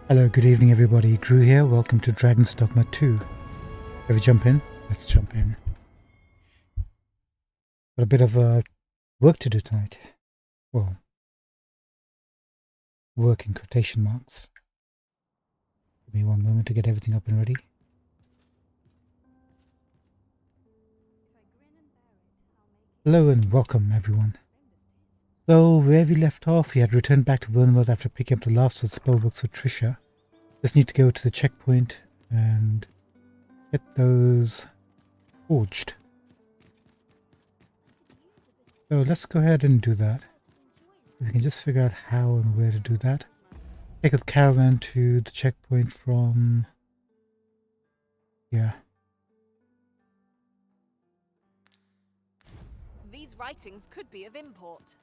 Hello, good evening everybody, Drew here, welcome to Dragon's Dogma 2. Shall we jump in? Let's jump in. Got a bit of work to do tonight. Well, work in quotation marks. Give me one moment to get everything up and ready. Hello and welcome everyone. So, where we left off, we had returned back to Vernworth after picking up the last of the spellbooks for Trisha. Just need to go to the checkpoint and get those forged. So let's go ahead and do that. We can just figure out how and where to do that. Take a caravan to the checkpoint from... yeah. These writings could be of import.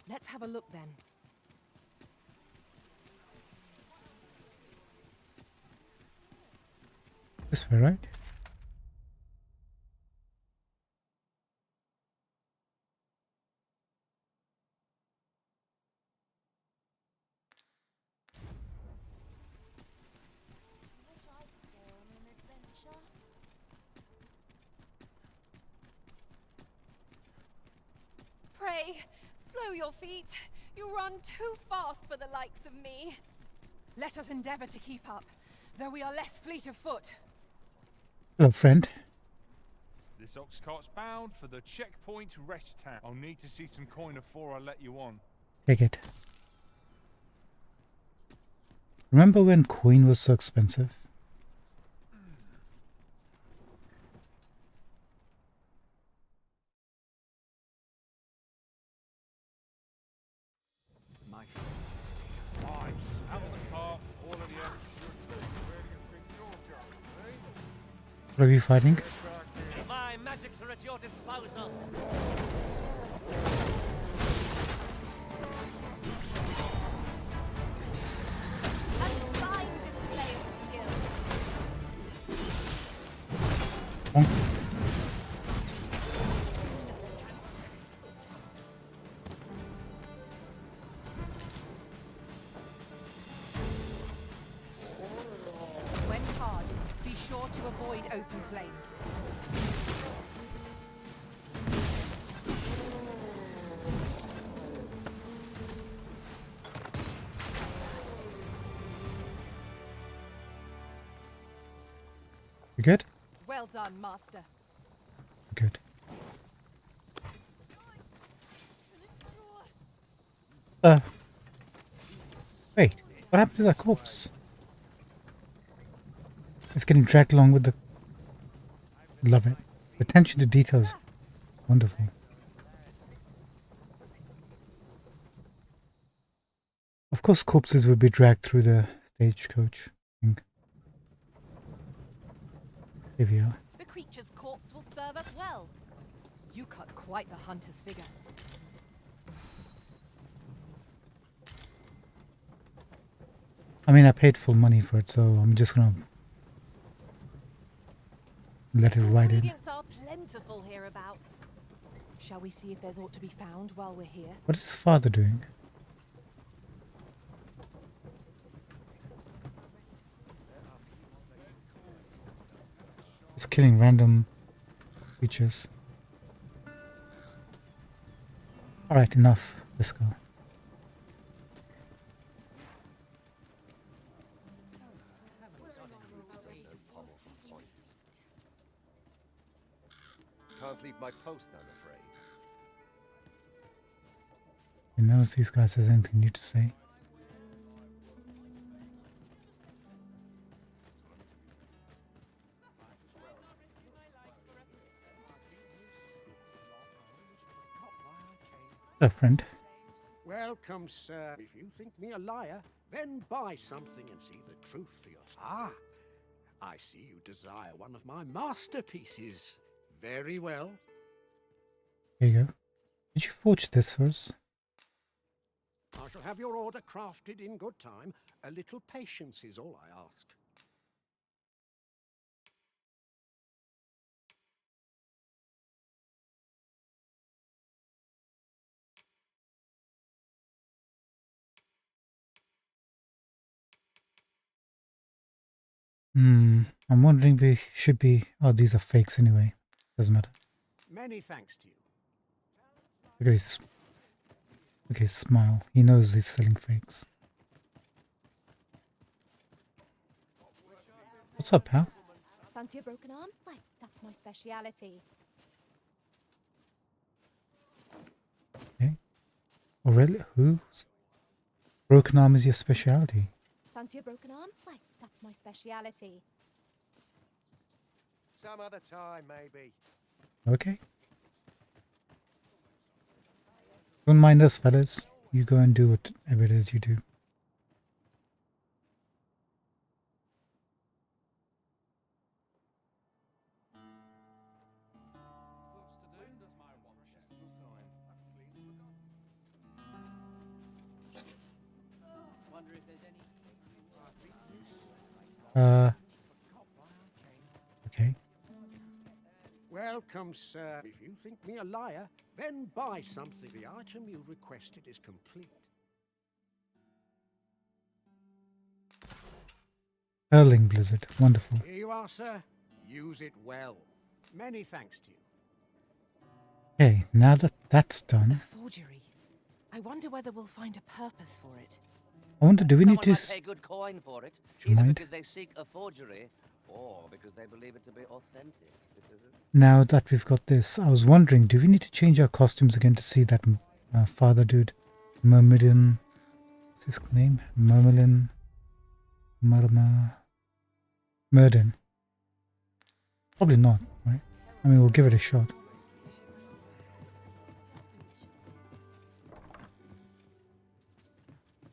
Let's have a look then. This way, right? Pray, slow your feet. You run too fast for the likes of me. Let us endeavor to keep up, though we are less fleet of foot. Hello, friend. This ox cart's bound for the checkpoint rest town. I'll need to see some coin before I let you on. Take it. Remember when coin was so expensive? My Right, out of the car, all of you. What are we fighting? My magics are at your disposal. A fine display of skill. Bonk. When tarred, be sure to avoid open flame. You good? Well done, Master. Good. Wait, what happened to that corpse? It's getting dragged along with the... Love it. Attention to details. Wonderful. Of course corpses would be dragged through the stagecoach. I think. Here we are. The creature's corpse will serve us well. You cut quite the hunter's figure. I mean, I paid full money for it, so I'm just gonna let it ride in. Ingredients are plentiful hereabouts. Shall we see if there's aught to be found while we're here? What is father doing? He's killing random creatures. Alright, enough. Let's go. Can't leave my post, I'm afraid. And none of these guys has anything new to say. Hello, friend. Welcome, sir. If you think me a liar, then buy something and see the truth for yourself. Ah, I see you desire one of my masterpieces. Very well. Here you go. Did you forge this for us? I shall have your order crafted in good time. A little patience is all I ask. I'm wondering we should be... Oh, these are fakes anyway. Doesn't matter. Many thanks to you. Look at his smile. He knows he's selling fakes. What's up, pal? Fancy a broken arm? Why, that's my speciality. Okay. Oh, really? Who's... Broken arm is your speciality? Fancy a broken arm? Why, that's my speciality. Some other time, maybe. Okay. Don't mind us, fellas. You go and do whatever it is you do. Okay. Welcome, sir. If you think me a liar, then buy something. The item you requested is complete. Hurling Blizzard. Wonderful. Here you are, sir. Use it well. Many thanks to you. Okay, now that that's A done, forgery. I wonder whether we'll find a purpose for it. I wonder, do we need Someone to... might pay good coin for it, Do you either mind? because they seek a forgery or because they believe it to be authentic. Now that we've got this, I was wondering, do we need to change our costumes again to see that father dude? Myrmidon... What's his name? Myrmidon... Murden. Probably not, right? I mean, we'll give it a shot.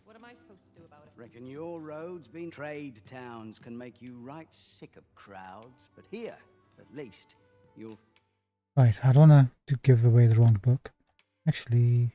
What am I supposed to do about it? Reckon your roads being trade towns can make you right sick of crowds, but here, at least, you'll... Right, I don't want to give away the wrong book. Actually...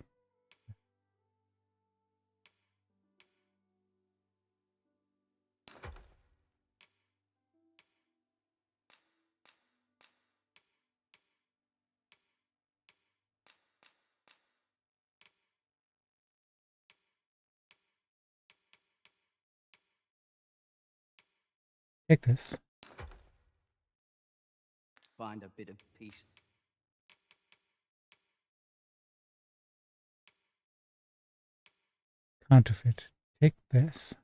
Take this. find a bit of peace. Counterfeit. Take this.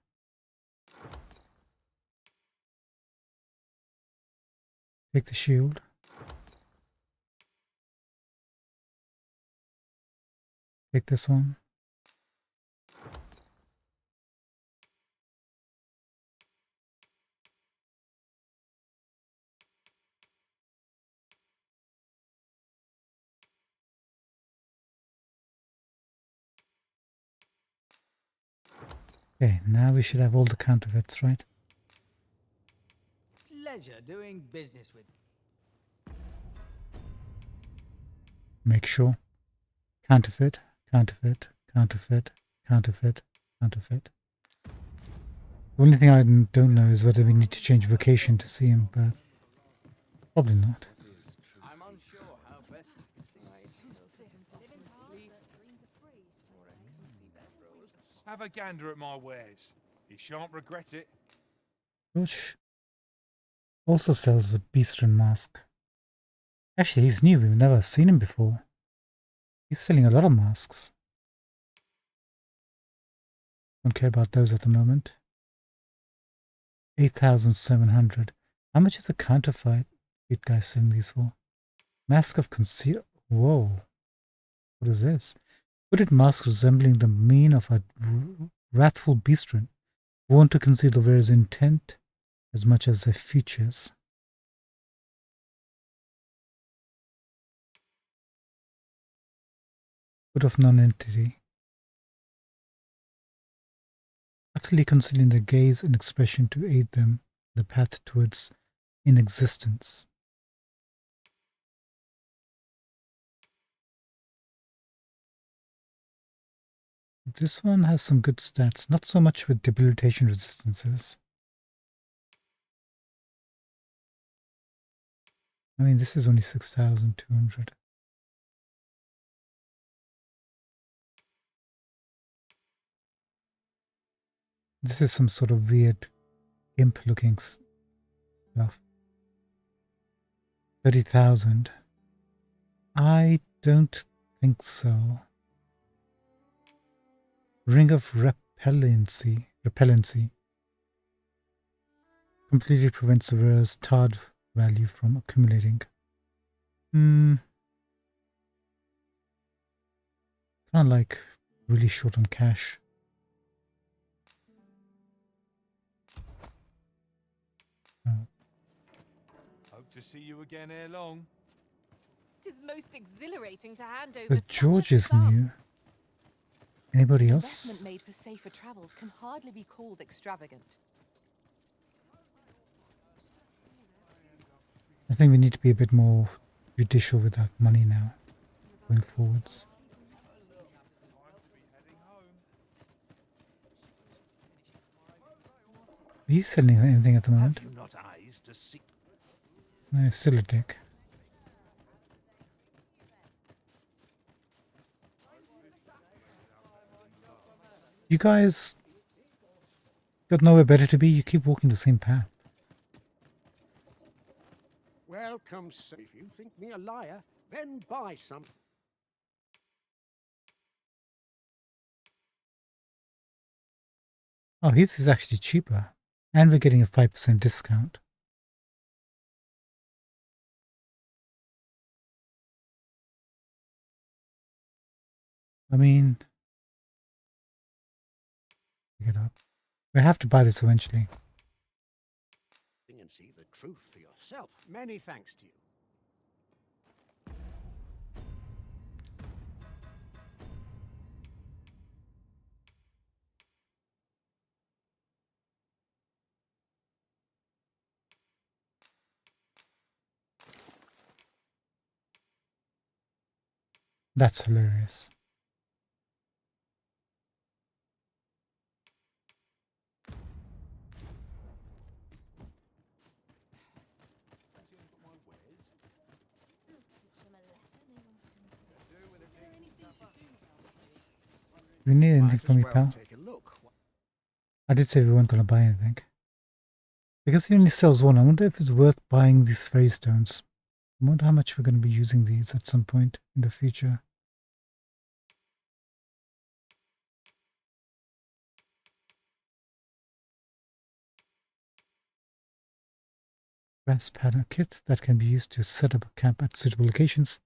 Take the shield. Take this one. Okay, now we should have all the counterfeits, right? Pleasure doing business with... Make sure. Counterfeit, counterfeit, counterfeit, counterfeit, counterfeit. The only thing I don't know is whether we need to change vocation to see him, but probably not. I'm unsure how best... Have a gander at my wares. You shan't regret it. George also sells a Beastren mask. Actually, he's new. We've never seen him before. He's selling a lot of masks. Don't care about those at the moment. 8,700. How much is the counterfeit guy selling these for? Mask of Conceal. Whoa. What is this? Hooded mask resembling the mien of a wrathful beastren, worn to conceal the wearer's intent as much as their features. Hood of non-entity. Utterly concealing their gaze and expression to aid them in the path towards inexistence. This one has some good stats, not so much with debilitation resistances. I mean, this is only 6,200. This is some sort of weird imp looking stuff. 30,000. I don't think so. Ring of repellency. Completely prevents the rare's TARD value from accumulating. Kind of like really short on cash. Hope to see you again ere long. It is most exhilarating to hand over But such George a is sum. new. Anybody An else? investment made for safer travels can hardly be called extravagant. I think we need to be a bit more judicial with that money now, going forwards. Are you selling anything at the moment? Have you not eyes to see? No, still a dick. You guys got nowhere better to be. You keep walking the same path. Welcome, sir. If you think me a liar, then buy something. Oh, his is actually cheaper. And we're getting a 5% discount. I mean, pick it up. We have to buy this eventually. And see the truth for yourself. Many thanks to you. That's hilarious. Do you need anything Might from as me, well pal? take a look. I did say we weren't going to buy anything. Because he only sells one. I wonder if it's worth buying these fairy stones. I wonder how much we're going to be using these at some point in the future. Grass pattern kit that can be used to set up a camp at suitable locations.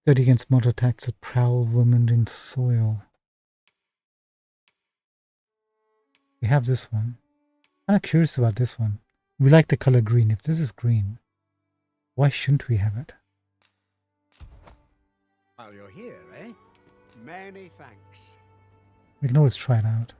Sturdy against mortar attacks that prowl women in soil. We have this one. Kind of curious about this one. We like the color green. If this is green, why shouldn't we have it? While you're here, eh? Many thanks. We can always try it out.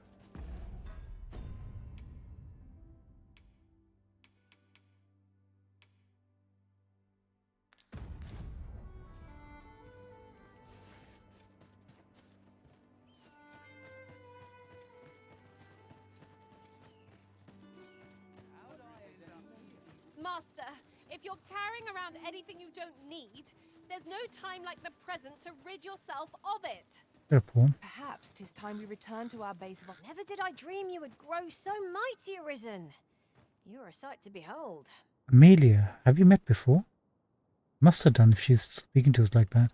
Master, if you're carrying around anything you don't need, there's no time like the present to rid yourself of it. Fair pawn. Perhaps 'tis time we return to our base of... Never did I dream you would grow so mighty, Arisen. You're a sight to behold. Amelia, have you met before? Must have done if she's speaking to us like that.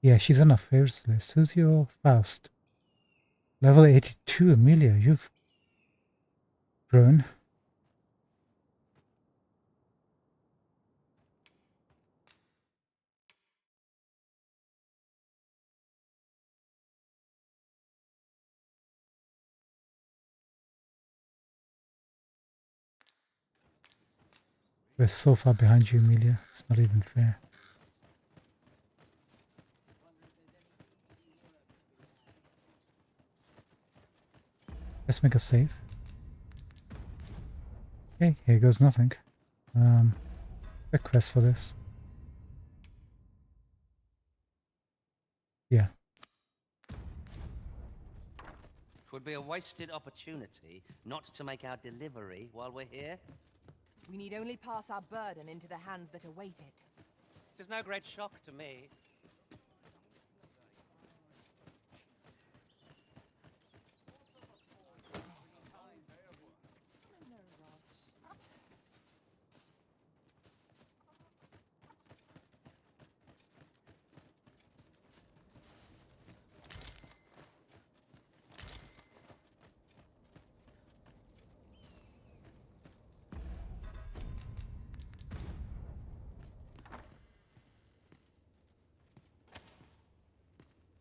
Yeah, she's on our favorites list. Who's your Faust? Level 82, Amelia. You've grown. We're so far behind you, Amelia. It's not even fair. Let's make a save. Okay, here goes nothing. A quest for this. Yeah. Twould be a wasted opportunity not to make our delivery while we're here. We need only pass our burden into the hands that await it. It is no great shock to me.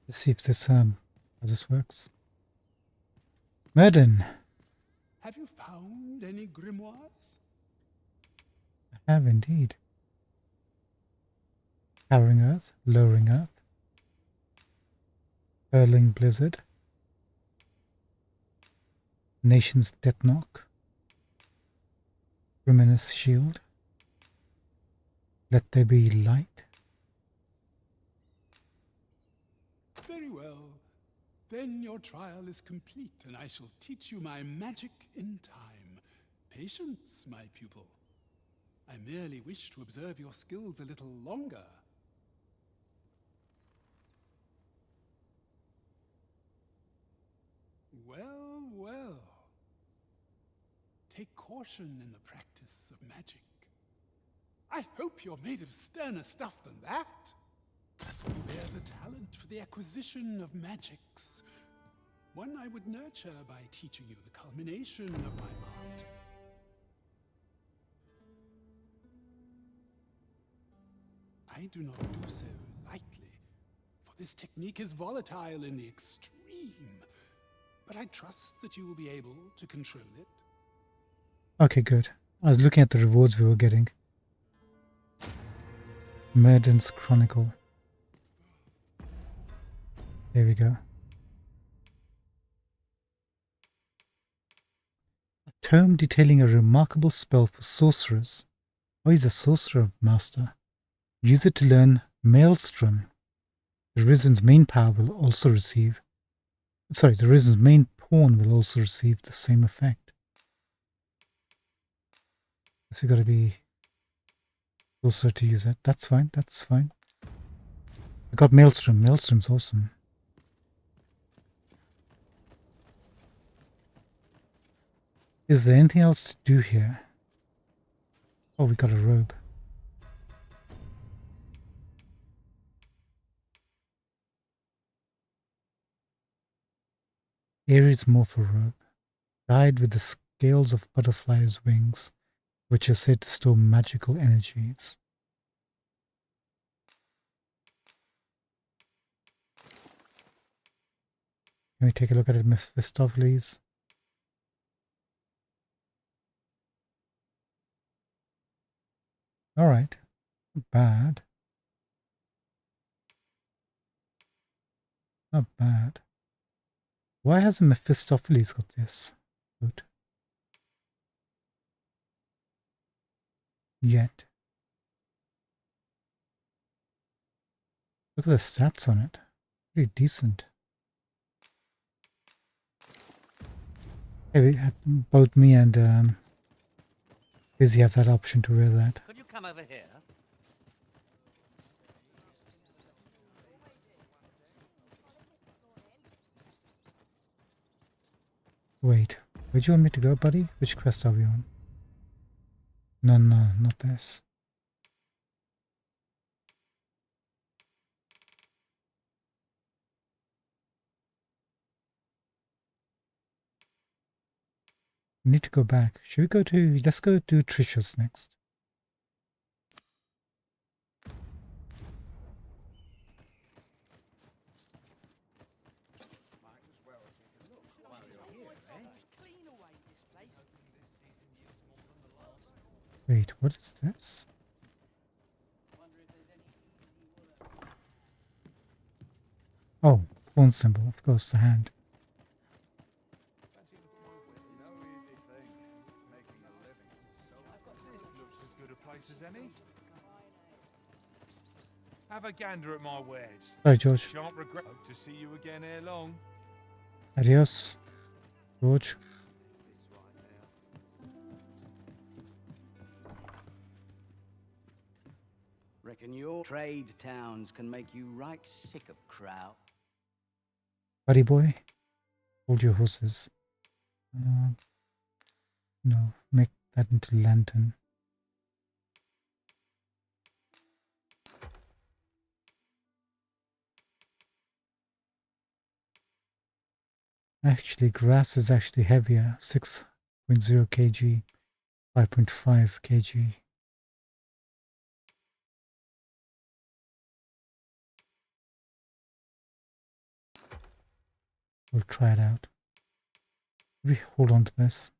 Let's see if this how this works. Merden. Have you found any grimoires? I have indeed. Powering Earth, Lowering Earth, Hurling Blizzard, Nation's Death Knock, Luminous Shield, Let There Be Light. Very well. Then your trial is complete, and I shall teach you my magic in time. Patience, my pupil. I merely wish to observe your skills a little longer. Well, well. Take caution in the practice of magic. I hope you're made of sterner stuff than that. You bear the talent for the acquisition of magics. One I would nurture by teaching you the culmination of my art. I do not do so lightly, for this technique is volatile in the extreme. But I trust that you will be able to control it. Okay, good. I was looking at the rewards we were getting. Merden's Chronicle. There we go. A tome detailing a remarkable spell for sorcerers. Oh, he's a sorcerer master. Use it to learn Maelstrom. The Risen's main power will also receive... Sorry, the Risen's main pawn will also receive the same effect. So we gotta be sorcerer to use it. That's fine, that's fine. I got Maelstrom. Maelstrom's awesome. Is there anything else to do here? Oh, we got a robe. Aries Morpho robe. Dyed with the scales of butterflies' wings, which are said to store magical energies. Can we take a look at it, Mephistopheles? Alright. Not bad. Not bad. Why hasn't Mephistopheles got this? Good. Yet. Look at the stats on it. Pretty decent. Hey, both me and Izzy have that option to wear that. Could you come over here? Wait, where do you want me to go, buddy? Which quest are we on? No, not this. We need to go back. Should we go to... Let's go to Trisha's next. Wait, what is this? Oh, pawn symbol, of course, the hand. This looks as good a place as any. Have a gander at my wares. Sorry, George. Shan't regret. Hope to see you again ere long. Adios, George. Reckon your trade towns can make you right sick of crowd. Buddy boy, hold your horses. No, make that into lantern. Actually, grass is actually heavier. 6.0 kg, 5.5 kg. We'll try it out. We hold on to this.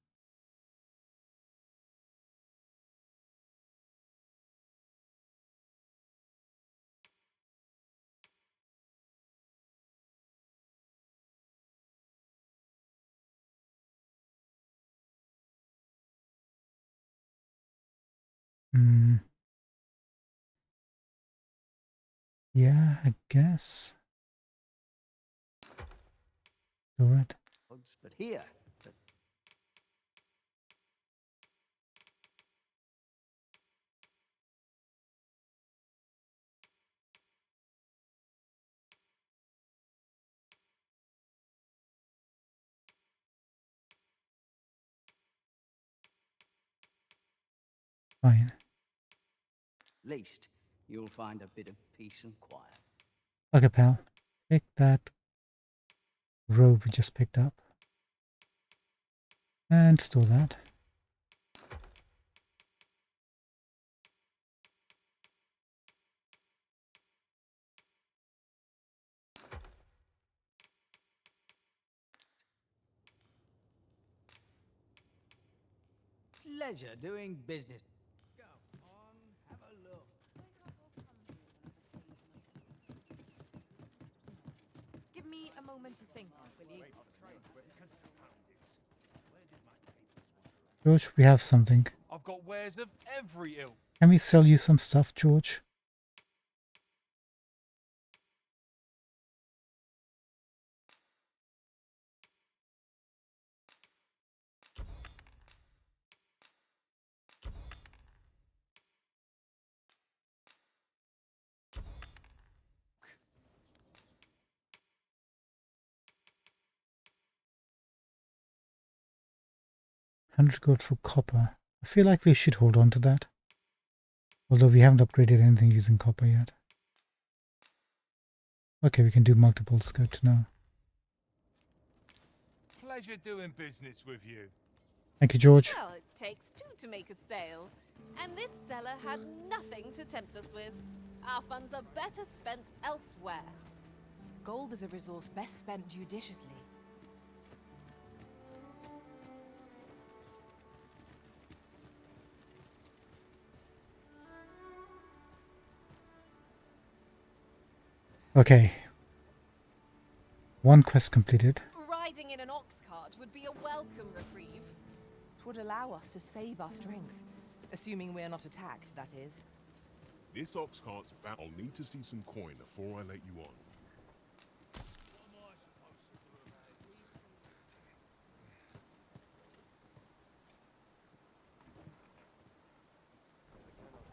Yeah, I guess. All right. But here, Fine. at least you'll find a bit of peace and quiet. Okay, pal. Take that robe we just picked up. And store that. Pleasure doing business. Go on, have a look. Give me a moment to think, will you? George, we have something. I've got wares of every ilk. Can we sell you some stuff, George? $100 for copper. I feel like we should hold on to that. Although we haven't upgraded anything using copper yet. Okay, we can do multiples. Good to know. Pleasure doing business with you. Thank you, George. Well, it takes two to make a sale. And this seller had nothing to tempt us with. Our funds are better spent elsewhere. Gold is a resource best spent judiciously. Okay. One quest completed. Riding in an ox cart would be a welcome reprieve. It would allow us to save our strength. Assuming we're not attacked, that is. This ox cart's bound. I'll need to see some coin before I let you on.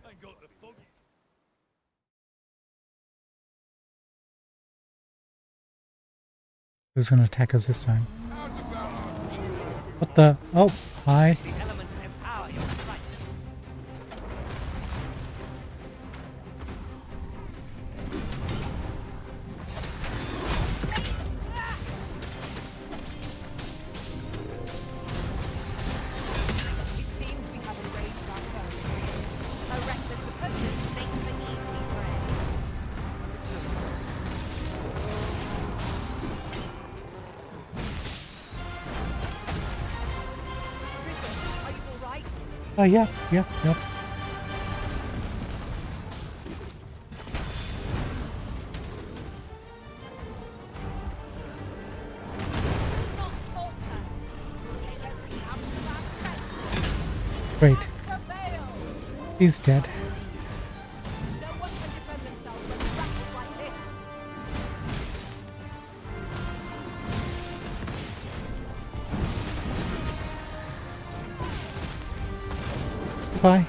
Ain't got the fog. Who's going to attack us this time? What the? Oh, hi. The elements empower your strikes. It seems we have enraged our foe. A reckless opponent makes for easy prey. Prison, are you all right? Oh, yeah, yeah, yeah. Not falter. Take every ounce of our strength. Great. Prevail. He's dead. No one can defend themselves when battles like this. Goodbye.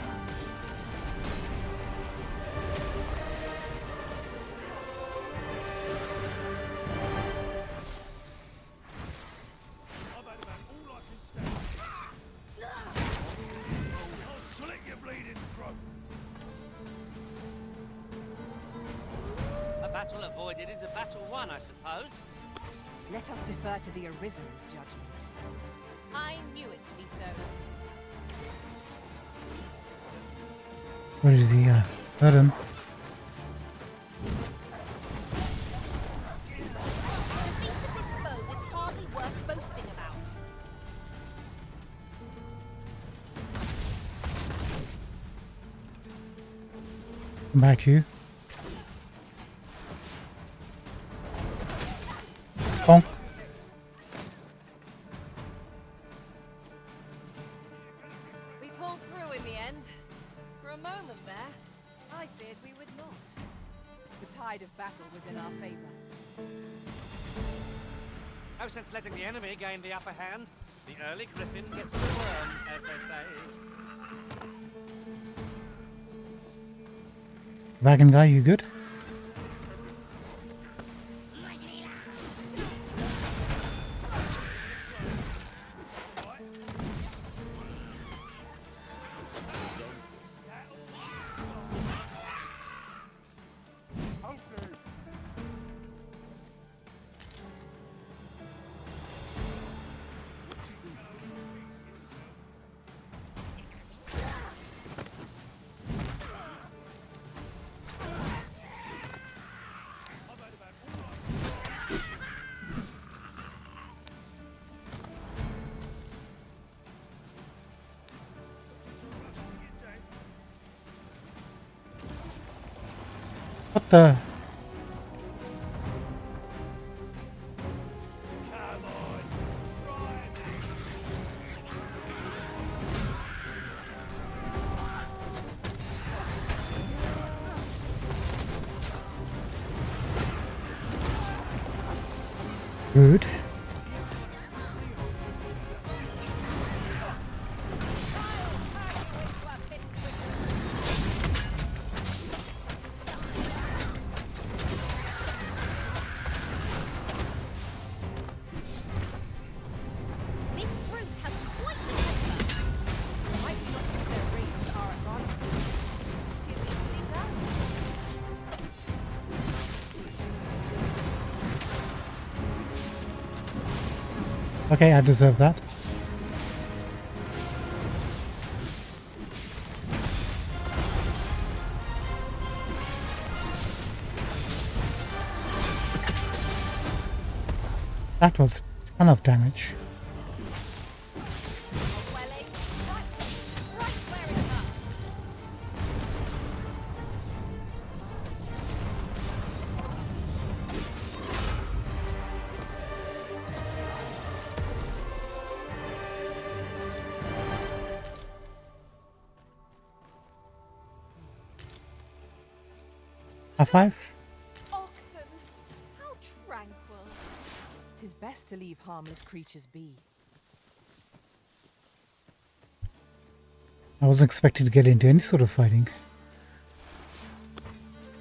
I've had about all I can stand. I'll slit your bleeding throat. A battle avoided is a battle won, I suppose. Let us defer to the Arisen's judgment. I knew it to be so. What is the button? The feat of this foe is hard Come back, you. Bonk. We pulled through in the end. For a moment there, I feared we would not. The tide of battle was in our favor. No sense letting the enemy gain the upper hand. The early griffin gets the worm, as they say. Wagon guy, you good? What the? Rude. This brute has quite the temper. Why do you not use their rage to our advantage? It is easily done. Okay, I deserve that. That was a ton of damage. Well aimed, right where it hurts. High five? Oxen, how tranquil. 'Tis best to leave harmless creatures be. I wasn't expecting to get into any sort of fighting.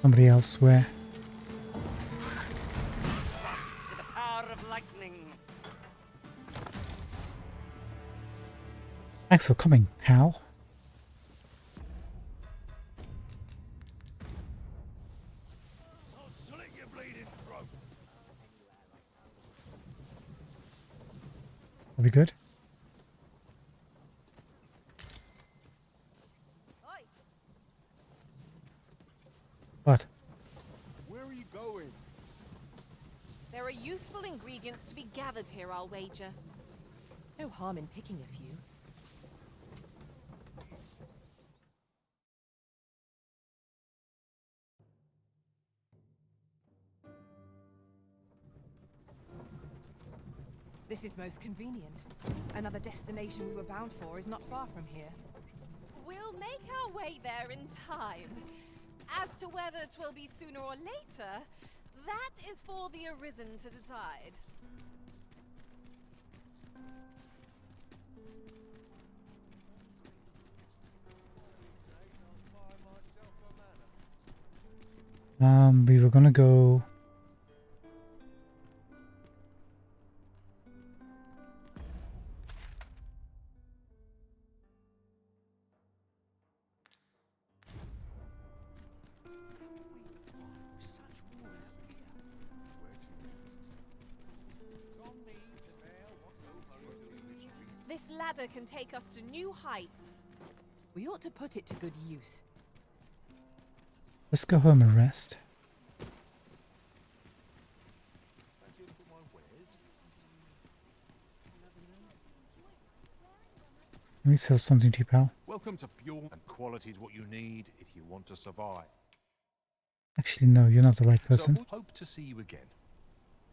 Somebody else, where? With the power of lightning. Thanks for coming, Hal. I'll slit your bleeding throat. Are we good? Oi, What? Where are you going? there are useful ingredients to be gathered here, I'll wager. No harm in picking a few. This is most convenient. Another destination we were bound for is not far from here. We'll make our way there in time. As to whether 'twill be sooner or later, that is for the Arisen to decide. We were gonna go. This ladder can take us to new heights. We ought to put it to good use. Let's go home and rest. Let me sell something to you, pal. Welcome to Pure, and quality's what you need if you want to survive. Actually, no, you're not the right person. So hope to see you again.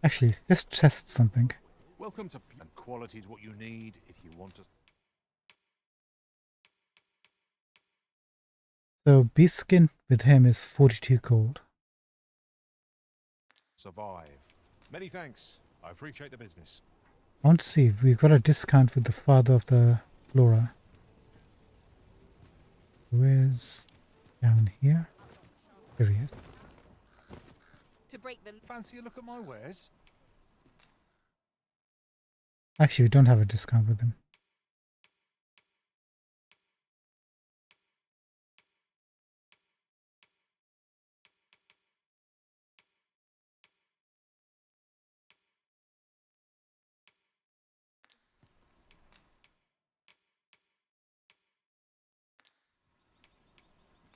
Actually, let's test something. Welcome to and quality is what you need if you want to So beast skin with him is 42 gold. survive. Many thanks. I appreciate the business. I want to see if we've got a discount with the father of the flora. Where's down here? Here he is. To break the Fancy a look at my wares? Actually, we don't have a discount with him.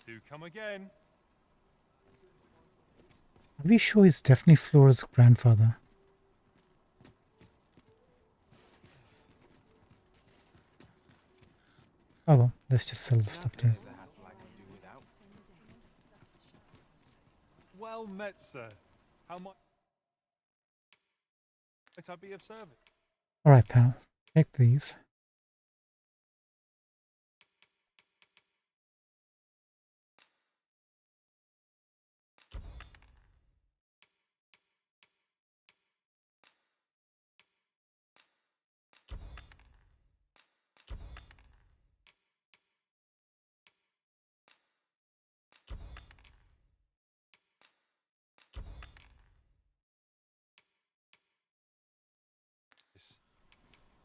Do come again. Are we sure he's definitely Flora's grandfather? Oh well, let's just sell the stuff to him. Well met, sir. How much might I be of service? Alright, pal. Take these.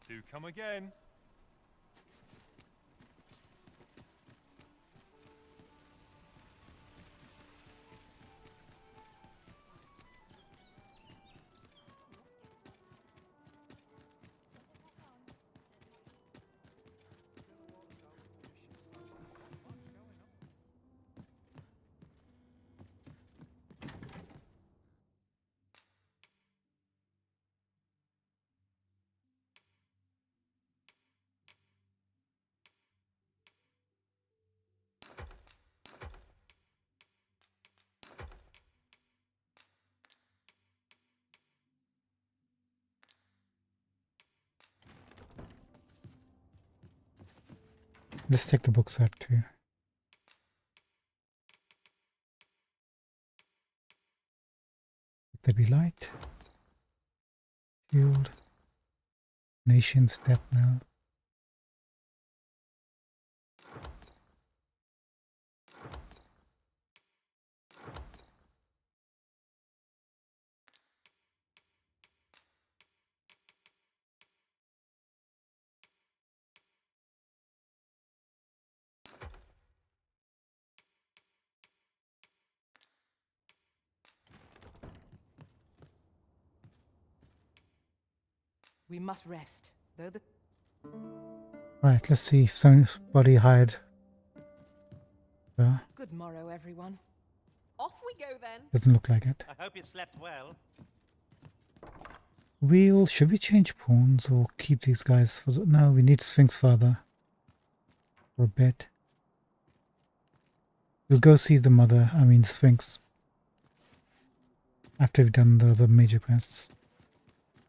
Do come again. Let's take the books out too. Let there be light. Shield. Nation's death now. We must rest, though the Right, let's see if somebody hired. good morrow, everyone. off we go then. Doesn't look like it. I hope you slept well. Should we change pawns or keep these guys for the... No, we need Sphinx Father for a bit. We'll go see the mother, Sphinx, after we've done the other major quests.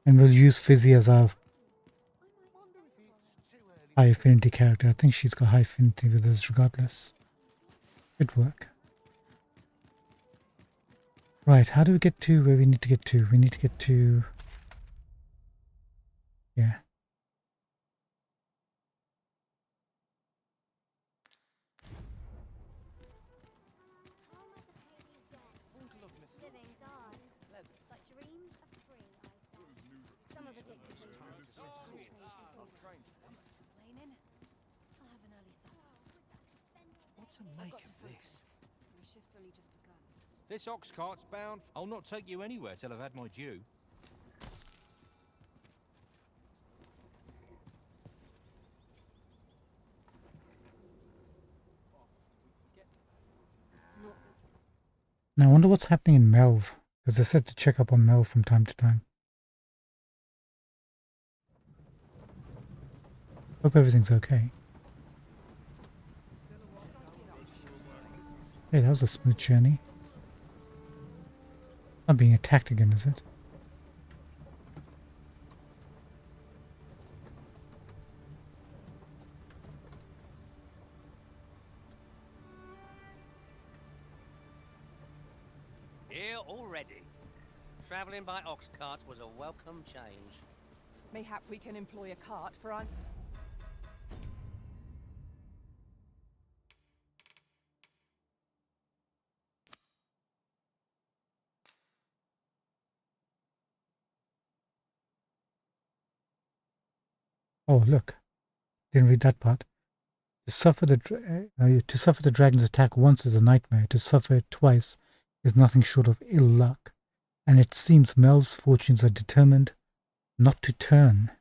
And we'll use Fizzy as our high affinity character. I think she's got high affinity with us regardless. Could work. Right, how do we get to where we need to get to? We need to get to... Yeah. What to make of this? This ox cart's bound. I'll not take you anywhere till I've had my due. Now I wonder what's happening in Melv, because they said to check up on Melv from time to time. Hope everything's okay. Hey, that was a smooth journey. Not being attacked again, is it? Here already. Travelling by ox carts was a welcome change. Mayhap we can employ a cart for our... Oh, look. Didn't read that part. To suffer the dragon's attack once is a nightmare. To suffer it twice is nothing short of ill luck. And it seems Mel's fortunes are determined not to turn.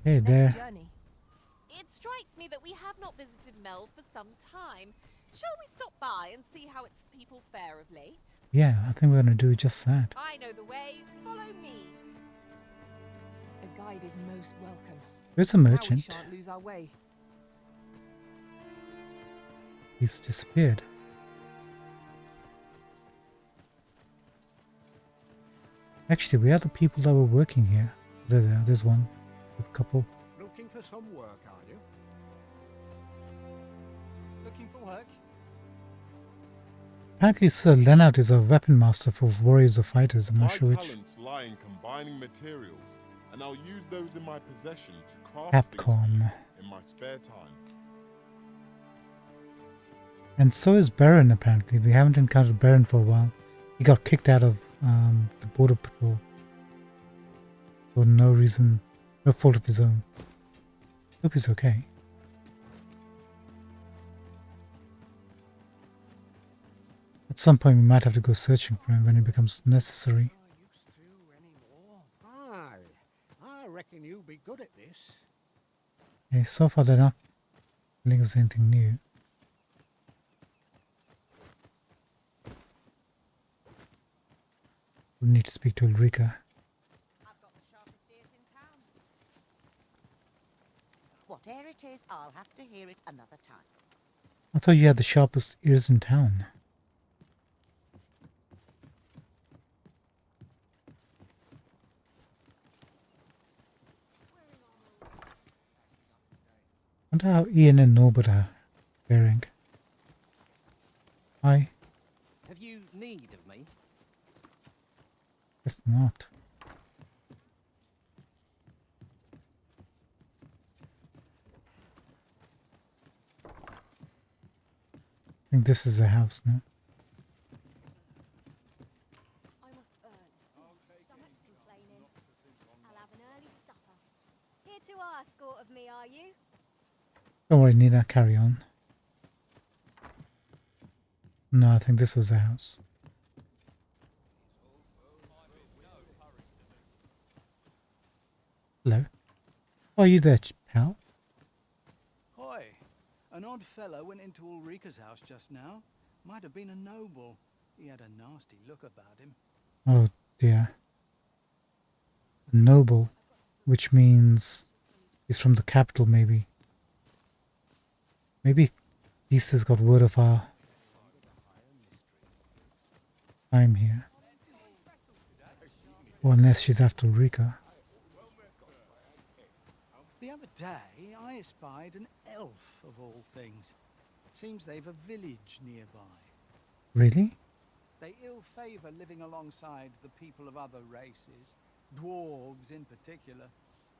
Hey there. journey. It strikes me that we have not visited Mel for some time. Shall we stop by and see how its people fare of late? Yeah, I think we're going to do just that. I know the way. Follow me. A guide is most welcome. There's a Now we merchant. shan't lose our way. He's disappeared. Actually, we are the people that were working here. There's one. There's a couple. Looking for some work, are you? Looking for work? Apparently Sir Leonard is a weapon master for warriors or fighters. I'm My not sure which. talents lie in combining materials, and I'll use those in my possession to craft things for you Capcom. in my spare time. And so is Baron, apparently. We haven't encountered Baron for a while. He got kicked out of the border patrol. For no reason, no fault of his own. Hope he's okay. At some point we might have to go searching for him when it becomes necessary. Aye, I reckon you'll be good at this. Okay, so far they're not telling us anything new. We need to speak to Ulrika. I've got the sharpest ears in town. Whatever it is, I'll have to hear it another time. I thought you had the sharpest ears in town. Wonder how Ian and Norbert are faring. Hi. Have you need of me? Guess not. I think this is the house now. I must earn. Stomach's complaining. I'll have an early supper. Here to ask aught of me, are you? Don't worry, Nina, carry on. No, I think this was the house. Hello. Oh, are you there, pal? Hoy, an odd fellow went into Ulrika's house just now. Might have been a noble. He had a nasty look about him. Oh dear. Noble, which means he's from the capital, maybe. Maybe Lisa's got word of our time here. Or unless she's after Ulrika. The other day, I espied an elf, of all things. Seems they've a village nearby. Really? They ill favour living alongside the people of other races, dwarves in particular.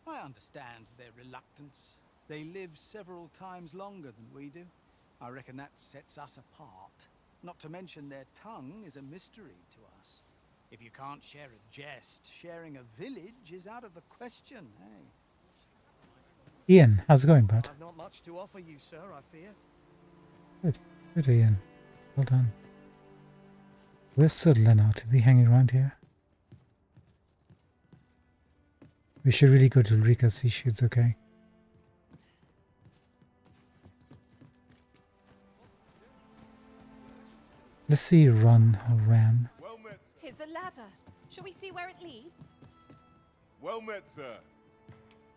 I understand their reluctance. They live several times longer than we do. I reckon that sets us apart. Not to mention their tongue is a mystery to us. If you can't share a jest, sharing a village is out of the question, eh? Ian, how's it going, bud? I've not much to offer you, sir, I fear. Good. Good, Ian. Well done. Where's Sir Leonard? Is he hanging around here? We should really go to Ulrika, see if she's okay. Let's see, run or ran. Well met, Tis a ladder. Shall we see where it leads? well met, sir.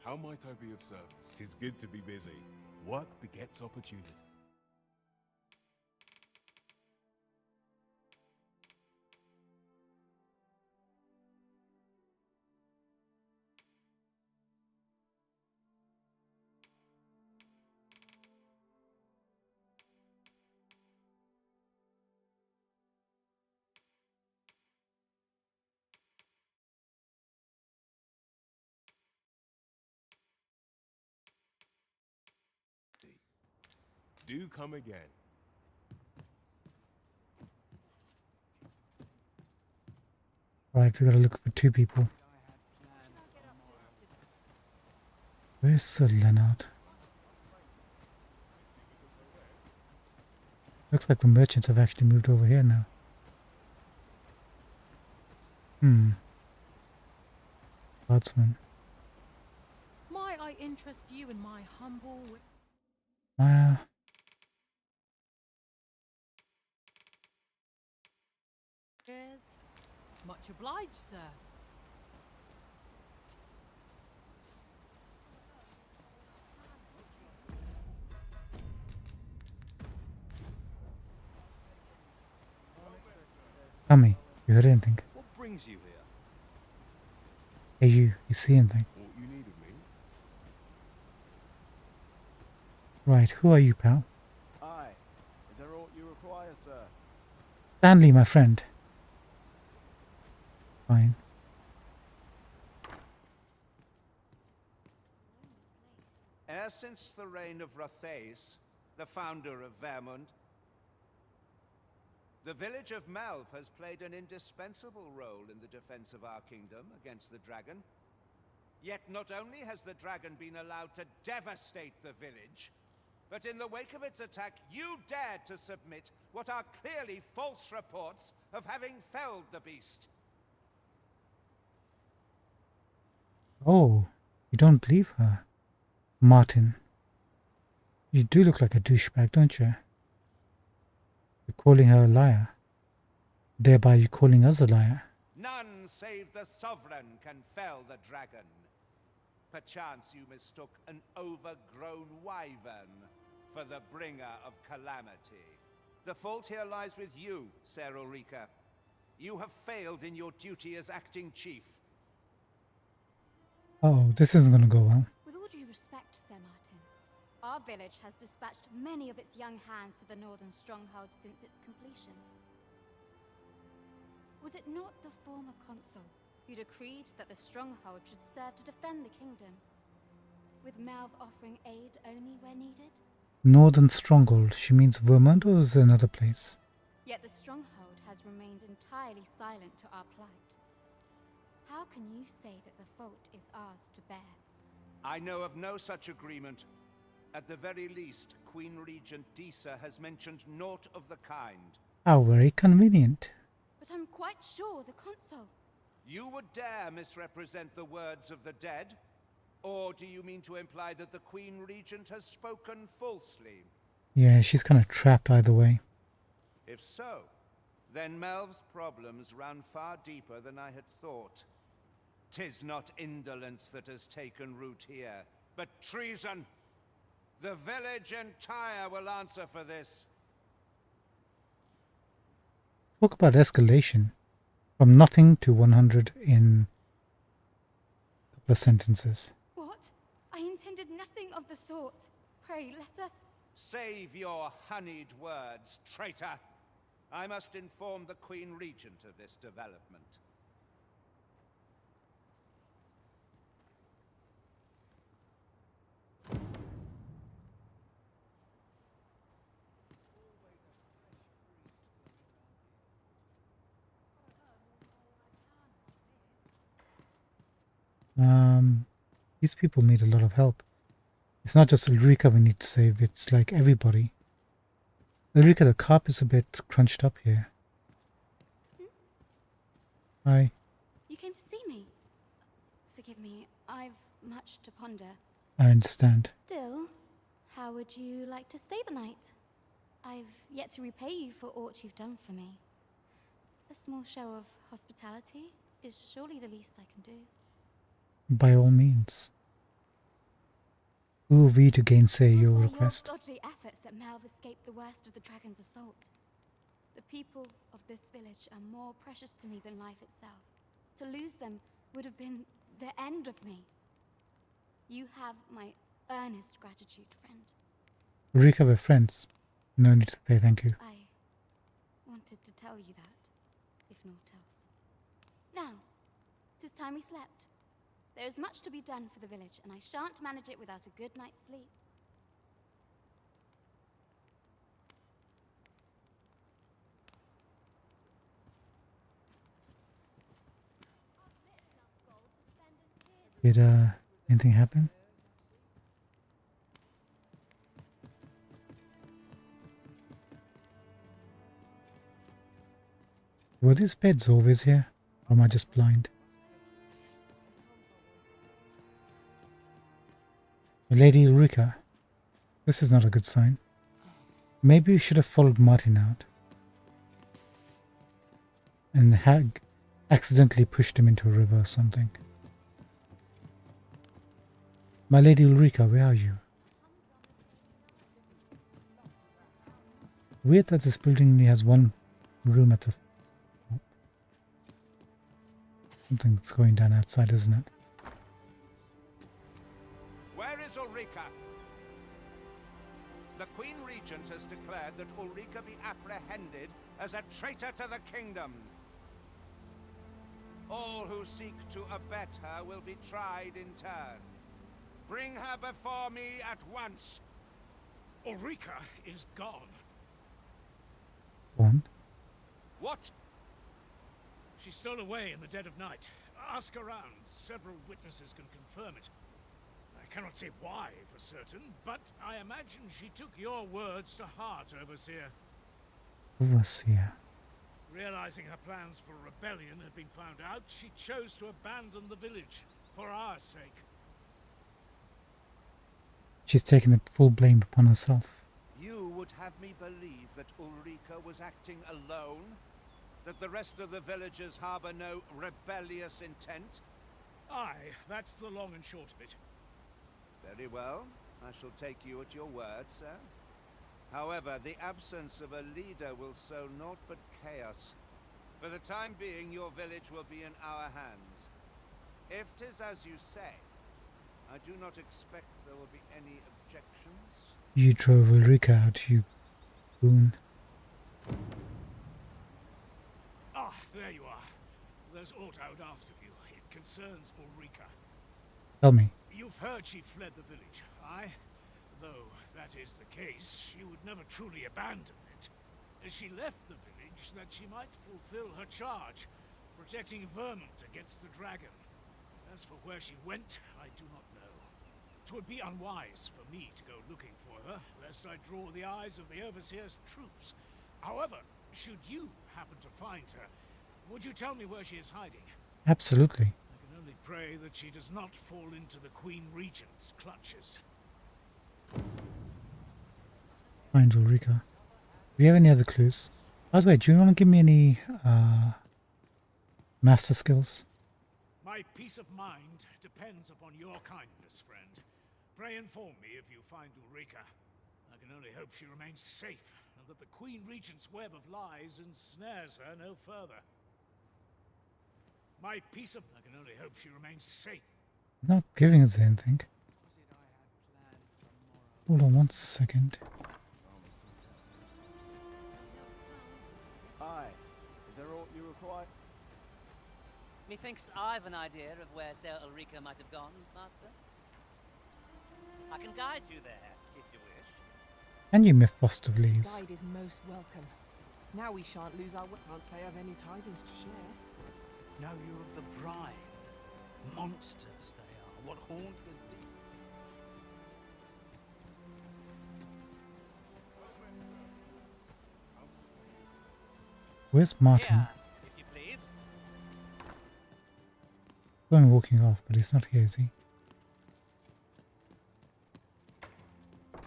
How might I be of service? 'Tis good to be busy. Work begets opportunity. Do come again. Right, we gotta look for 2 people. Where's Sir Leonard? Looks like the merchants have actually moved over here now. Guardsman. Might I interest you in my humble... Cheers. Much obliged, sir. Tell me, you heard anything? What brings you here? Hey you see anything? What you need of me? Right, who are you, pal? Aye. Is there aught you require, sir? Stanley, my friend. Fine. E'er since the reign of Rothace, the founder of Vermund, the village of Malv has played an indispensable role in the defense of our kingdom against the dragon. Yet not only has the dragon been allowed to devastate the village, but in the wake of its attack, you dared to submit what are clearly false reports of having felled the beast. Oh, you don't believe her? Martin. You do look like a douchebag, don't you? You're calling her a liar. Thereby you're calling us a liar. None save the sovereign can fell the dragon. Perchance you mistook an overgrown wyvern for the bringer of calamity. The fault here lies with you, Ser Ulrika. You have failed in your duty as acting chief. Oh, this isn't gonna go well. With all due respect, Sir Martin, our village has dispatched many of its young hands to the northern stronghold since its completion. Was it not the former consul who decreed that the stronghold should serve to defend the kingdom, with Malv offering aid only where needed? Northern Stronghold. She means Vermont, or is there another place? Yet the stronghold has remained entirely silent to our plight. How can you say that the fault is ours to bear? I know of no such agreement. At the very least, Queen Regent Disa has mentioned naught of the kind. How very convenient. But I'm quite sure the consul... You would dare misrepresent the words of the dead? Or do you mean to imply that the Queen Regent has spoken falsely? Yeah, she's kind of trapped either way. If so, then Melv's problems run far deeper than I had thought. 'Tis not indolence that has taken root here, but treason. The village entire will answer for this. Talk about escalation. From nothing to 100 in a couple of sentences. What? I intended nothing of the sort. Pray, let us... Save your honeyed words, traitor. I must inform the Queen Regent of this development. These people need a lot of help. It's not just Ulrika we need to save, it's like everybody. Ulrika, the carp is a bit crunched up here. Hi. You came to see me. Forgive me, I've much to ponder. I understand. Still, how would you like to stay the night? I've yet to repay you for aught you've done for me. A small show of hospitality is surely the least I can do. By all means. Who are we to gainsay your request? Your godly efforts that Malv escaped the worst of the dragon's assault. The people of this village are more precious to me than life itself. To lose them would have been the end of me. You have my earnest gratitude, friend. Ulrika, we're friends. No need to say thank you. I wanted to tell you that, if naught else. Now, 'tis time we slept. There is much to be done for the village, and I shan't manage it without a good night's sleep. Did anything happen? Were these beds always here? Or am I just blind? Lady Ulrika. This is not a good sign. Maybe we should have followed Martin out. And had accidentally pushed him into a river or something. My Lady Ulrika, where are you? Weird that this building only has one room at the top. Something's going down outside, isn't it? Where is Ulrika? The Queen Regent has declared that Ulrika be apprehended as a traitor to the kingdom. All who seek to abet her will be tried in turn. Bring her before me at once. Ulrika is gone. One. What? She stole away in the dead of night. Ask around. Several witnesses can confirm it. I cannot say why for certain, but I imagine she took your words to heart, Overseer. Overseer. Realizing her plans for rebellion had been found out, she chose to abandon the village, for our sake. She's taken the full blame upon herself. You would have me believe that Ulrika was acting alone? That the rest of the villagers harbor no rebellious intent? Aye, that's the long and short of it. Very well. I shall take you at your word, sir. However, the absence of a leader will sow naught but chaos. For the time being, your village will be in our hands. If 'tis as you say, I do not expect there will be any objections. You drove Ulrika out, you goon. Ah, there you are. There's aught I would ask of you. It concerns Ulrika. Tell me. You've heard she fled the village, aye? Though that is the case, she would never truly abandon it. She left the village that she might fulfill her charge, protecting Vermont against the dragon. As for where she went, I do not know. 'Twould be unwise for me to go looking for her, lest I draw the eyes of the Overseer's troops. However, should you happen to find her, would you tell me where she is hiding? Absolutely. I can only pray that she does not fall into the Queen Regent's clutches. Find Ulrika. Do you have any other clues? By the way, do you want to give me any master skills? My peace of mind depends upon your kindness, friend. Pray inform me if you find Ulrika. I can only hope she remains safe, and that the Queen Regent's web of lies ensnares her no further. My peace of... I can only hope she remains safe. Not giving us anything. Hold on 1 second. Aye. Is there aught you require? Methinks I've an idea of where Sir Ulrika might have gone, Master. I can guide you there, if you wish. And you Mephistopheles. Guide is most welcome. Now we shan't lose our... Can't say I've any tidings to share. Know you of the brine? Monsters they are, what haunt the deep. Where's Martin? Here, if you please. Going walking off, but he's not here, is he?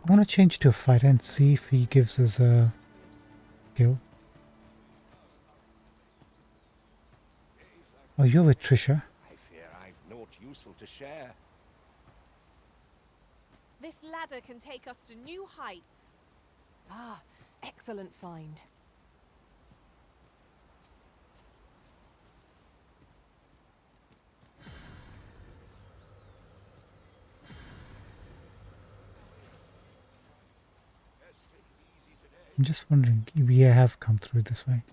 I want to change to a fighter and see if he gives us a skill. Oh, you're with Trisha. I fear I've naught useful to share. This ladder can take us to new heights. Ah, excellent find. I'm just wondering, we have come through this way.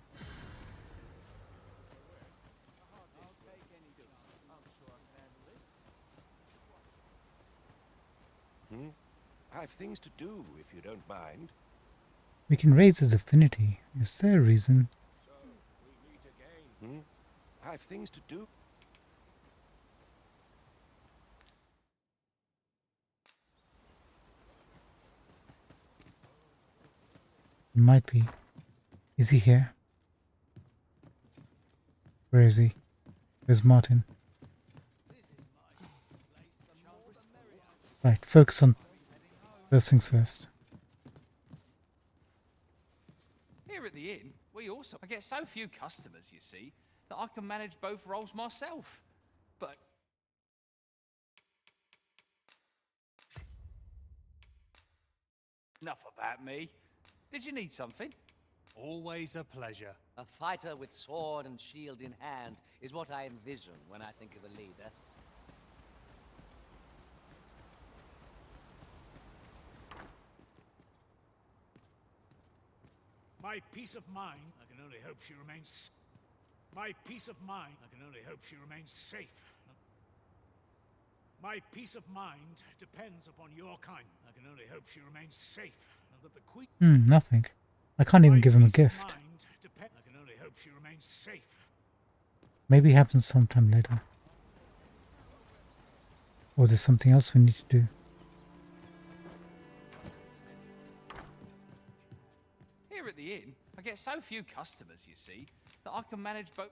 I've things to do, if you don't mind. We can raise his affinity. Is there a reason? So, we meet again. I've things to do. It might be. Is he here? Where is he? Where's Martin? Right, focus on first things first. Here at the inn, I get so few customers, you see, that I can manage both roles myself. But enough about me. Did you need something? Always a pleasure. A fighter with sword and shield in hand is what I envision when I think of a leader. My peace of mind, I can only hope she remains... My peace of mind, I can only hope she remains safe. My peace of mind depends upon your kind. I can only hope she remains safe, and that the queen... Nothing. I can't even give him a gift. I can only hope she remains safe. Maybe it happens sometime later. Or there's something else we need to do. Here at the inn, I get so few customers, you see, that I can manage both...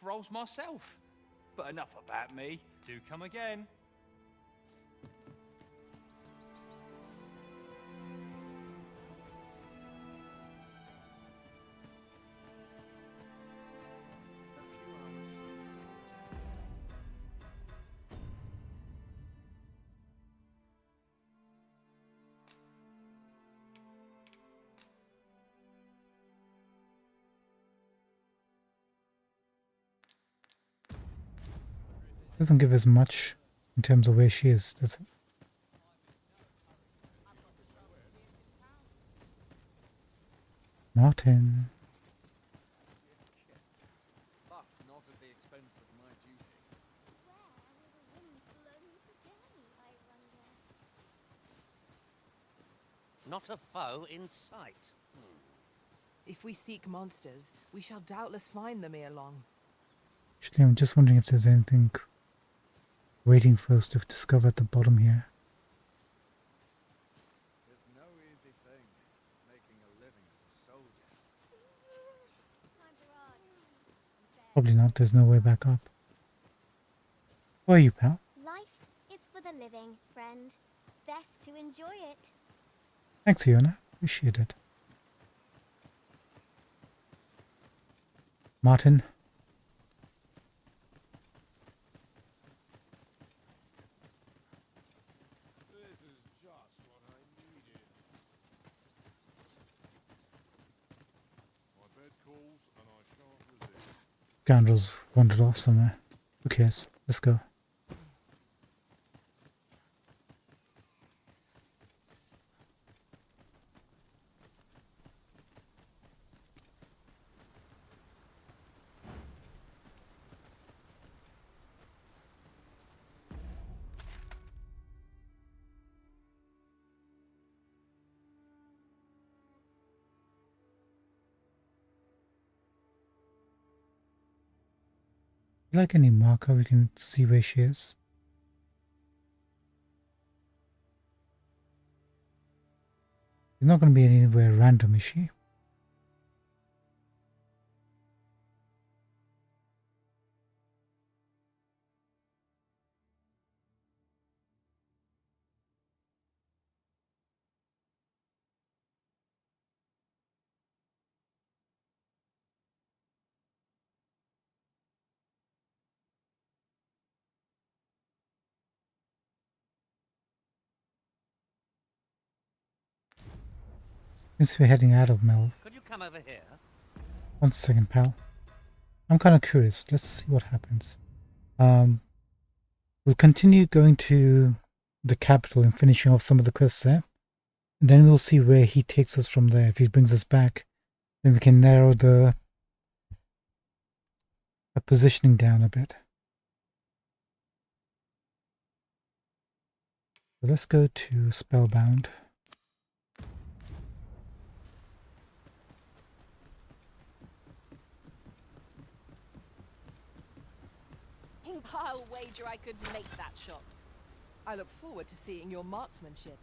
roles myself. But enough about me. Do come again. Doesn't give us much in terms of where she is, does it? Martin. But not at the expense of my duty. Not a foe in sight. If we seek monsters, we shall doubtless find them ere long. Actually, I'm just wondering if there's anything waiting for us to discover at the bottom here. It's no easy thing, making a living as a soldier. Probably not, there's no way back up. Where are you, pal? Life is for the living, friend. Best to enjoy it. Thanks, Iona. Appreciate it. Martin. Scoundrels wandered off somewhere. Who cares? Let's go. Like any marker, we can see where she is. She's not going to be anywhere random, is she? Since we're heading out of Mel. Could you come over here? 1 second, pal. I'm kind of curious. Let's see what happens. We'll continue going to the capital and finishing off some of the quests there. And then we'll see where he takes us from there. If he brings us back, then we can narrow the positioning down a bit. So let's go to Spellbound. I'll wager I could make that shot. I look forward to seeing your marksmanship.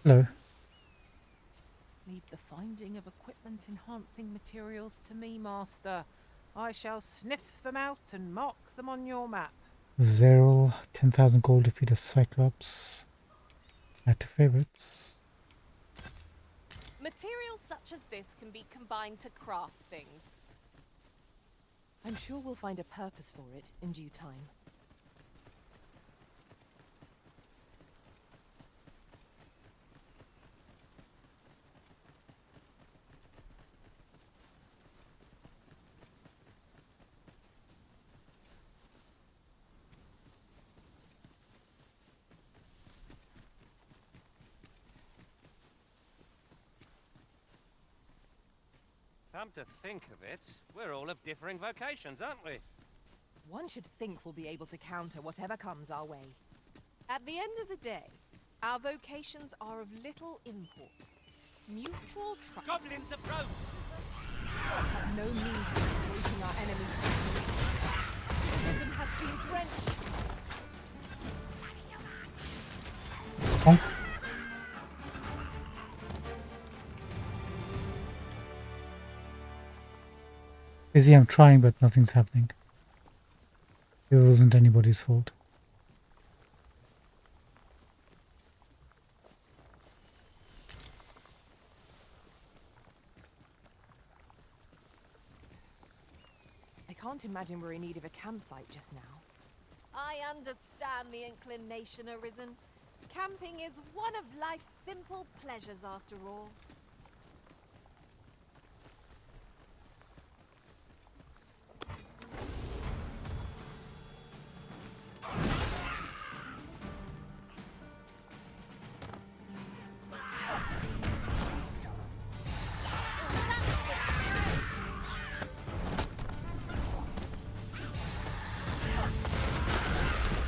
Hello. Leave the finding of equipment-enhancing materials to me, Master. I shall sniff them out and mark them on your map. Zeril, 10,000 gold, defeat a Cyclops. Add to favorites. Materials such as this can be combined to craft things. I'm sure we'll find a purpose for it in due time. Come to think of it, we're all of differing vocations, aren't we? One should think we'll be able to counter whatever comes our way. At the end of the day, our vocations are of little import. Mutual trust. Goblins approach! Have no means of exploiting our enemy's weakness. The prison has been drenched. Bonk. Busy, I'm trying, but nothing's happening. It wasn't anybody's fault. I can't imagine we're in need of a campsite just now. I understand the inclination, Arisen. Camping is one of life's simple pleasures after all.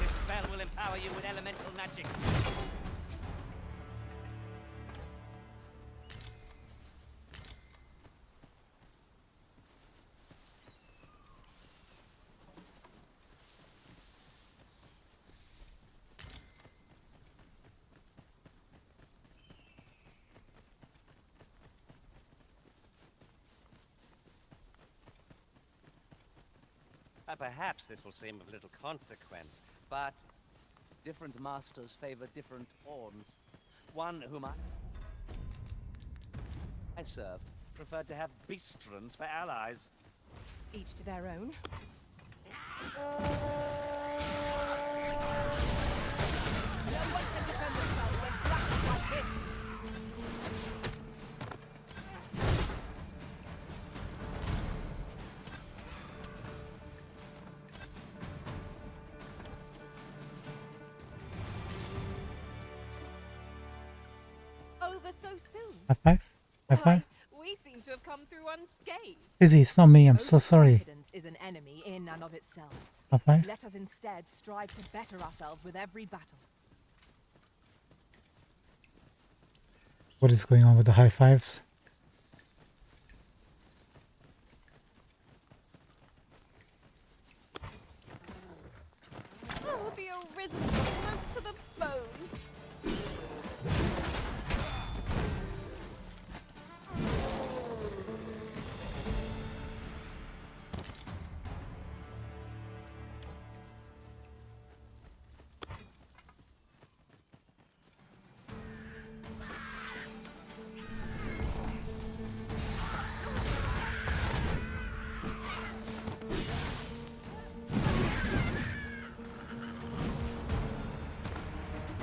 This spell will empower you with elemental magic. Perhaps this will seem of little consequence, but different masters favor different orns. One whom I served preferred to have beastrons for allies. Each to their own. No one can defend themselves when flashes like this. Over so soon. High five? High five? We seem to have come through unscathed. Izzy, it's not me, I'm so sorry. Confidence is an enemy in and of itself. High five? Let us instead strive to better ourselves with every battle. What is going on with the high fives? Oh, the Arisen soaked to the bone.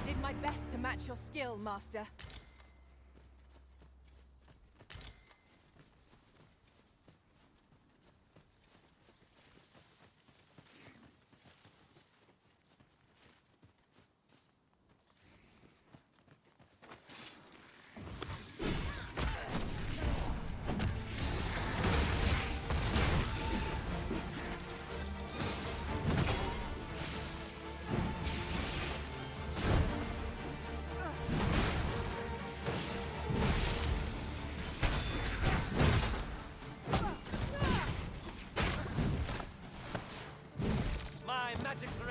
Did my best to match your skill, Master.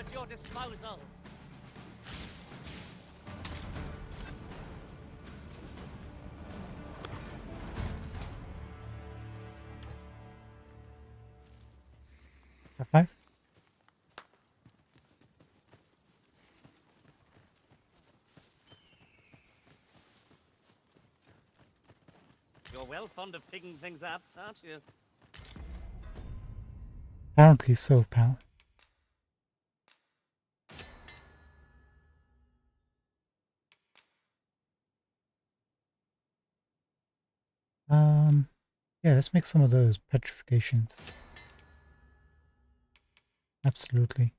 at your disposal. F5. You're well fond of picking things up, aren't you? Apparently so, pal. Yeah, let's make some of those petrifications. Absolutely.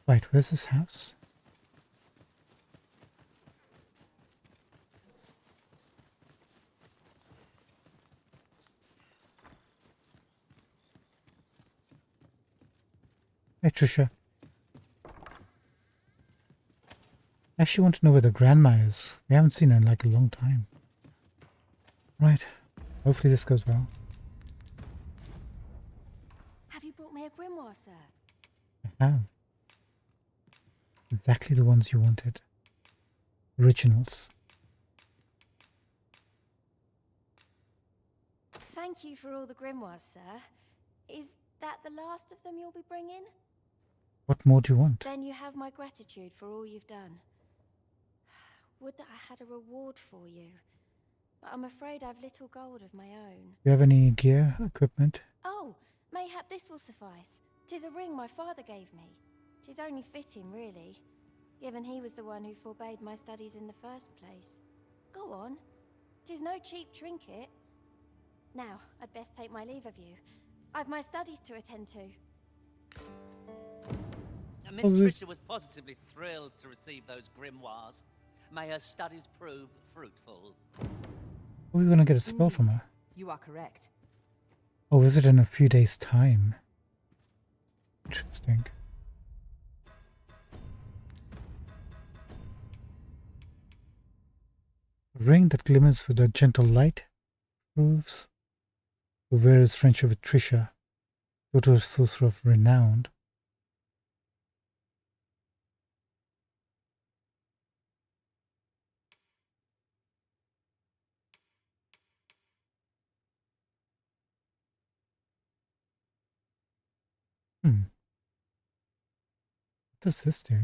Right, where's this house? Hey, Trisha. I actually want to know where the grandma is. We haven't seen her in like a long time. Right. Hopefully this goes well. Have you brought me a grimoire, sir? I have. Exactly the ones you wanted. Originals. Thank you for all the grimoires, sir. Is that the last of them you'll be bringing? What more do you want? Then you have my gratitude for all you've done. Would that I had a reward for you. But I'm afraid I've little gold of my own. Do you have any gear, equipment? Oh, mayhap this will suffice. 'Tis a ring my father gave me. 'Tis only fitting, really, given he was the one who forbade my studies in the first place. Go on. 'Tis no cheap trinket. Now, I'd best take my leave of you. I've my studies to attend to. Miss Trisha was positively thrilled to receive those grimoires. May her studies prove fruitful. Are we going to get a spell from her? You are correct. Oh, is it in a few days' time? Interesting. A ring that glimmers with a gentle light proves the wearer's friendship with Trisha, daughter of sorcerer of renown. What does this do?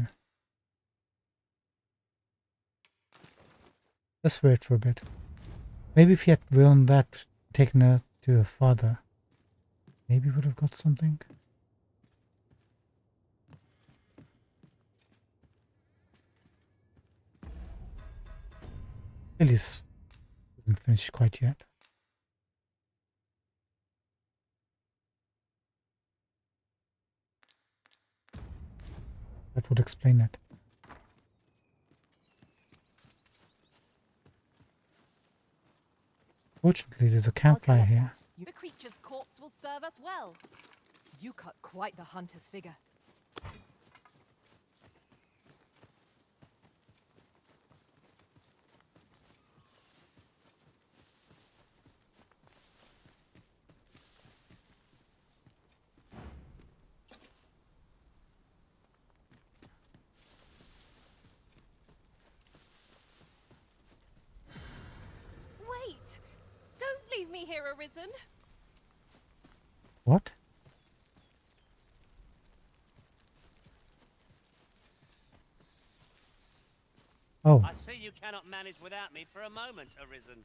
Let's wear it for a bit. Maybe if he had worn that, taken her to her father, maybe would have got something. This isn't finished quite yet. That would explain it. Fortunately, there's a campfire here. The creature's corpse will serve us well. You cut quite the hunter's figure. Wait! Don't leave me here, Arisen. What? Oh. I see you cannot manage without me for a moment, Arisen.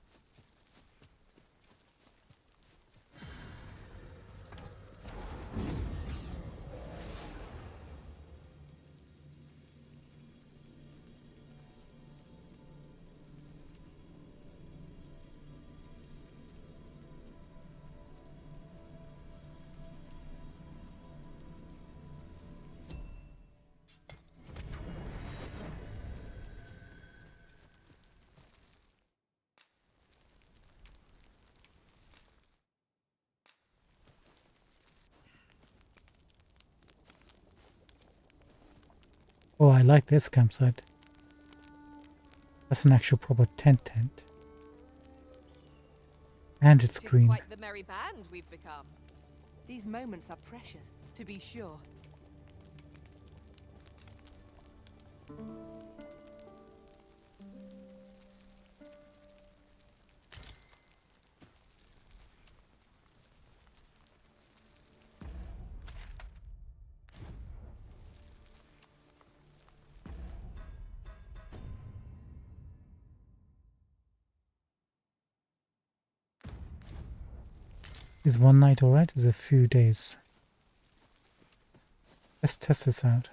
Oh, I like this campsite. That's an actual proper tent. And it's It is green. quite the merry band we've become. These moments are precious, to be sure. Is one night alright? Is a few days? Let's test this out.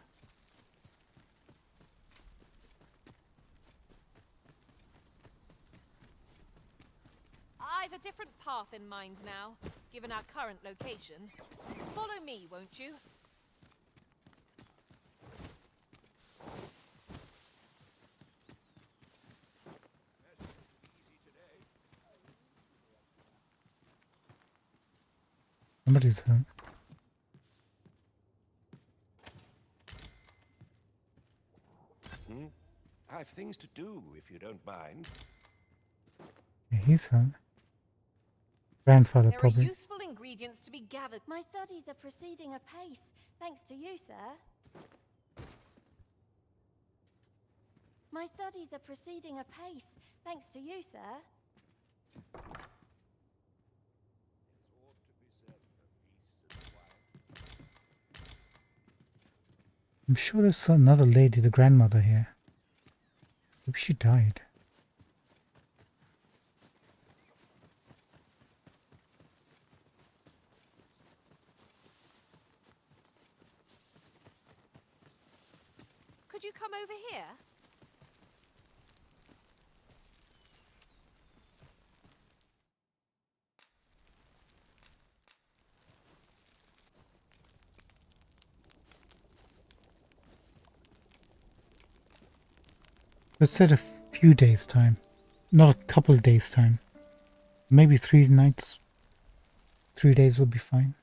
I've a different path in mind now, given our current location. Follow me, won't you? Somebody's home. I've things to do, if you don't mind. Yeah, he's home. Grandfather, There probably. are useful ingredients to be gathered. My studies are proceeding apace, thanks to you, sir. My studies are proceeding apace, thanks to you, sir. I'm sure there's another lady, the grandmother here. Maybe she died. Could you come over here? Let's set a few days' time. Not a couple of days' time. Maybe 3 nights. 3 days will be fine.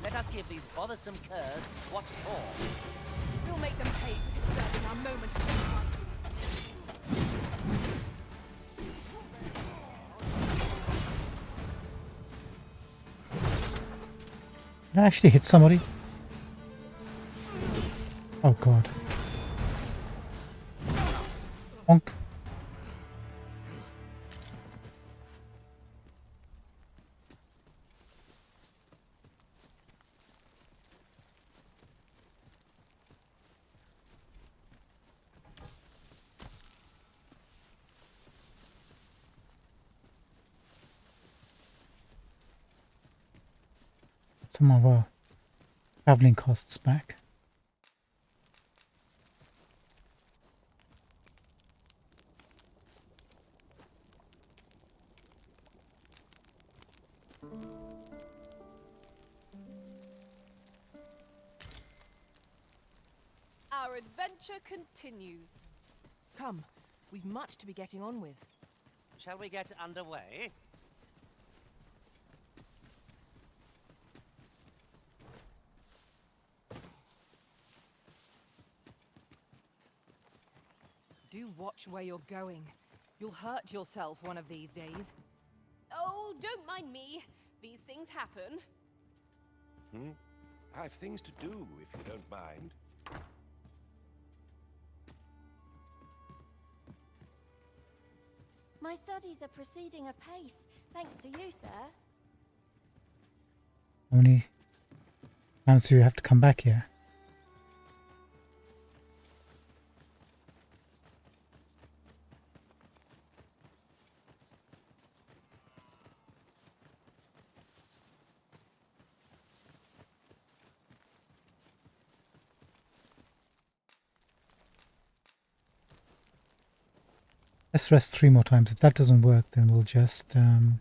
Let us give these bothersome curs what for. We'll make them pay for disturbing our moment of delight. Did I actually hit somebody? Oh god. Bonk. Some of our traveling costs back. Our adventure continues. Come, we've much to be getting on with. Shall we get underway? Do watch where you're going. You'll hurt yourself one of these days. Oh, don't mind me. These things happen. I've things to do, if you don't mind. My studies are proceeding apace, thanks to you, sir. How many times do you have to come back here? Let's rest 3 more times. If that doesn't work, then we'll just come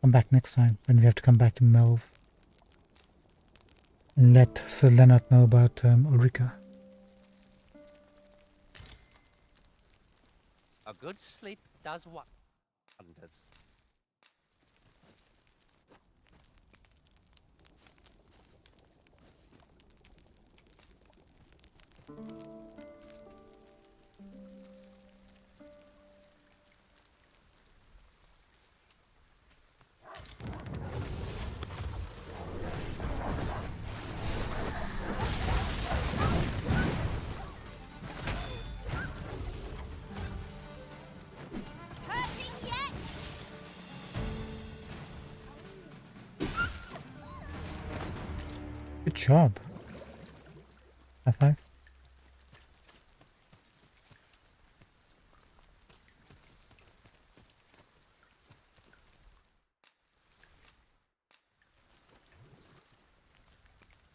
back next time when we have to come back to Melv. And let Sir Leonard know about Ulrika. A good sleep does wonders. Hurting yet? Good job. High five.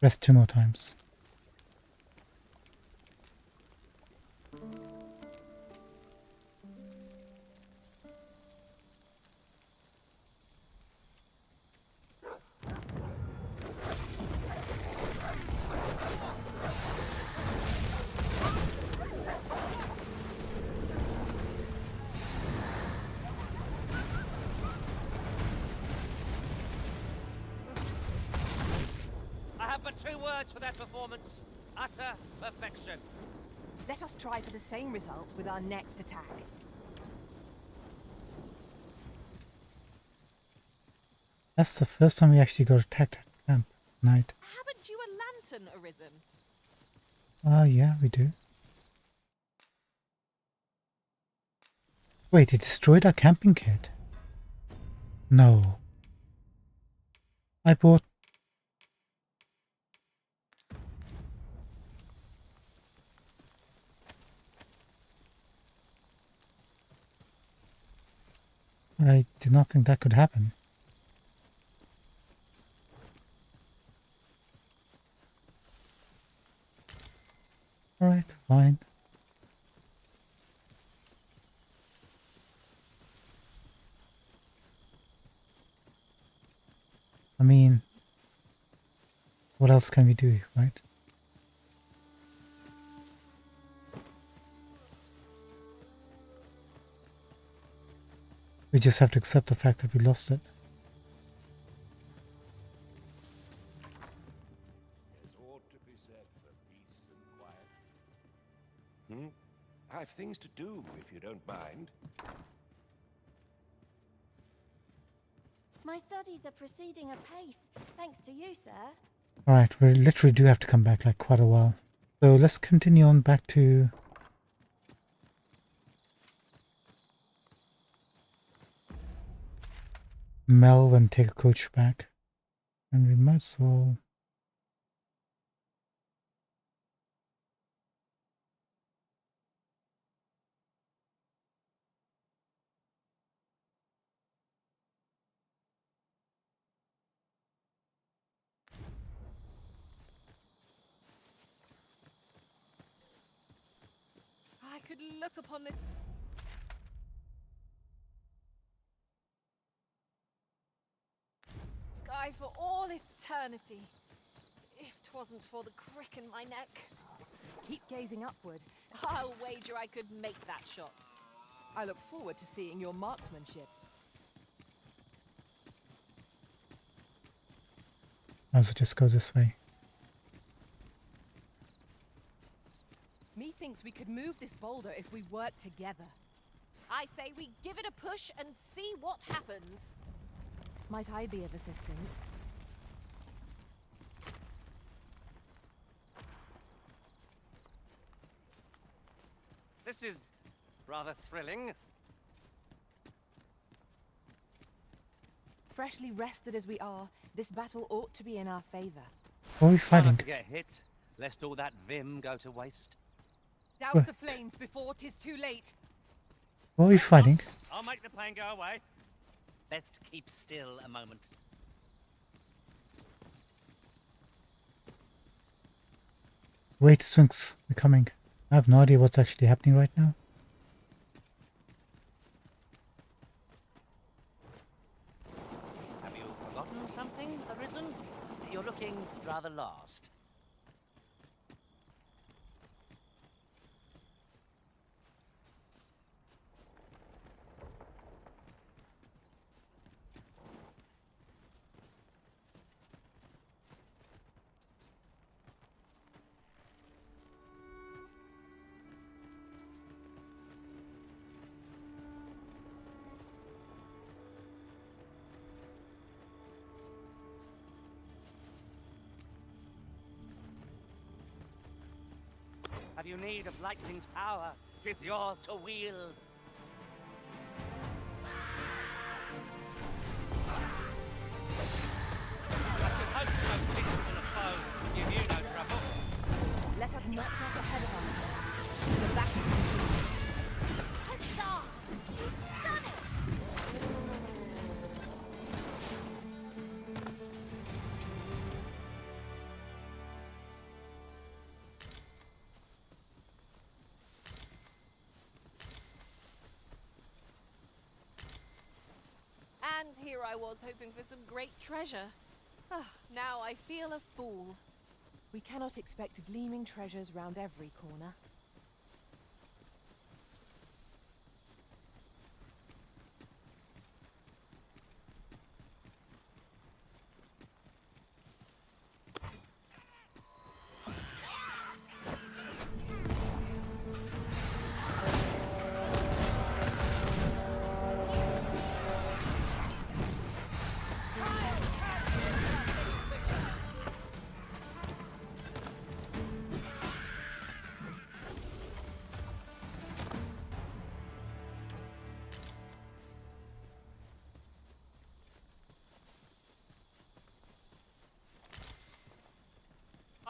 Rest 2 more times. I have but 2 words for that performance. Utter perfection. Let us try for the same result with our next attack. That's the first time we actually got attacked at camp at night. Haven't you a lantern arisen? Oh yeah, we do. Wait, it destroyed our camping kit? No. I bought... I did not think that could happen. Alright, fine. I mean, what else can we do, right? We just have to accept the fact that we lost it. There's ought to be said for peace and quiet. I've things to do, if you don't mind. My studies are proceeding apace, thanks to you, sir. Alright, we literally do have to come back like quite a while. So let's continue on back to... Melv and take a coach back. And we might as well... I could look upon this sky for all eternity, if 'twasn't for the crick in my neck. Keep gazing upward. I'll wager I could make that shot. I look forward to seeing your marksmanship. Might as well just go this way. Methinks we could move this boulder if we work together. I say we give it a push and see what happens. Might I be of assistance? This is rather thrilling. Freshly rested as we are, this battle ought to be in our favor. What are we Try fighting? not to get hit, lest all that vim go to waste. Douse the flames before 'tis too late. What are we fighting? I'll make the pain go away. Best keep still a moment. Wait, Sphinx, we're coming. I have no idea what's actually happening right now. Have you forgotten something, Arisen? You're looking rather lost. you need of lightning's power, 'tis yours to wield. I should hope so peaceful a foe give you no trouble. Let us not get ahead of ourselves. The battle continues. Huzzah! You've done it! And here I was hoping for some great treasure. Ah, now I feel a fool. We cannot expect gleaming treasures round every corner.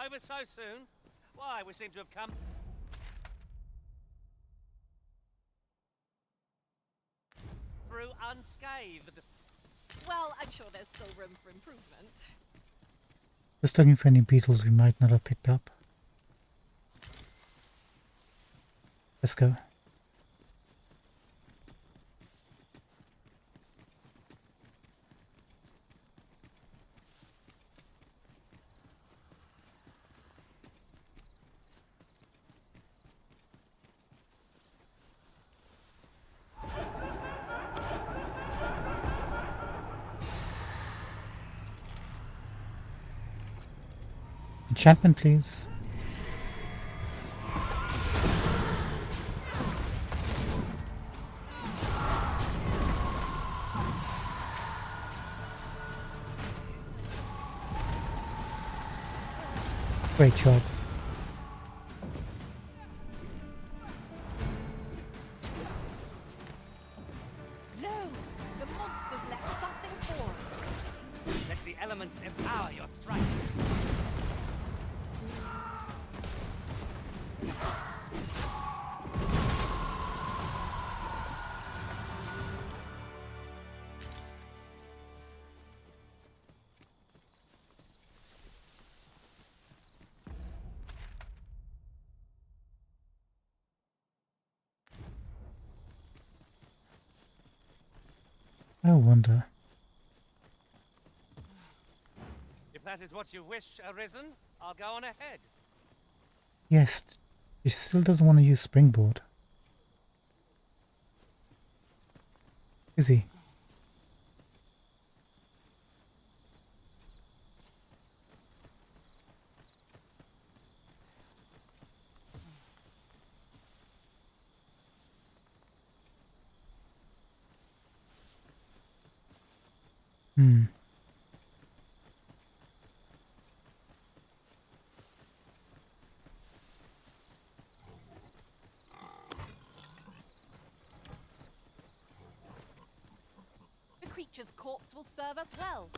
Over so soon? Why, we seem to have come through unscathed. Well, I'm sure there's still room for improvement. Just looking for any beetles we might not have picked up. Let's go. Enchantment, please. Great job. No! The monsters left something for us. Let the elements empower your strikes. I wonder. If that is what you wish, Arisen, I'll go on ahead. Yes, he still doesn't want to use springboard. Is he? Hmm. The creature's corpse will serve us well.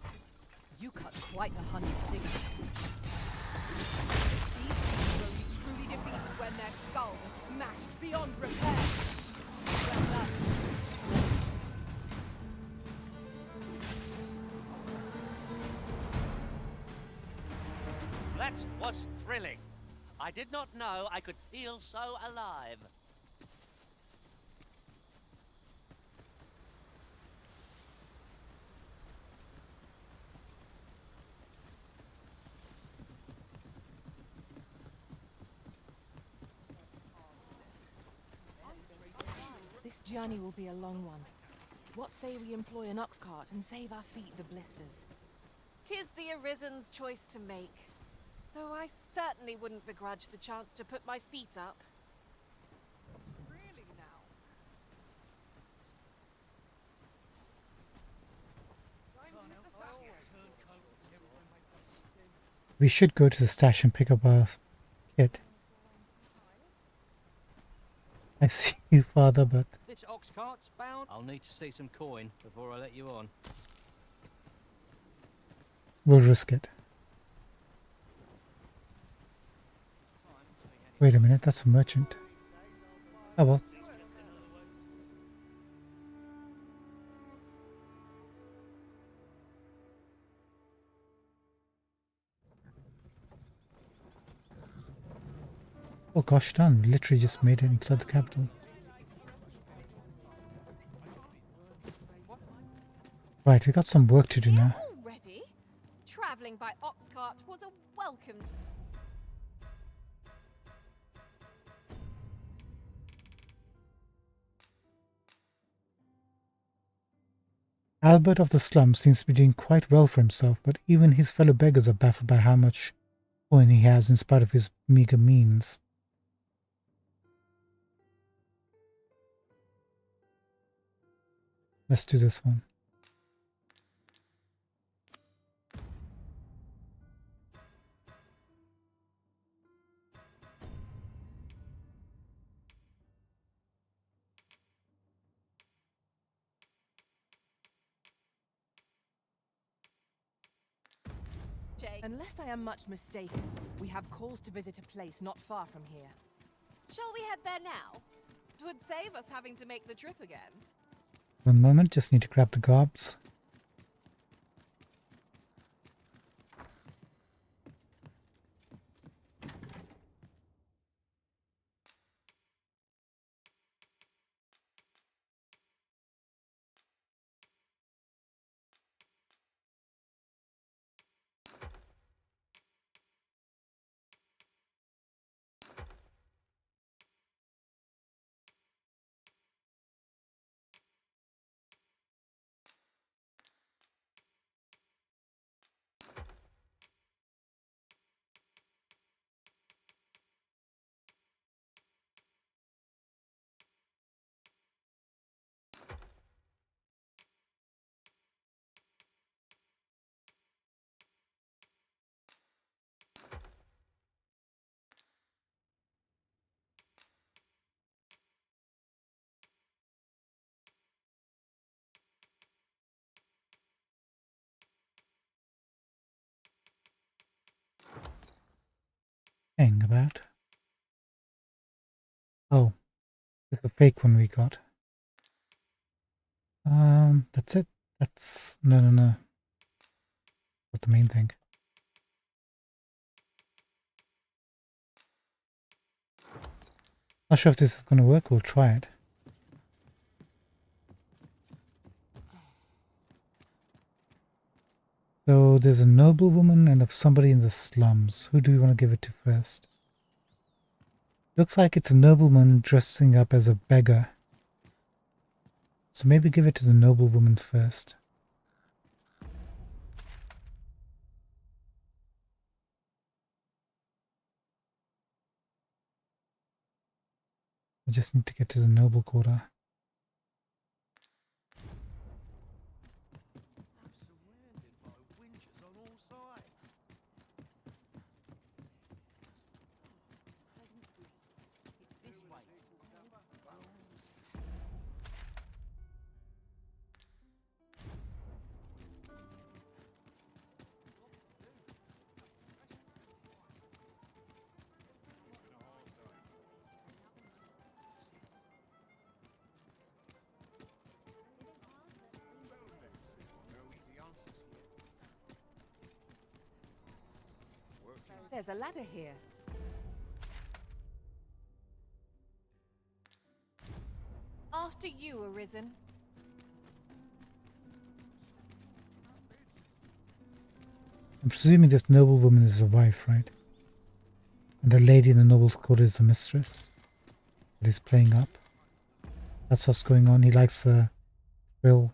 You cut quite the hunter's figure. These beasts will be truly defeated when their skulls are smashed beyond repair. Well done. That was thrilling. I did not know I could feel so alive. This journey will be a long one. What say we employ an ox cart and save our feet the blisters? 'Tis the Arisen's choice to make. Though I certainly wouldn't begrudge the chance to put my feet up. Really now? We should go to the stash and pick up our kit. I see you, father, but This ox cart's bound. I'll need to see some coin before I let you on. we'll risk it. Wait a minute, that's a merchant. Oh well. Oh gosh darn, we literally just made it inside the capital. Right, we got some work to do now. Already? Travelling by ox cart was a welcomed. Albert of the slums seems to be doing quite well for himself, but even his fellow beggars are baffled by how much coin he has in spite of his meager means. Let's do this one. Unless I am much mistaken, we have cause to visit a place not far from here. Shall we head there now? It would save us having to make the trip again. One moment, just need to grab the gobs. Hang about. Oh, this is the fake one we got. That's it. That's no. Not the main thing. Not sure if this is going to work. We'll try it. So there's a noblewoman and somebody in the slums. Who do we want to give it to first? Looks like it's a nobleman dressing up as a beggar. So maybe give it to the noblewoman first. I just need to get to the noble quarter. There's a ladder here. After you, Arisen. I'm presuming this noblewoman is a wife, right? And the lady in the noble's quarter is the mistress that he's playing up. That's what's going on. He likes thrill,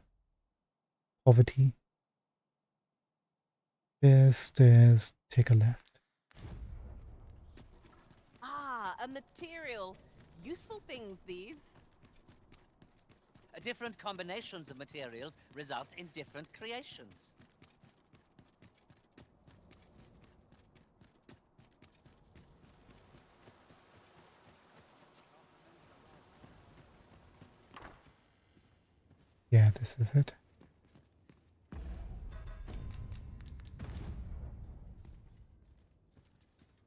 poverty. Stairs, take a left. Ah, a material. Useful things, these. Different combinations of materials result in different creations. Yeah, this is it.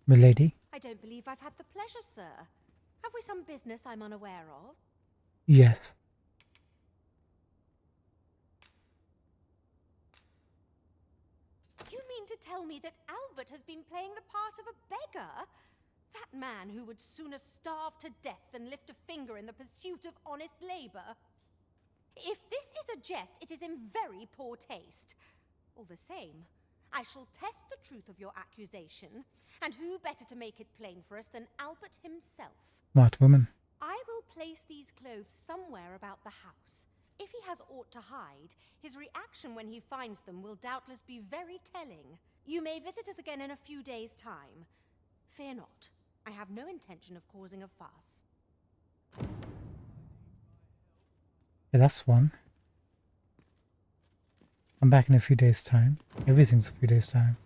Milady? I don't believe I've had the pleasure, sir. Have we some business I'm unaware of? Yes. You mean to tell me that Albert has been playing the part of a beggar? That man who would sooner starve to death than lift a finger in the pursuit of honest labor? If this is a jest, it is in very poor taste. All the same, I shall test the truth of your accusation, and who better to make it plain for us than Albert himself? Smart woman. I will place these clothes somewhere about the house. If he has aught to hide, his reaction when he finds them will doubtless be very telling. You may visit us again in a few days' time. Fear not, I have no intention of causing a fuss. Yeah, that's one. I'm back in a few days' time. Everything's a few days' time.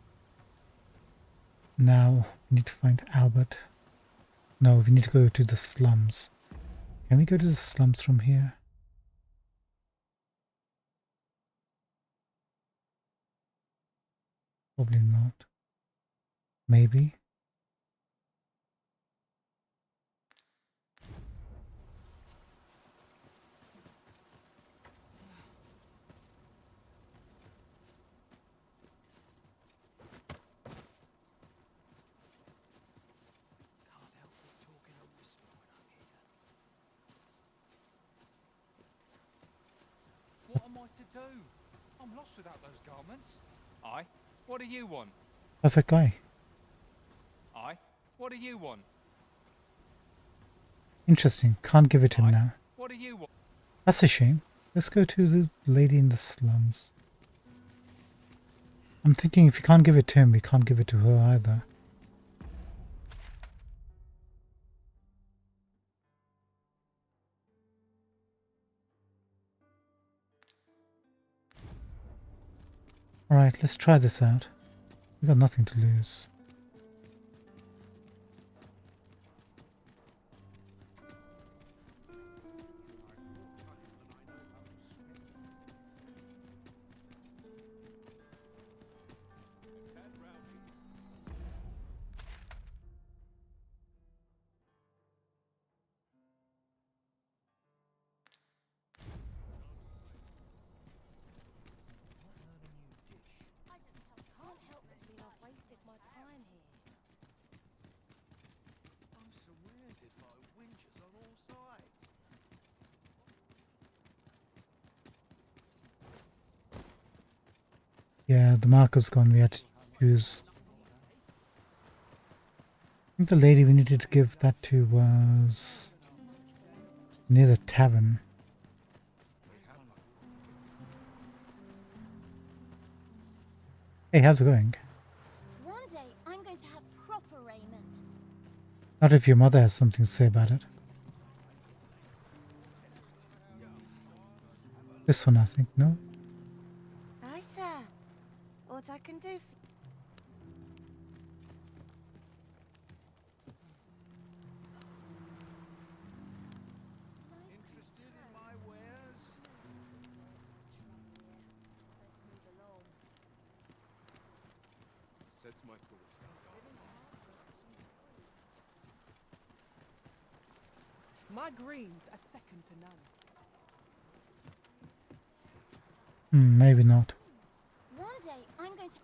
Now, we need to find Albert. No, we need to go to the slums. Can we go to the slums from here? Probably not. Maybe. What am I to do? I'm lost without those garments. Aye. What do you want? Perfect guy. Aye. What do you want? Interesting. Can't give it to him now. What do you want? That's a shame. Let's go to the lady in the slums. I'm thinking if you can't give it to him, we can't give it to her either. Alright, let's try this out. We've got nothing to lose. Can't help but feel I've wasted my time here. I'm surrounded by winches on all sides. Yeah, the marker's gone. We had to choose. I think the lady we needed to give that to was near the tavern. Hey, how's it going? One day I'm going to have proper raiment. Not if your mother has something to say about it. This one, I think, no? Aye, sir. What I can do for... Interested in my wares? Let's move along. Sets my thoughts down. My greens are second to none. Maybe not. One day I'm going to...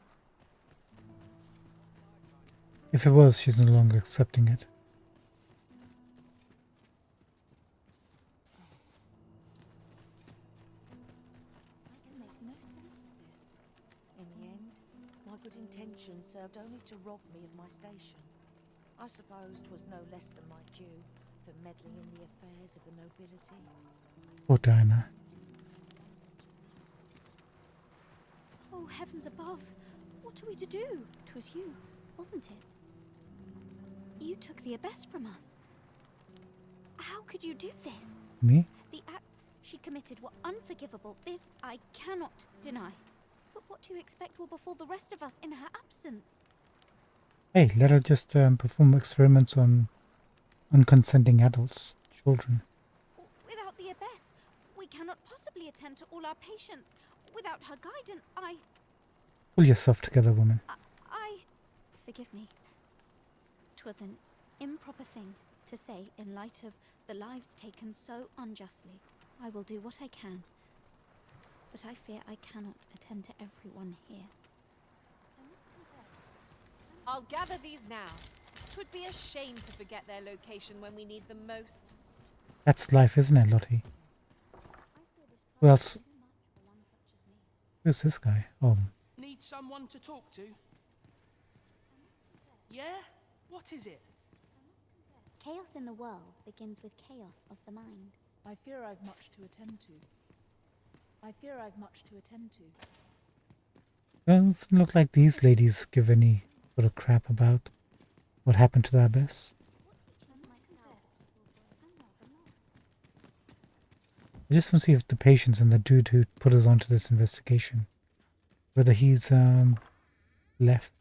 If it was, she's no longer accepting it. I can make no sense of this. In the end, my good intentions served only to rob me of my station. I suppose 'twas no less than my due for meddling in the affairs of the nobility. Poor Diana. Oh, heavens above! What are we to do? 'Twas you, wasn't it? You took the abyss from us. How could you do this? Me? The acts she committed were unforgivable. This I cannot deny. But what do you expect will befall the rest of us in her absence? Hey, let her just perform experiments on unconsenting adults, children. Without the abyss, We cannot possibly attend to all our patients. Without her guidance, Pull yourself together, woman. Forgive me. 'Twas an improper thing to say in light of the lives taken so unjustly. I will do what I can. But I fear I cannot attend to everyone here. I'll gather these now. 'Twould be a shame to forget their location when we need them most. That's life, isn't it, Lottie? Who else? Who's this guy? Oh, Need someone to talk to? Yeah? What is it? Chaos in the world begins with chaos of the mind. I fear I've much to attend to. well, it doesn't look like these ladies give any sort of crap about what happened to the abyss. I just want to see if the patients and the dude who put us onto this investigation, whether he's left.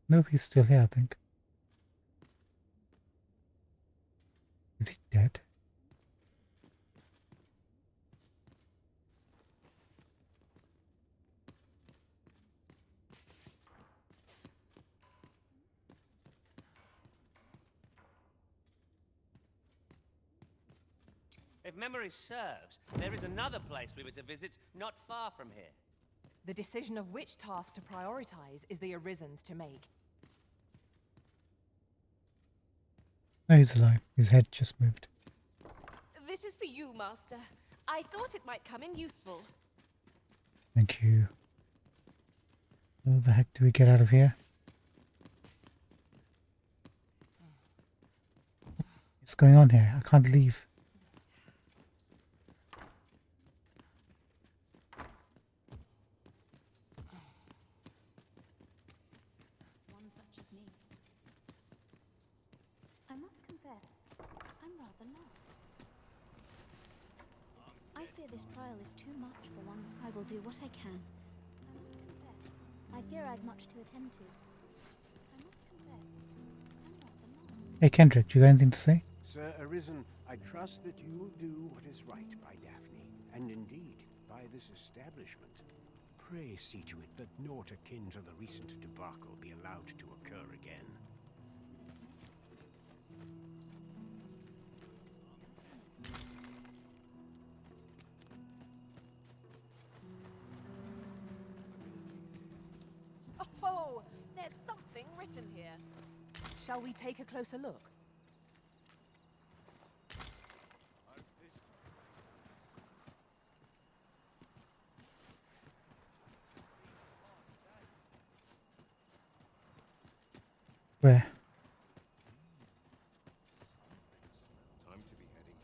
No, he's still here, I think. Is he dead? If memory serves, there is another place we were to visit not far from here. The decision of which task to prioritize is the Arisen's to make. No, he's alive. His head just moved. This is for you, Master. I thought it might come in useful. Thank you. How the heck do we get out of here? What's going on here? I can't leave. One such as me. I must confess, I'm rather lost. I fear this trial is too much for one. I will do what I can. I must confess, I fear I've much to attend to. I must confess, I'm rather lost. Hey Kendrick, do you got anything to say? Sir Arisen, I trust that you'll do what is right by Daphne, and indeed by this establishment. Pray see to it that naught akin to the recent debacle be allowed to occur again. Oh, there's something written here. Shall we take a closer look? Where? Time to be heading.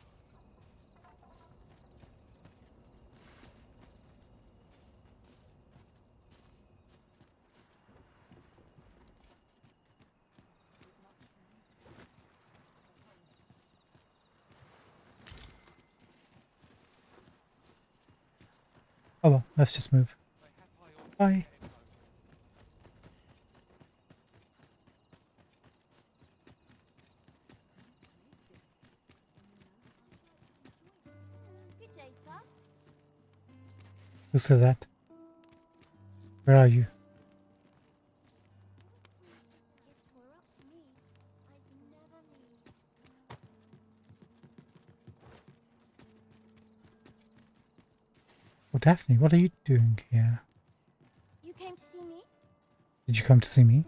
Oh well, let's just move. Bye. Good day, sir. Who said that? Where are you? If 'twere up to me, I'd never leave. Oh, Daphne, what are you doing here? You came to see me? Did you come to see me?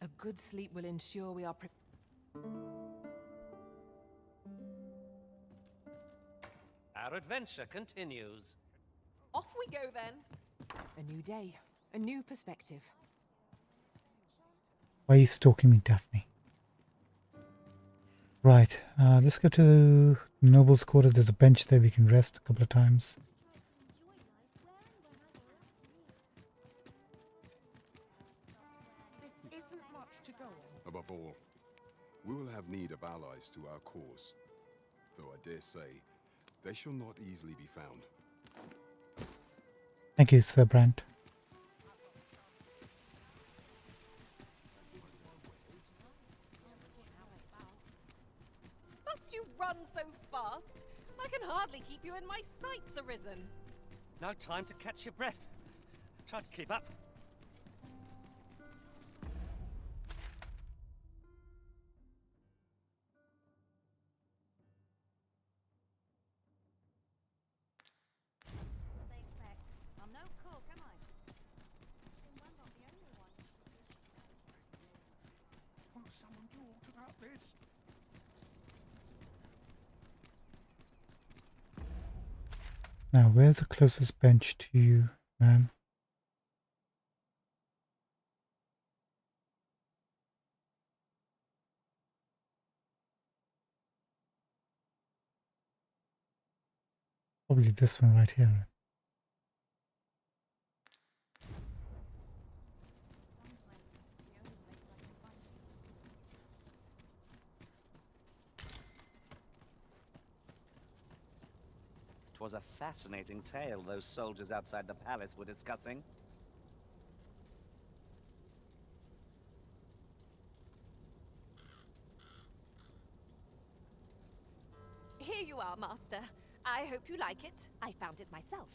A good sleep will ensure we are Our adventure continues. Off we go then. a new day, a new perspective. Why are you stalking me, Daphne? Right, let's go to Noble's Quarter. There's a bench there we can rest a couple of times. This isn't much to go on. Above all, we will have need of allies to our cause. Though I dare say, they shall not easily be found. Thank you, Sir Brent. Must you run so fast? I can hardly keep you in my sights, Arisen. No time to catch your breath. Try to keep up. What they expect. I'm no cook, am I? I'm not the only one. Won't someone do aught about this? Now, where's the closest bench to you, ma'am? Probably this one right here. Twas a fascinating tale those soldiers outside the palace were discussing. Here you are, Master. I hope you like it. I found it myself.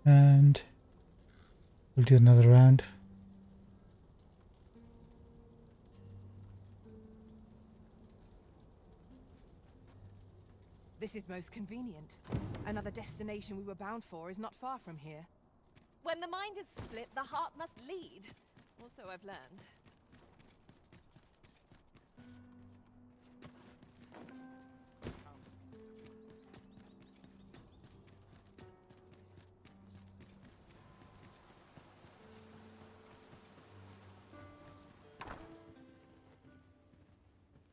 And we'll do another round. This is most convenient. Another destination we were bound for is not far from here. When the mind is split, the heart must lead. Or so I've learned.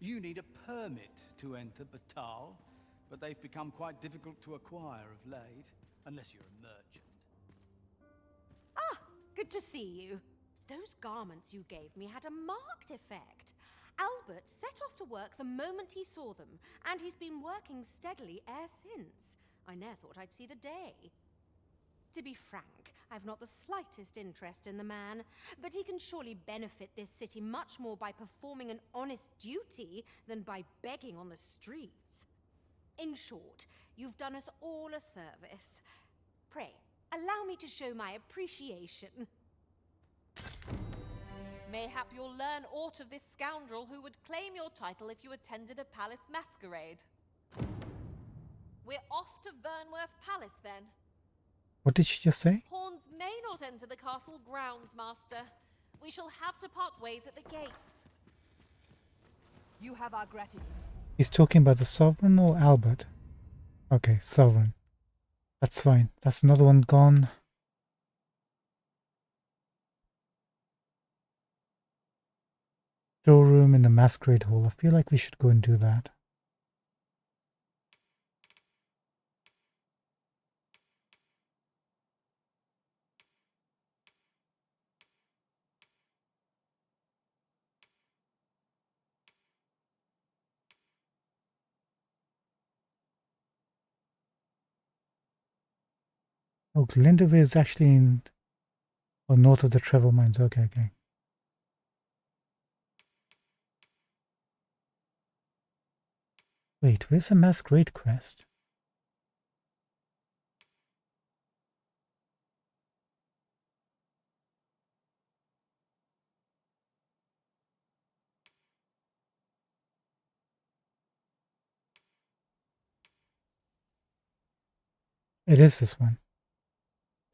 You need a permit to enter Batal, but they've become quite difficult to acquire of late, unless you're a merchant. Ah, good to see you. Those garments you gave me had a marked effect. Albert set off to work the moment he saw them, and he's been working steadily e'er since. I ne'er thought I'd see the day. To be frank, I've not the slightest interest in the man, but he can surely benefit this city much more by performing an honest duty than by begging on the streets. In short, you've done us all a service. Pray, allow me to show my appreciation. Mayhap you'll learn aught of this scoundrel who would claim your title if you attended a palace masquerade. We're off to Vernworth Palace, then. What did she just say? Pawns may not enter the castle grounds, Master. We shall have to part ways at the gates. You have our gratitude. He's talking about the Sovereign or Albert? Okay, Sovereign. That's fine. That's another one gone. Storeroom in the Masquerade Hall. I feel like we should go and do that. Oh, Glendower is actually in or north of the Trevor Mines. Okay, okay. Wait, where's the Masquerade quest? It is this one.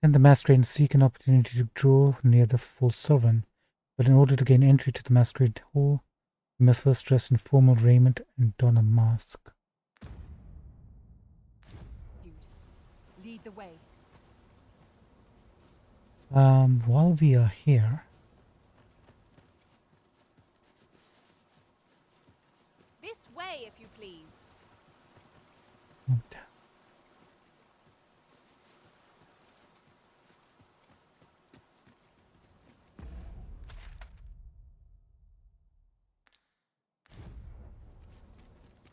Then the masquerade seek an opportunity to draw near the false sovereign, but in order to gain entry to the masquerade hall, you must first dress in formal raiment and don a mask. Lead the way. While we are here, This way, if you please.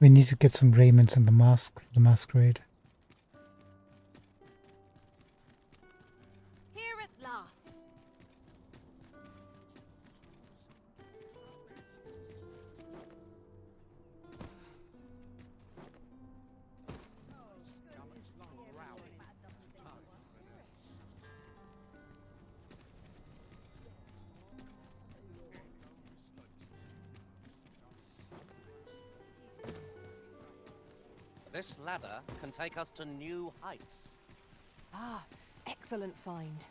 we need to get some raiments and the mask for the masquerade. Here at last. This ladder can take us to new heights. Ah, excellent find.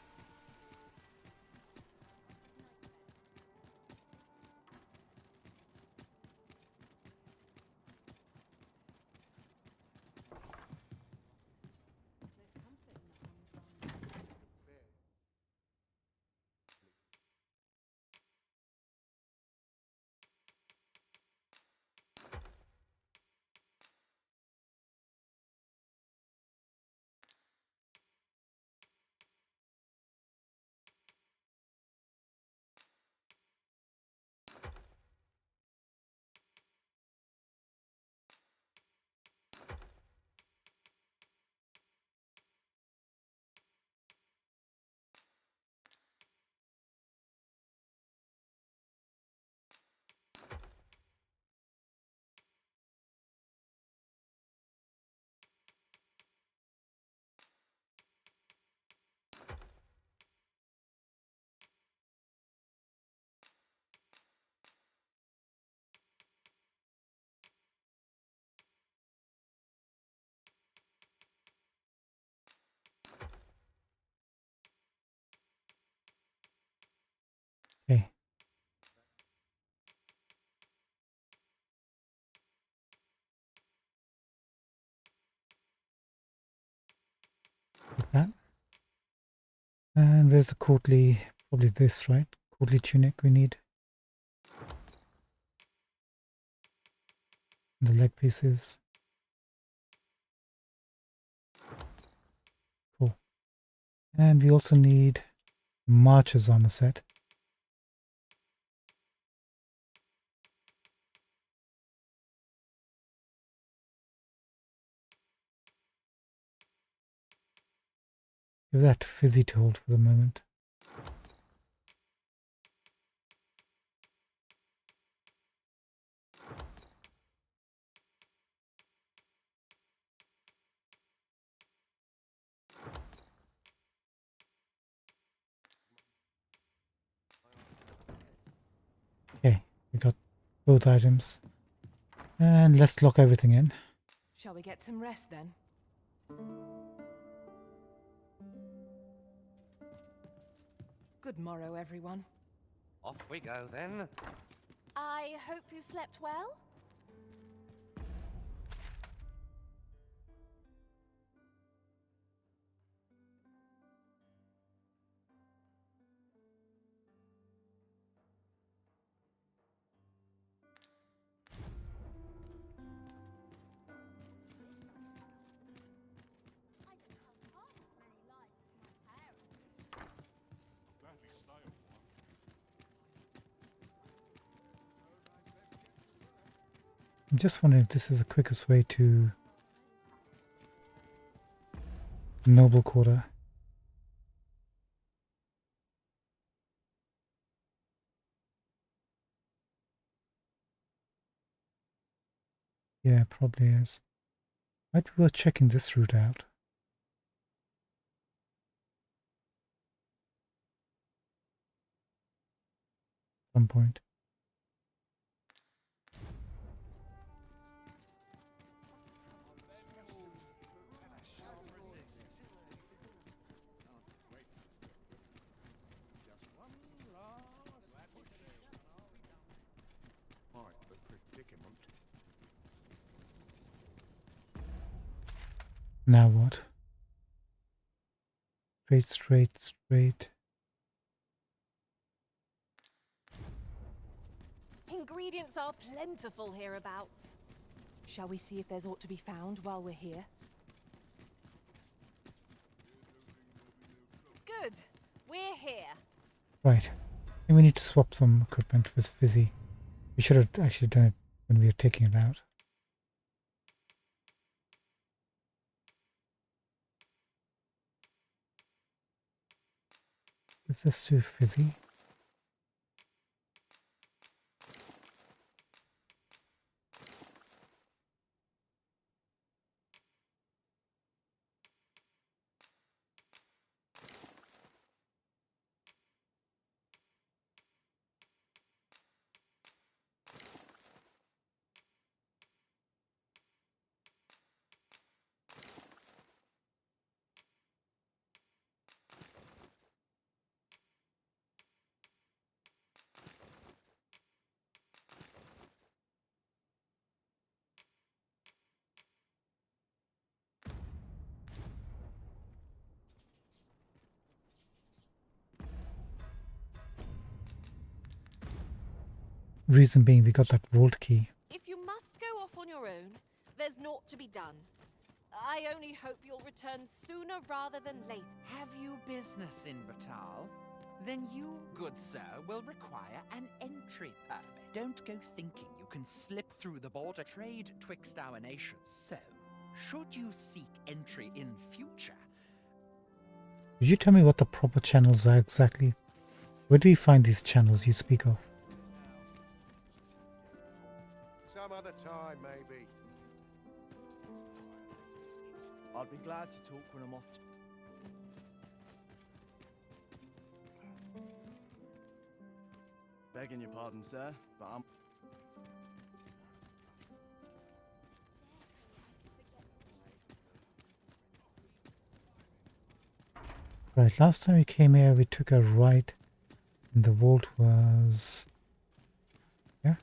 Okay. Like that. And where's the courtly? Probably this, right? Courtly tunic we need. And the leg pieces. Cool. And we also need Marcher's armor set. Give that to Fizzy to hold for the moment. Okay, we got both items. And let's lock everything in. Shall we get some rest then? Good morrow, everyone. Off we go then. I hope you slept well? I'm just wondering if this is the quickest way to Noble Quarter. Yeah, probably is. Might be worth checking this route out. At some point. Now what? Straight, straight, straight. Ingredients are plentiful hereabouts. Shall we see if there's aught to be found while we're here? Good. We're here. Right. I think we need to swap some equipment with Fizzy. We should have actually done it when we were taking it out. Give this to Fizzy. Reason being, we got that vault key. If you must go off on your own, there's naught to be done. I only hope you'll return sooner rather than later. Have you business in Batal? Then you, good sir, will require an entry permit. Don't go thinking you can slip through the border trade twixt our nations. So, should you seek entry in future... Could you tell me what the proper channels are exactly? Where do we find these channels you speak of? Some other time, maybe. I'd be glad to talk when I'm off. Begging your pardon, sir, but I'm... Right, last time we came here, we took a right, and the vault was... yeah?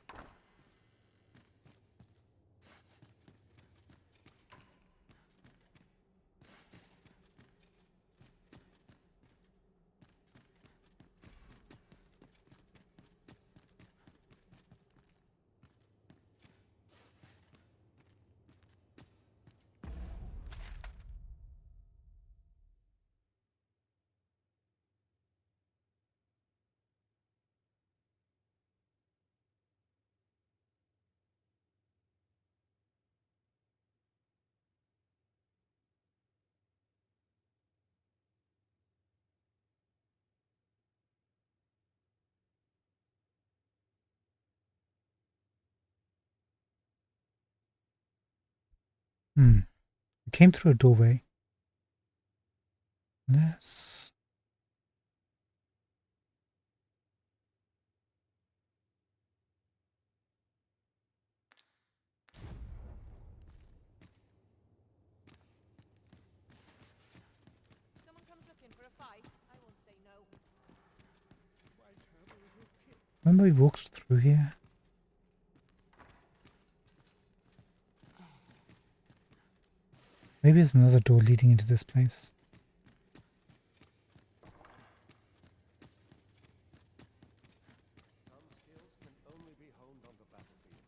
We came through a doorway. Yes. Someone comes looking for a fight, I won't say no. Remember we walked through here? Maybe there's another door leading into this place. Some skills can only be honed on the battlefield.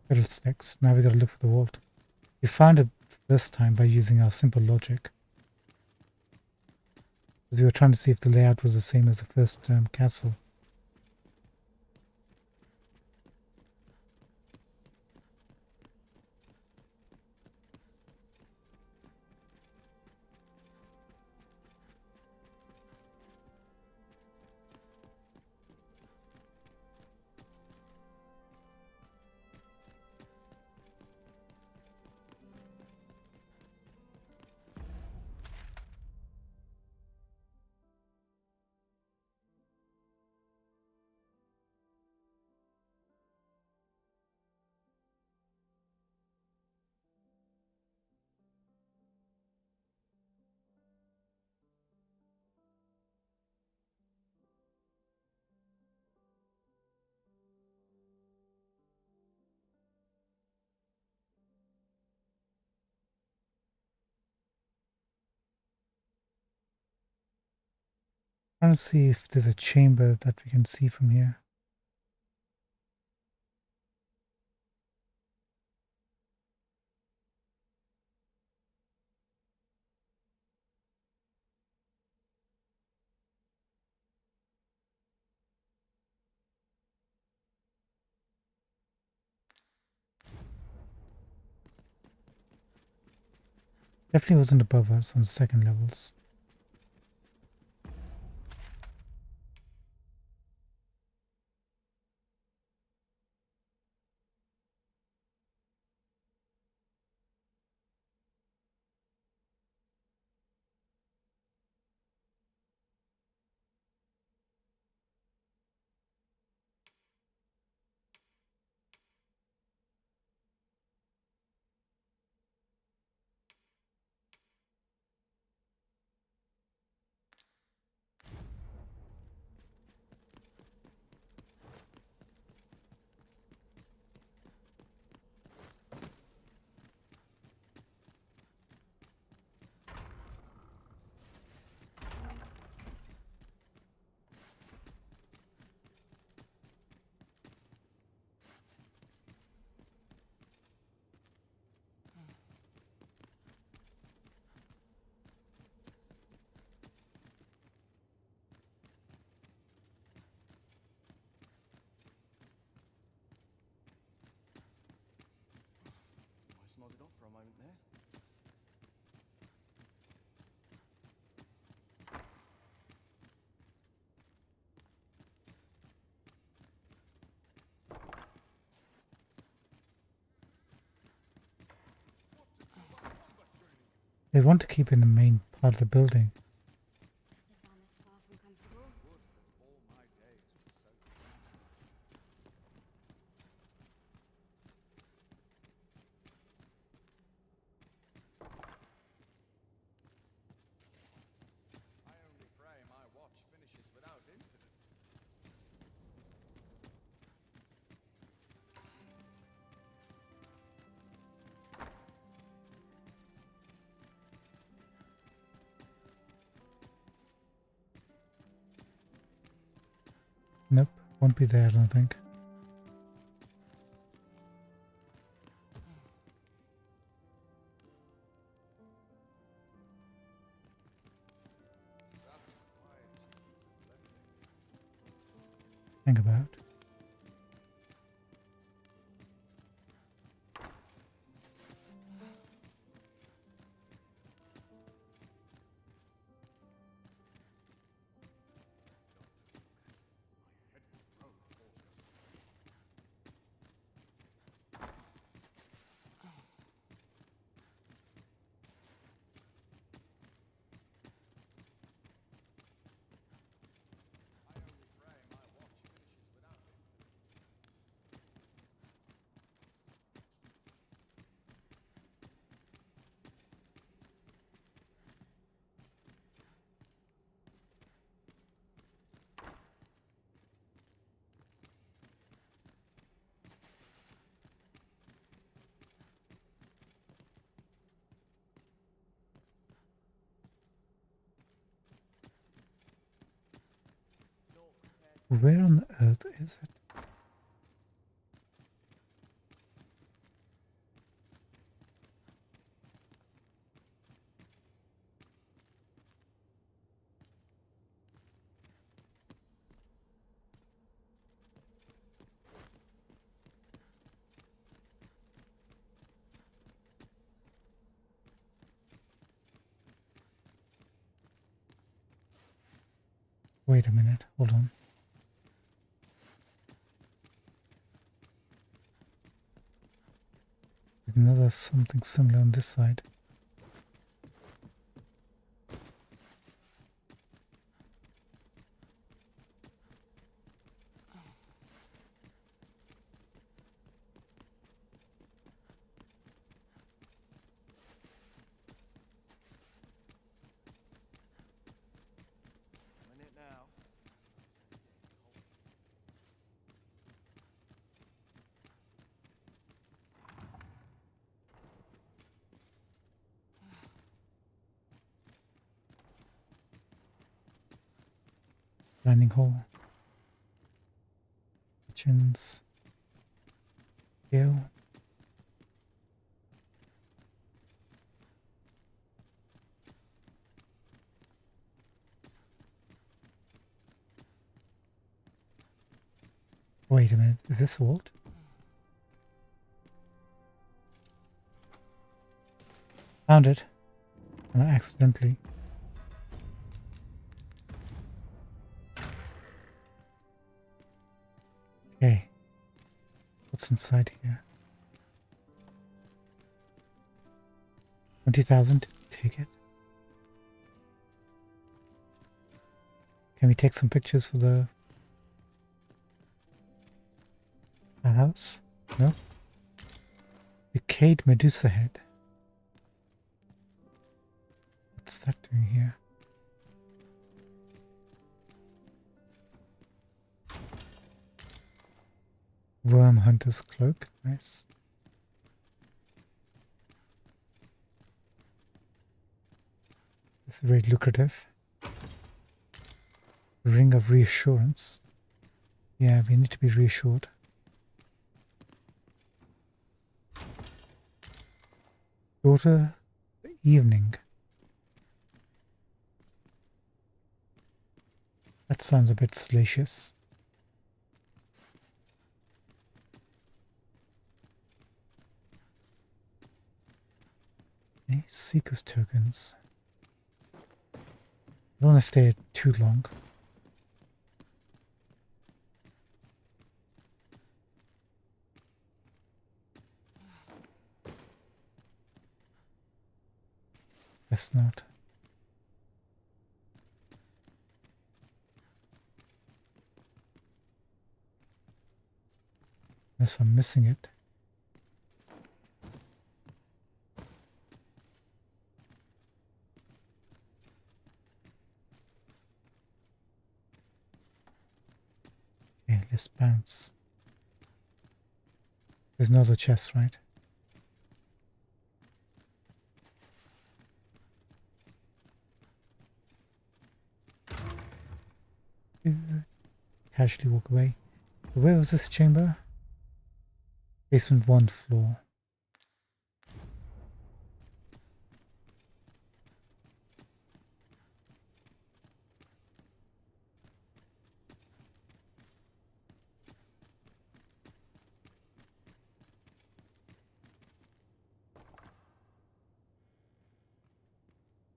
Fiddlesticks. Now we gotta look for the vault. We found it this time by using our simple logic. Because we were trying to see if the layout was the same as the first castle. Trying to see if there's a chamber that we can see from here. Definitely wasn't above us on the second levels. Almost nodded off for a moment there. They want to keep in the main part of the building. I only pray my watch finishes without incident. Nope, won't be there, I don't think. Think about. Where on earth is it? Wait a minute, hold on. There's another something similar on this side. I'm in it now. Dining hall. Kitchens. Scale. Wait a minute, is this a vault? Found it. And I accidentally. Okay. What's inside here? 20,000. Take it. Can we take some pictures for the house? No? Decayed Medusa head. What's that doing here? Worm Hunter's cloak. Nice. This is very lucrative. Ring of Reassurance. Yeah, we need to be reassured. Daughter, the evening. That sounds a bit salacious. Okay, Seeker's tokens. I don't want to stay too long. Guess not. Unless I'm missing it. Okay, let's bounce. There's no other chest, right? Casually walk away. So where was this chamber? Basement 1 floor.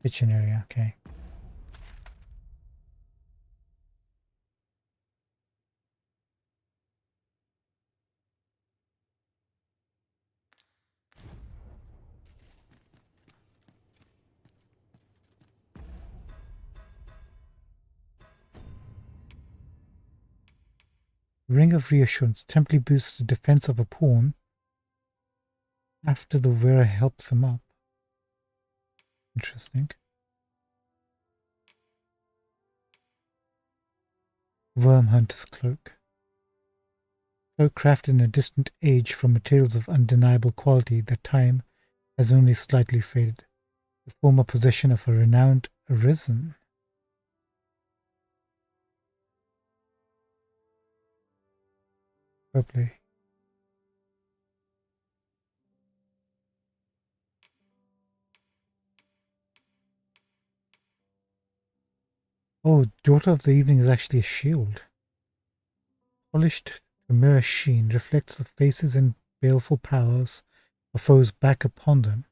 Kitchen area, okay. Ring of Reassurance temporarily boosts the defense of a pawn after the wearer helps them up. Interesting. Worm Hunter's Cloak. Cloak crafted in a distant age from materials of undeniable quality that time has only slightly faded. The former possession of a renowned arisen. Probably. Oh, Daughter of the Evening is actually a shield. Polished to mirror sheen reflects the faces and baleful powers of foes back upon them,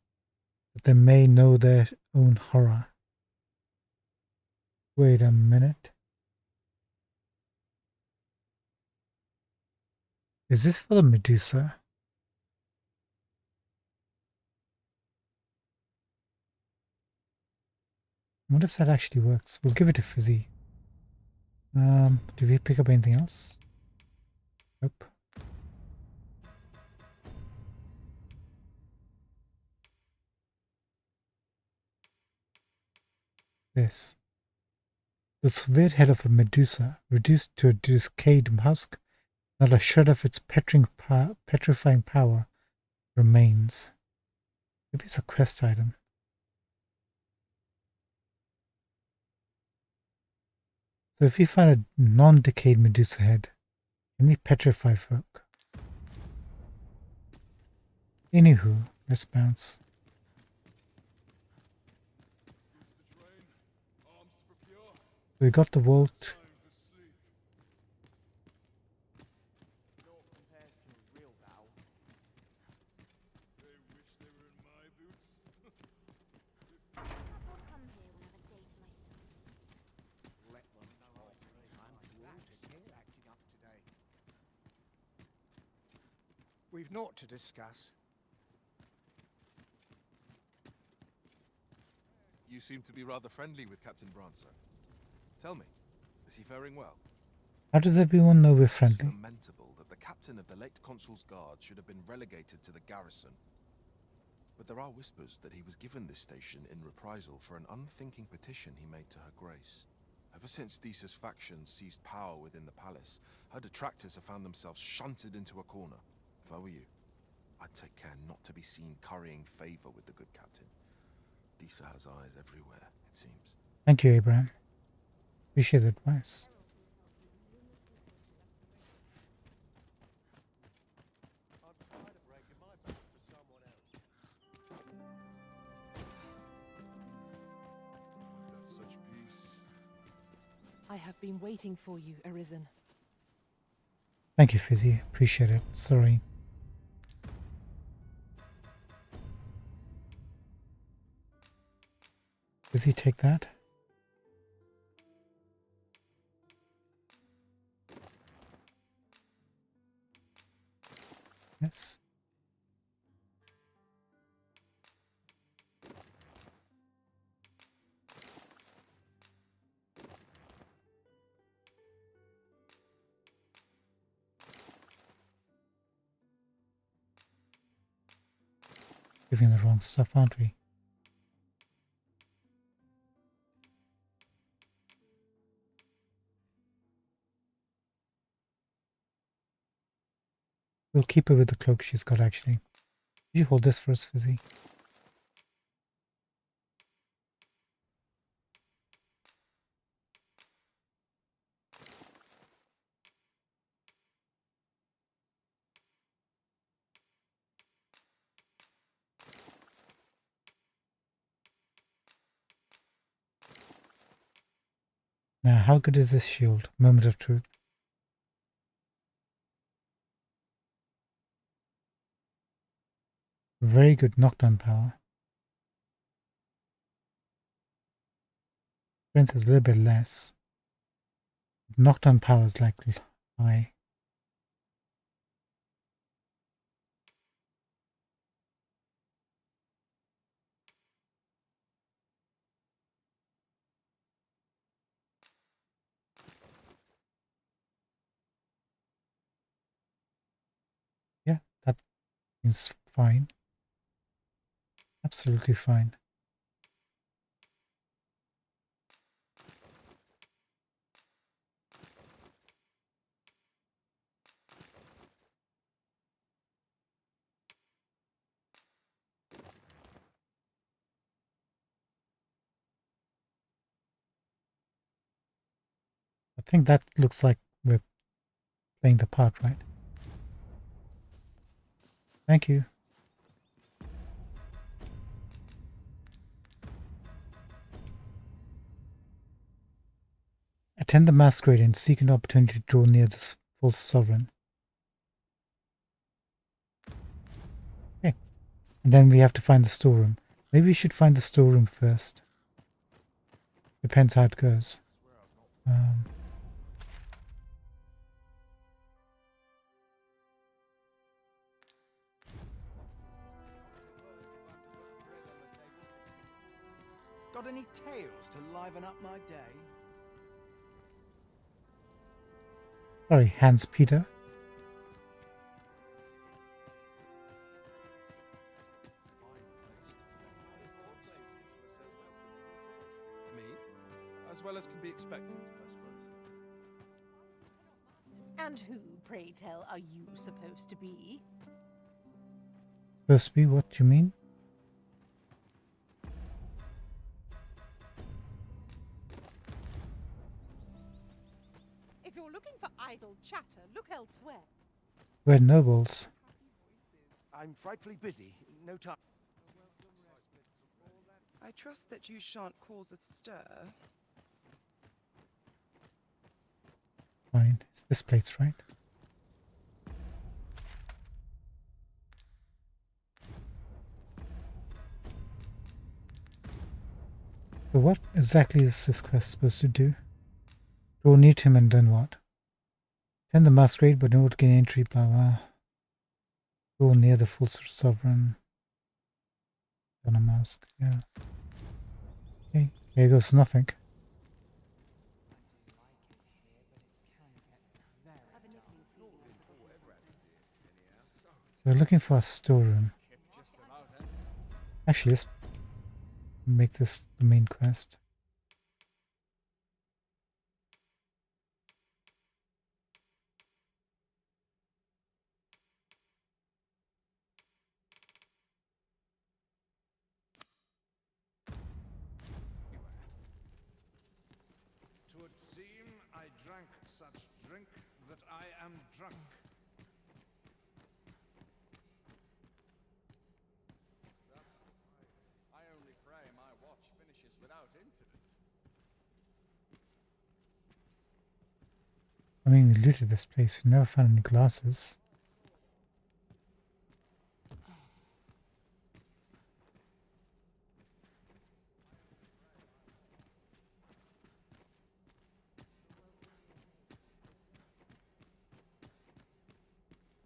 that they may know their own horror. Wait a minute. Is this for the Medusa? I wonder if that actually works. We'll give it a fizzy. Do we pick up anything else? Nope. This. The severed head of a Medusa, reduced to a decayed husk, not a shred of its petrifying power remains. Maybe it's a quest item. So if we find a non-decayed Medusa head, can we petrify folk? Anywho, let's bounce. We got the vault. We've naught to discuss. You seem to be rather friendly with Captain Brancer. Tell me, is he faring well? How does everyone know we're It's friendly? lamentable that the captain of the late consul's guard should have been relegated to the garrison. But there are whispers that he was given this station in reprisal for an unthinking petition he made to her grace. Ever since Thesa's factions seized power within the palace, her detractors have found themselves shunted into a corner. If I were you, I'd take care not to be seen currying favor with the good captain. Thesa has eyes everywhere, it seems. Thank you, Abraham. Appreciate the advice. Such peace. I have been waiting for you, Arisen. Thank you, Fizzy. Appreciate it. Sorry. Does he take that? Yes. Giving the wrong stuff, aren't we? We'll keep her with the cloak she's got, actually. Could you hold this for us, Fizzy? Now, how good is this shield? Moment of truth. Very good knockdown power. Strength is a little bit less. Knockdown power is like high. Yeah, that seems fine. Absolutely fine. I think that looks like we're playing the part, right? Thank you. Attend the masquerade and seek an opportunity to draw near the false sovereign. Okay. And then we have to find the storeroom. Maybe we should find the storeroom first. Depends how it goes. Got any tales to liven up my day? Sorry, Hans Peter. Me? As well as can be expected, I suppose. And who, pray tell, are you supposed to be? Supposed to be? What do you mean? idle chatter. Look elsewhere. We're nobles. I'm frightfully busy. No time. I trust that you shan't cause a stir. Fine. It's this place, right? So what exactly is this quest supposed to do? Go near him and then what? Attend the masquerade but not gain entry, blah blah. Go near the full sovereign. On a mask, yeah. Okay, here goes nothing. We're looking for a storeroom. Actually, let's make this the main quest. Twould seem I drank such drink that I am drunk. I only pray my watch finishes without incident. I mean, we looted this place. We never found any glasses.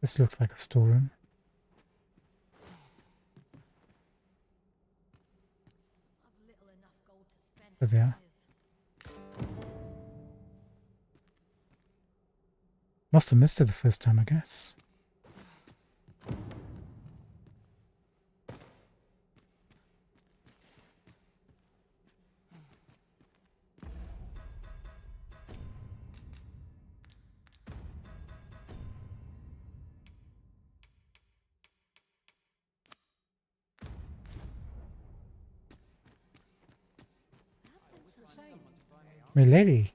This looks like a storeroom. There they are. Must have missed it the first time, I guess. My lady.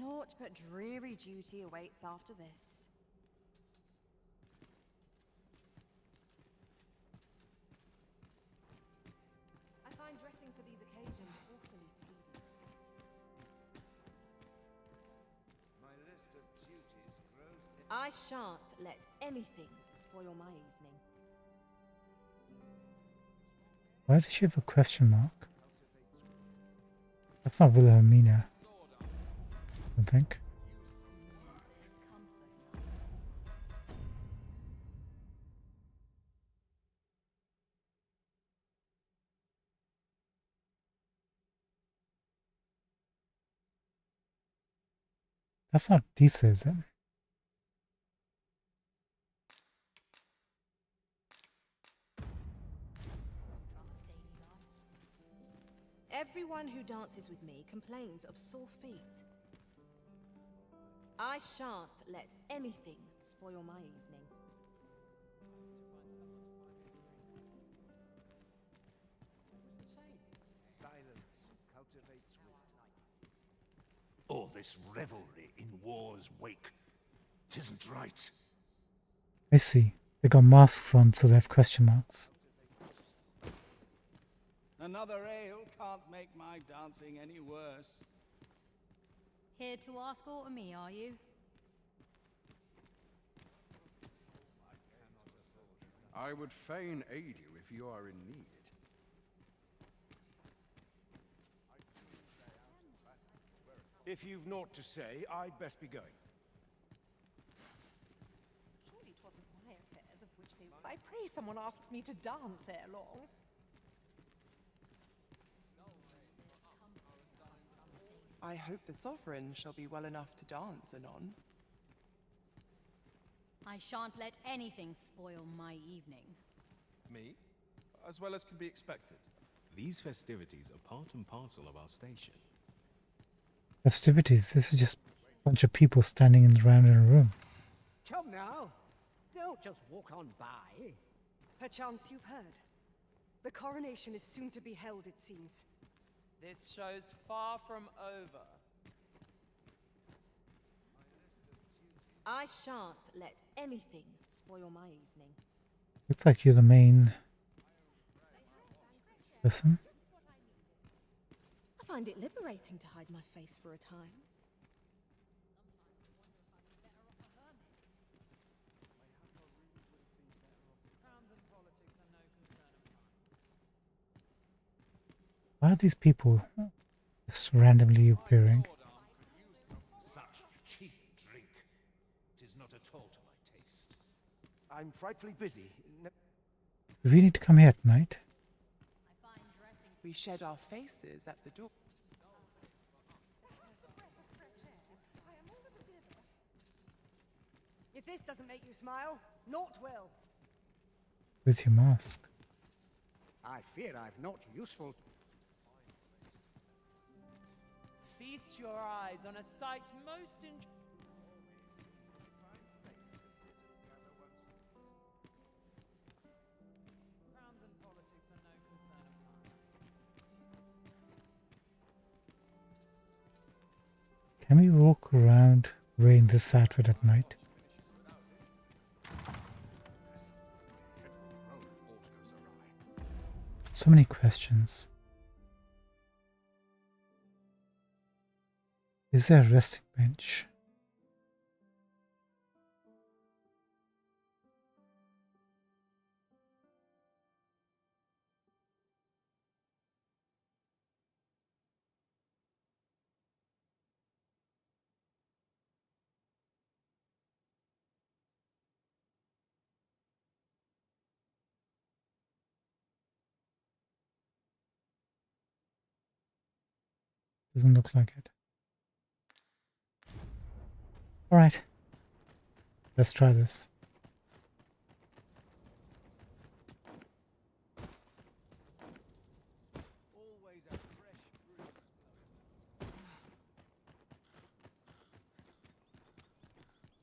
Naught but dreary duty awaits after this. I find dressing for these occasions awfully tedious. My list of duties grows. I shan't let anything spoil my evening. Why does she have a question mark? That's not Wilhelmina. I don't think. That's not Disa, is it? Everyone who dances with me complains of sore feet. I shan't let anything spoil my evening. Silence cultivates wisdom. All this revelry in war's wake. 'Tisn't right. I see. They got masks on, so they have question marks. Another ale can't make my dancing any worse. Here to ask aught of me, are you? I would fain aid you if you are in need. If you've naught to say, I'd best be going. Surely 'twasn't my affairs of which they... I pray someone asks me to dance ere long. I hope the sovereign shall be well enough to dance anon. I shan't let anything spoil my evening. Me? As well as can be expected. These festivities are part and parcel of our station. Festivities. This is just a bunch of people standing around in a room. Come now. Don't just walk on by. Perchance you've heard. The coronation is soon to be held, it seems. This show's far from over. I shan't let anything spoil my evening. Looks like you're the main person. I find it liberating to hide my face for a time. Why are these people just randomly appearing? Such cheap drink. 'Tis not at all to my taste. I'm frightfully busy. Do we need to come here at night? We shed our faces at the door. If this doesn't make you smile, naught will. Where's your mask? I fear I've not useful. Feast your eyes on a sight most Crowns and politics are no concern of mine. Can we walk around wearing this outfit at night? So many questions. Is there a resting bench? Doesn't look like it. Alright. Let's try this.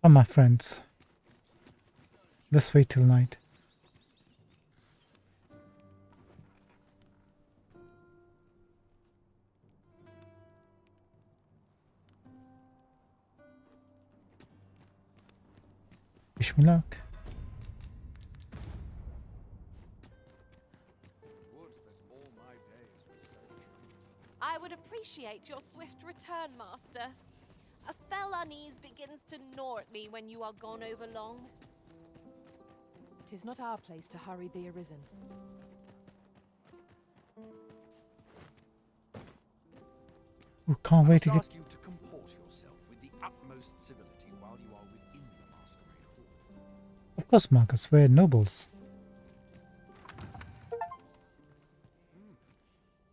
Oh, my friends. Let's wait till night. Wish me luck. I would appreciate your swift return, Master. A fell unease begins to gnaw at me when you are gone over long. 'Tis not our place to hurry the Arisen. We can't wait to I get. must ask you to comport yourself with the utmost civility while you are within the masquerade hall. Of course, Marcus, we're nobles.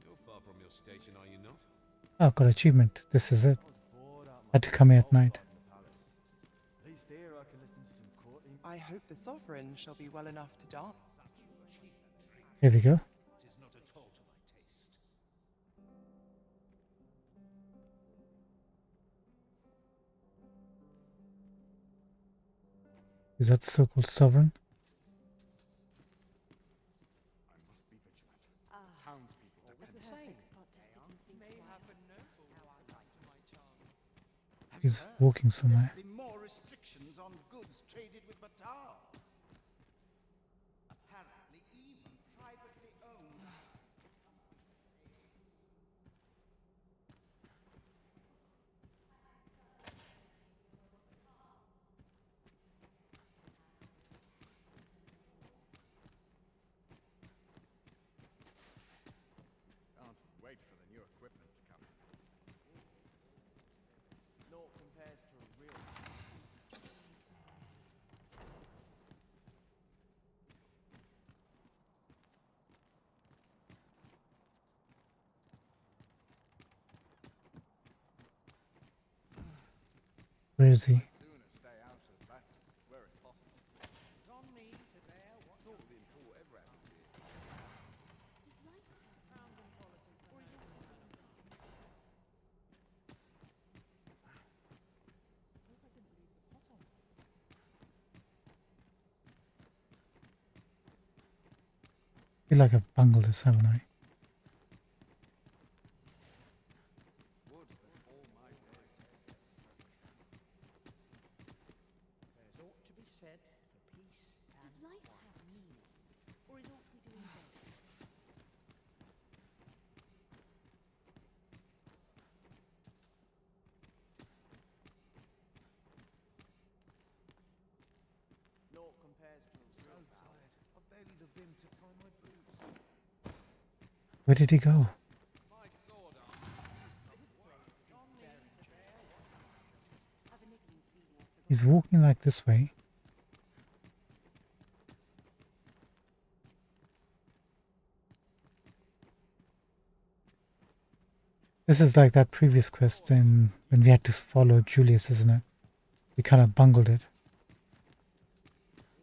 You're far from your station, are you not? Oh, got achievement. This is it. Had to come here at night. I hope the sovereign shall be well enough to dance. Here we go. Tis not at all to my taste. Is that the so-called sovereign? I must be vigilant. Townspeople depend on me. He's walking somewhere. There's been more restrictions on goods traded with Batal. Apparently even privately owned. Can't wait for the new equipment to come in. Naught compares to a real. Where is he? Sooner stay out of battle where it's possible. It's on me to bear what not the import ever happened here. Crowns and politics are no concern of mine. I feel like I've bungled this, haven't I? Would that all my days. said for peace Does life have meaning? Or is all we doing better? Naught compares to a so tired. I've barely the vim to tie my boots. Where did he go? My sword arm. He's walking like this way. This is like that previous quest when we had to follow Julius, isn't it? We kind of bungled it.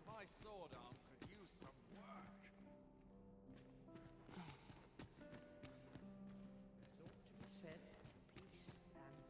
My sword arm could use some work. There's ought to be said for peace and quiet.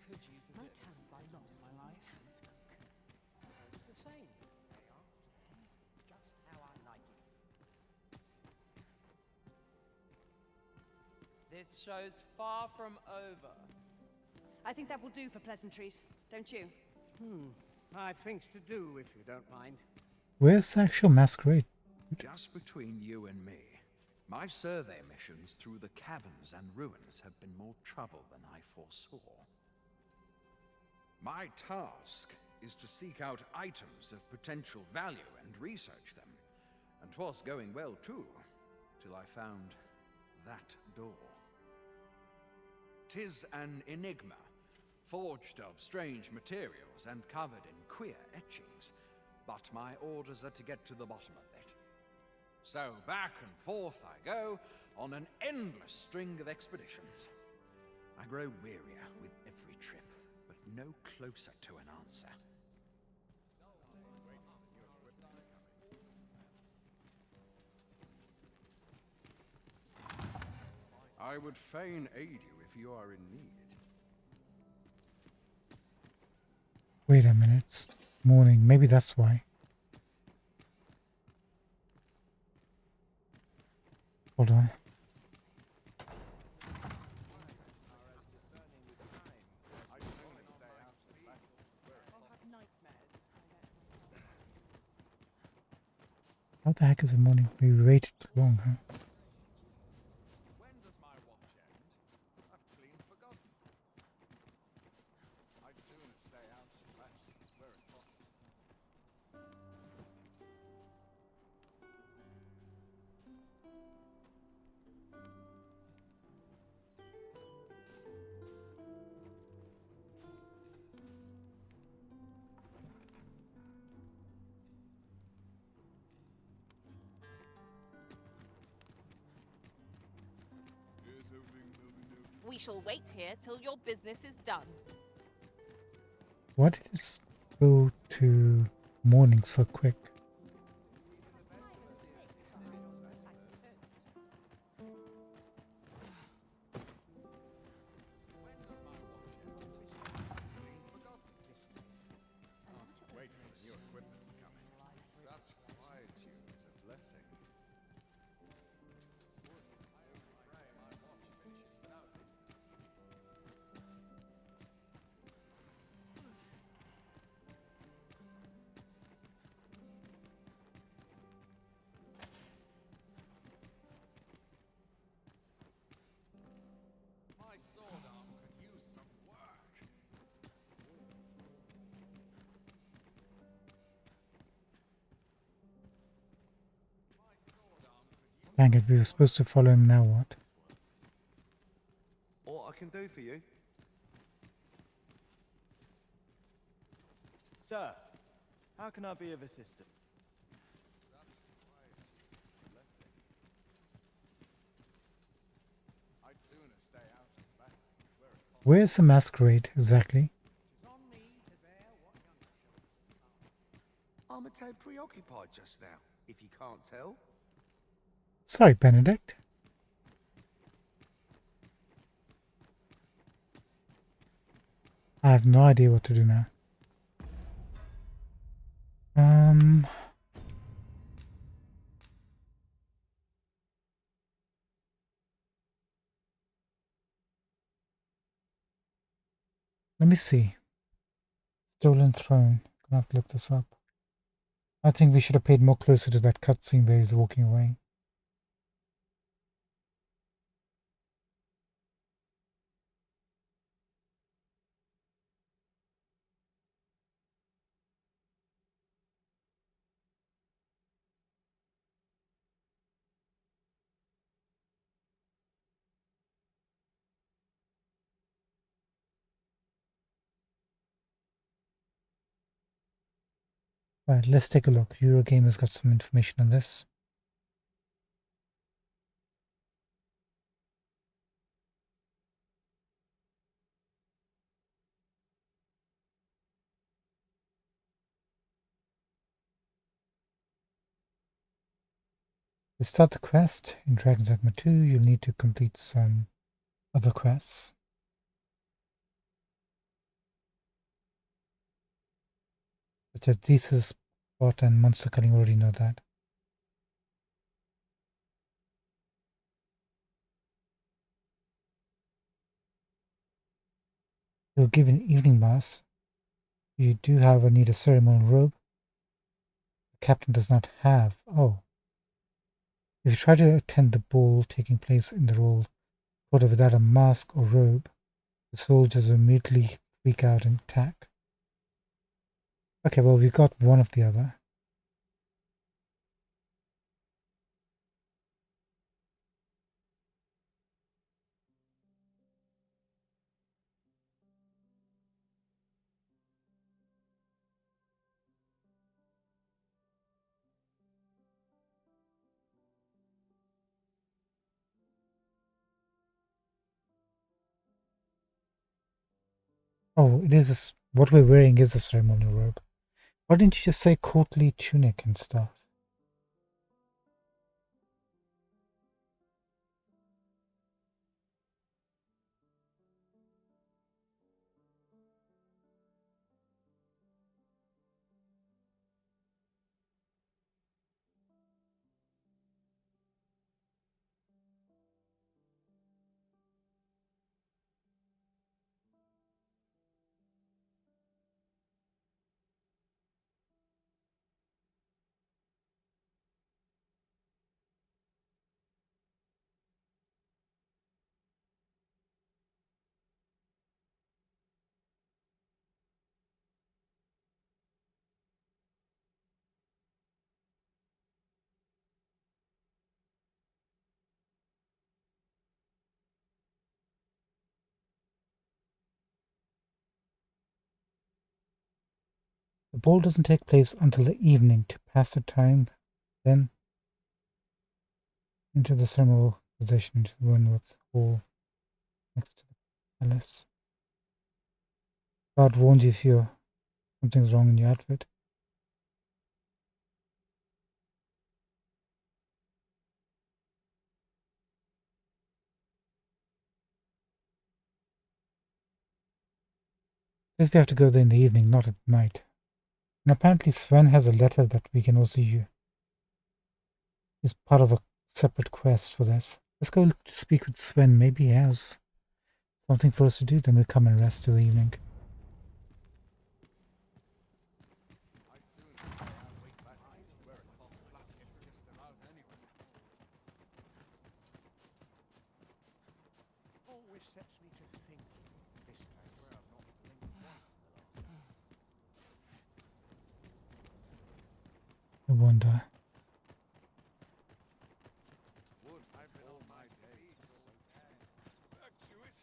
Could use a My bit of talents are lost my in life. these townsfolk. Always the same, they are. Just how I like it. This show's far from over. I think that will do for pleasantries, don't you? I've things to do, if you don't mind. Where's the actual masquerade? Just between you and me, my survey missions through the caverns and ruins have been more trouble than I foresaw. My task is to seek out items of potential value and research them. And 'twas going well too, till I found that door. 'Tis an enigma, forged of strange materials and covered in queer etchings, but my orders are to get to the bottom of it. So back and forth I go on an endless string of expeditions. I grow wearier with every trip, but no closer to an answer. I would fain aid you if you are in need. Wait a minute, it's morning. Maybe that's why. Hold on. How the heck is it morning? We waited too long, huh? When does my watch end? I've clean forgotten. I'd sooner stay out and rest were it possible. We shall wait here till your business is done. Why did it go to morning so quick? Wait for the new equipment's coming. Such quietude is a blessing. I only pray my watch finishes without incident. My sword arm could use some work. Dang it, we were supposed to follow him, now what? What I can do for you? Sir, how can I be of assistance? I'd sooner stay out and battle were it possible. Where's the masquerade exactly? I'm a tad preoccupied just now, if you can't tell. Sorry, Benedict. I have no idea what to do now. Let me see. Stolen throne. Gonna have to look this up. I think we should have paid more closer to that cutscene where he's walking away. Right, let's take a look. Eurogamer's got some information on this. To start the quest in Dragon's Dogma 2, you'll need to complete some other quests. Such as Thesis, Plot, and Monster Culling. Already know that. You'll give an evening mass. You do, however, need a ceremonial robe. The captain does not have. Oh. If you try to attend the ball taking place in the royal quarter without a mask or robe, the soldiers will immediately freak out and attack. Okay, well, we got one of the other. Oh, it is what we're wearing is a ceremonial robe. Why didn't you just say courtly tunic and stuff? The ball doesn't take place until the evening. To pass the time, then into the ceremonial position to the Wentworth Hall next to the palace. God warns you if something's wrong in your outfit. Says we have to go there in the evening, not at night. And apparently Sven has a letter that we can also use. It's part of a separate quest for this. Let's go to speak with Sven. Maybe he has something for us to do. Then we'll come and rest till the evening. Always sets me to thinking. This place. I've not blinked once in the last. I wonder. I've been all my days. Back to it.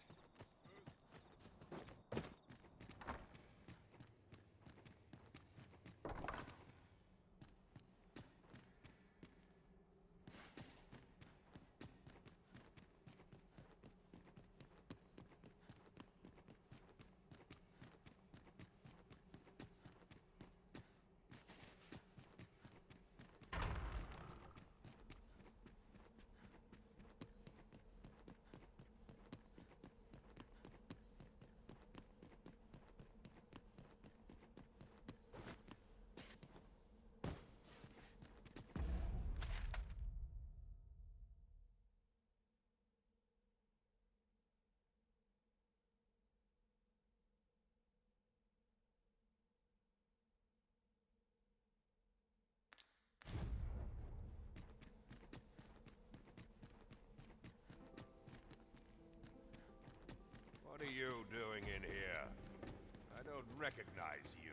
recognize you.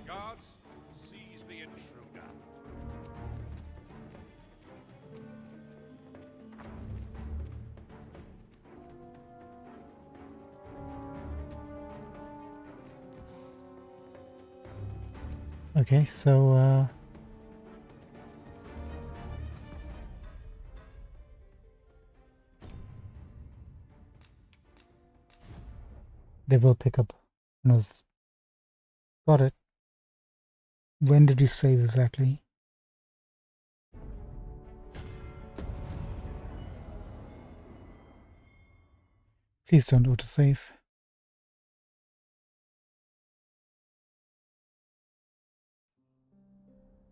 Guards, seize the intruder. Okay, so they will pick up. Knows. Got it. When did you save exactly? Please don't autosave.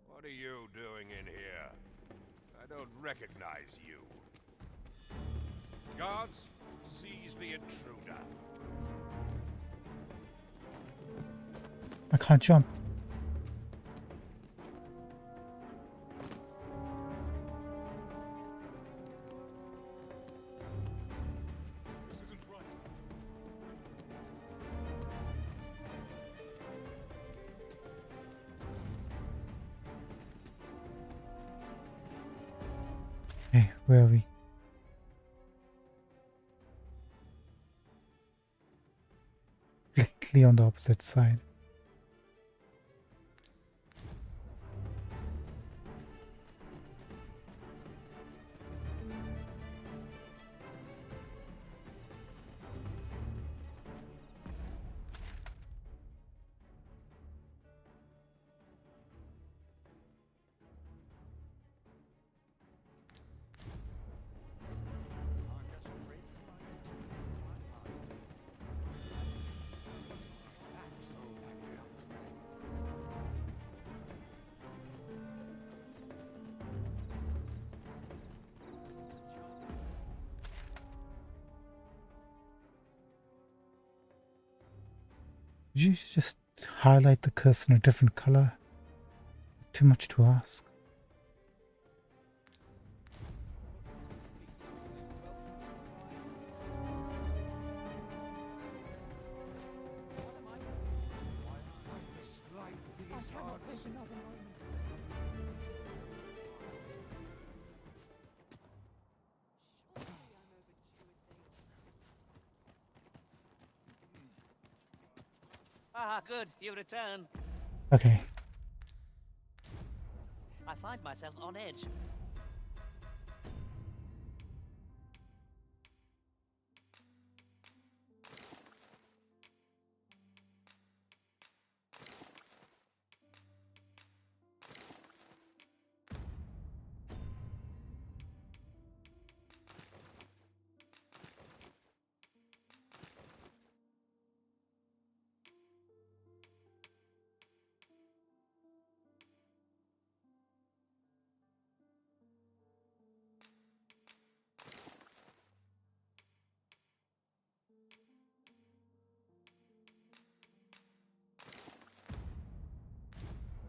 What are you doing in here? I don't recognize you. Guards, seize the intruder. I can't jump. This isn't right. Okay, where are we? Completely on the opposite side. Did you just highlight the curse in a different color? Too much to ask. I cannot take another moment. Ah, good. You return. Okay. I find myself on edge.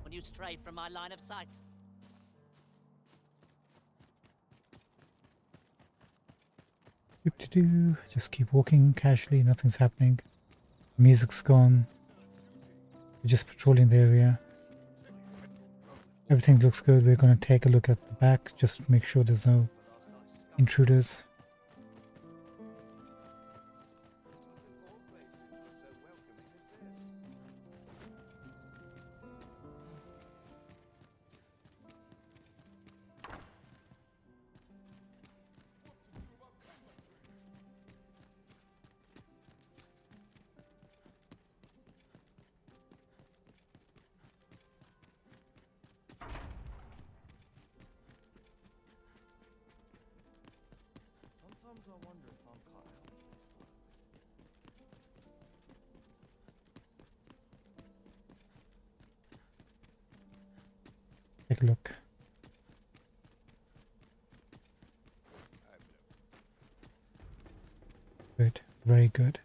When you stray from my line of sight. Doop-de-doo. Just keep walking casually, nothing's happening. Music's gone. We're just patrolling the area. Everything looks good. We're going to take a look at the back, just make sure there's no intruders. Sometimes I wonder if I'm cut out for this work. Take a look. Good. Very good.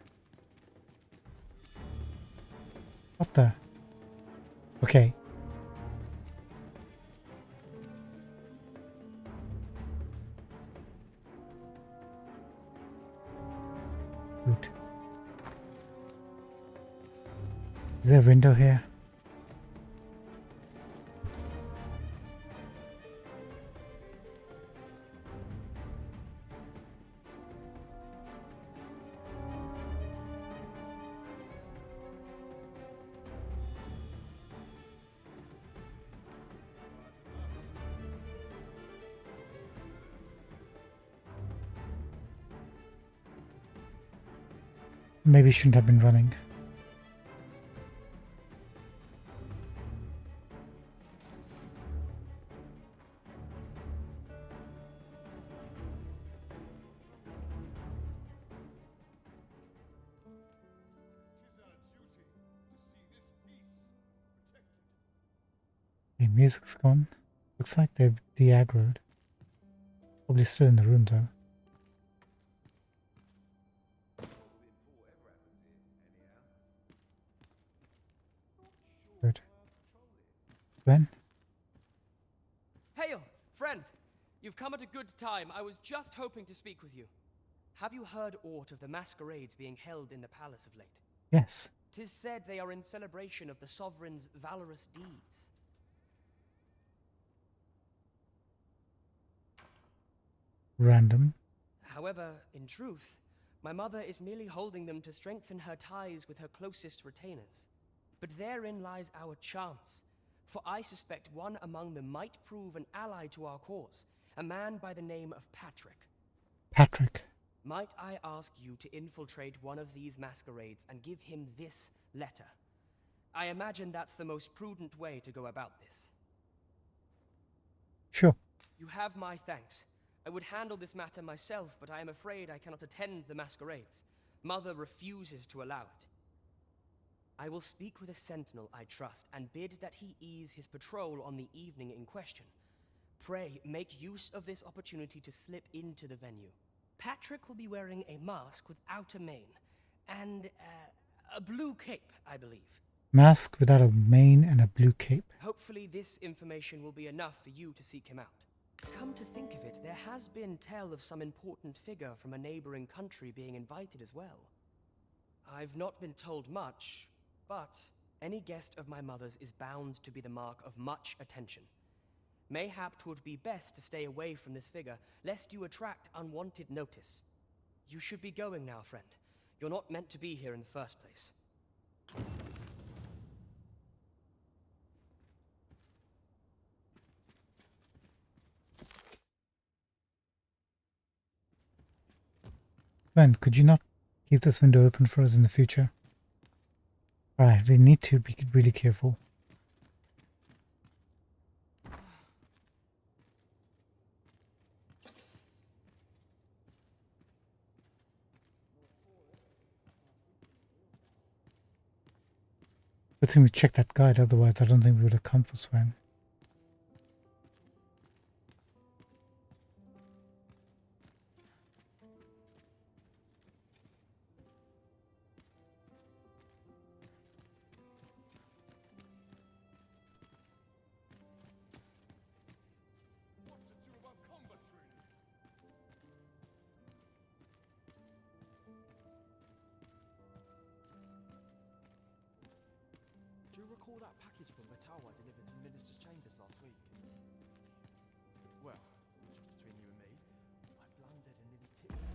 What the? Okay. Good. Is there a window here? Maybe shouldn't have been running. The music's gone. Looks like they've de-aggroed. Probably still in the room though. Good. Gwen? Hail, friend! You've come at a good time. I was just hoping to speak with you. Have you heard aught of the masquerades being held in the palace of late? Yes. 'Tis said they are in celebration of the sovereign's valorous deeds. Random. However, in truth, my mother is merely holding them to strengthen her ties with her closest retainers. But therein lies our chance, for I suspect one among them might prove an ally to our cause, a man by the name of Patrick. Patrick. Might I ask you to infiltrate one of these masquerades and give him this letter? I imagine that's the most prudent way to go about this. Sure. You have my thanks. I would handle this matter myself, but I am afraid I cannot attend the masquerades. Mother refuses to allow it. I will speak with a sentinel I trust and bid that he ease his patrol on the evening in question. Pray, make use of this opportunity to slip into the venue. Patrick will be wearing a mask without a mane, and a blue cape, I believe. Mask without a mane and a blue cape. Hopefully this information will be enough for you to seek him out. Come to think of it, there has been tell of some important figure from a neighboring country being invited as well. I've not been told much, but any guest of my mother's is bound to be the mark of much attention. Mayhap 'twould be best to stay away from this figure, lest you attract unwanted notice. You should be going now, friend. You're not meant to be here in the first place. Gwen, could you not keep this window open for us in the future? Alright, we need to be really careful. Good thing we checked that guide, otherwise I don't think we would have come for Sven. Do you recall that package from Battawa delivered to the Minister's chambers last week? Well, just between you and me, I blundered and nearly tipped it.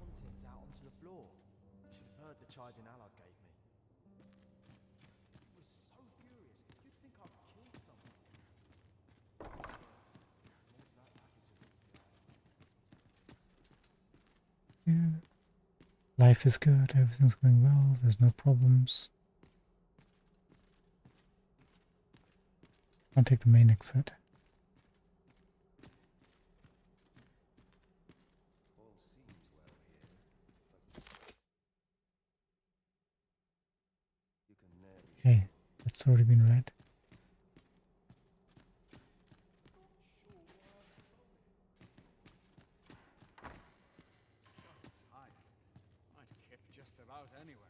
Contents out onto the floor. You should have heard the chiding Allard gave me. I was so furious because you'd think I'd killed someone. There's more to that package than meets the eye. Yeah. Life is good, everything's going well, there's no problems. I'll take the main exit. Okay, that's already been read. Just about anywhere.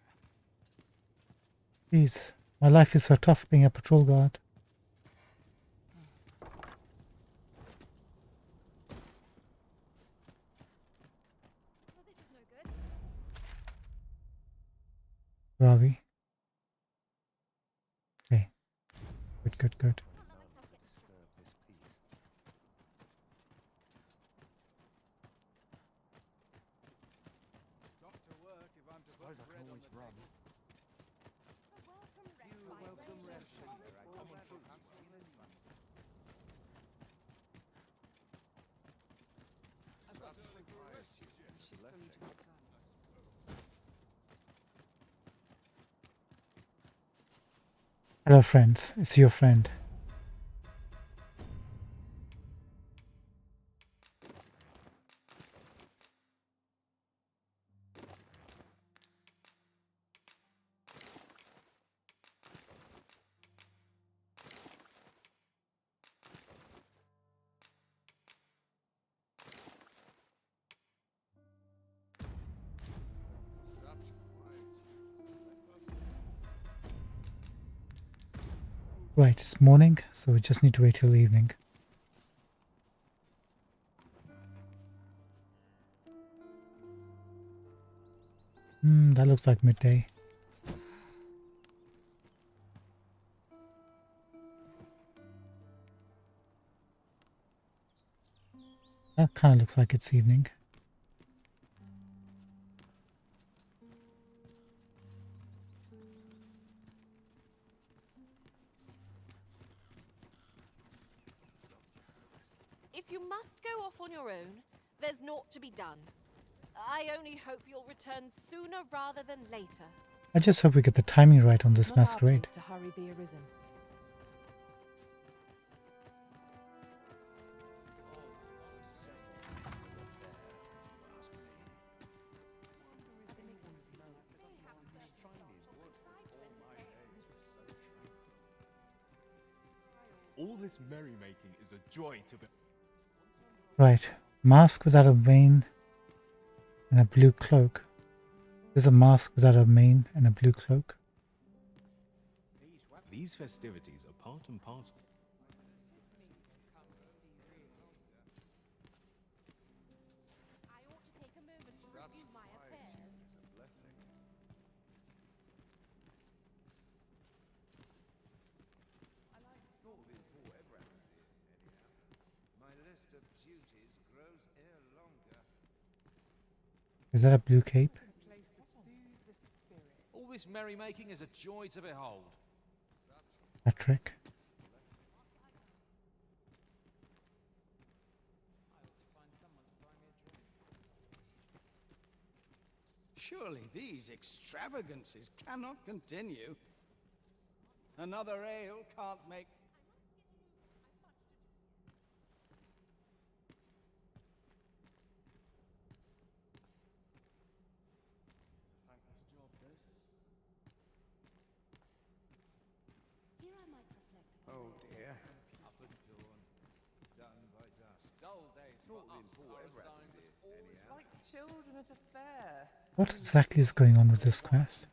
Jeez, my life is so tough being a patrol guard. Where are we? Okay. Good, good, good. Suppose I can always run. Welcome rest. Common truth. Hello, friends. It's your friend. Right, it's morning, so we just need to wait till evening. That looks like midday. That kind of looks like it's evening. If you must go off on your own, there's naught to be done. I only hope you'll return sooner rather than later. I just hope we get the timing right on this masquerade. To hurry the Arisen. All this merrymaking is a joy to be. Right, mask without a mane and a blue cloak. There's a mask without a mane and a blue cloak. These festivities are part and parcel. I ought to take a moment to review my affairs. Not that the poor ever happens here, anyhow. My list of duties grows ere longer. Is that a blue cape? All this merrymaking is a joy to behold. Patrick. Surely these extravagances cannot continue. Another ale can't make... Thankless job, this. Here I might reflect upon Oh my dear. affairs in Up peace. at dawn, done by dusk. Dull days for Not that us the poor are a ever sign happens that here, all is anyhow. Like children at a fair. What exactly is going on with this quest?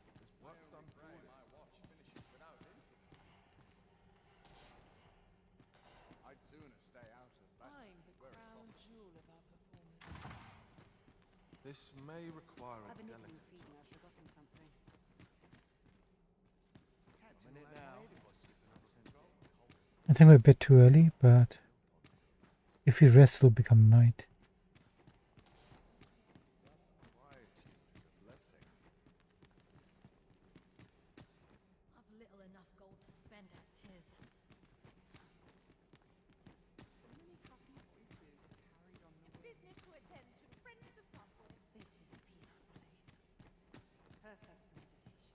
I'd sooner stay out of battle. I'm the crown jewel of our performance. This may require a I've a nip in delicate the feeding, I've forgotten something. I think we're a bit too early, but if we rest, it'll become night. I've little enough gold to spend as 'tis. Business to attend to, friends to sup with. This is a peaceful place. Perfect for meditation.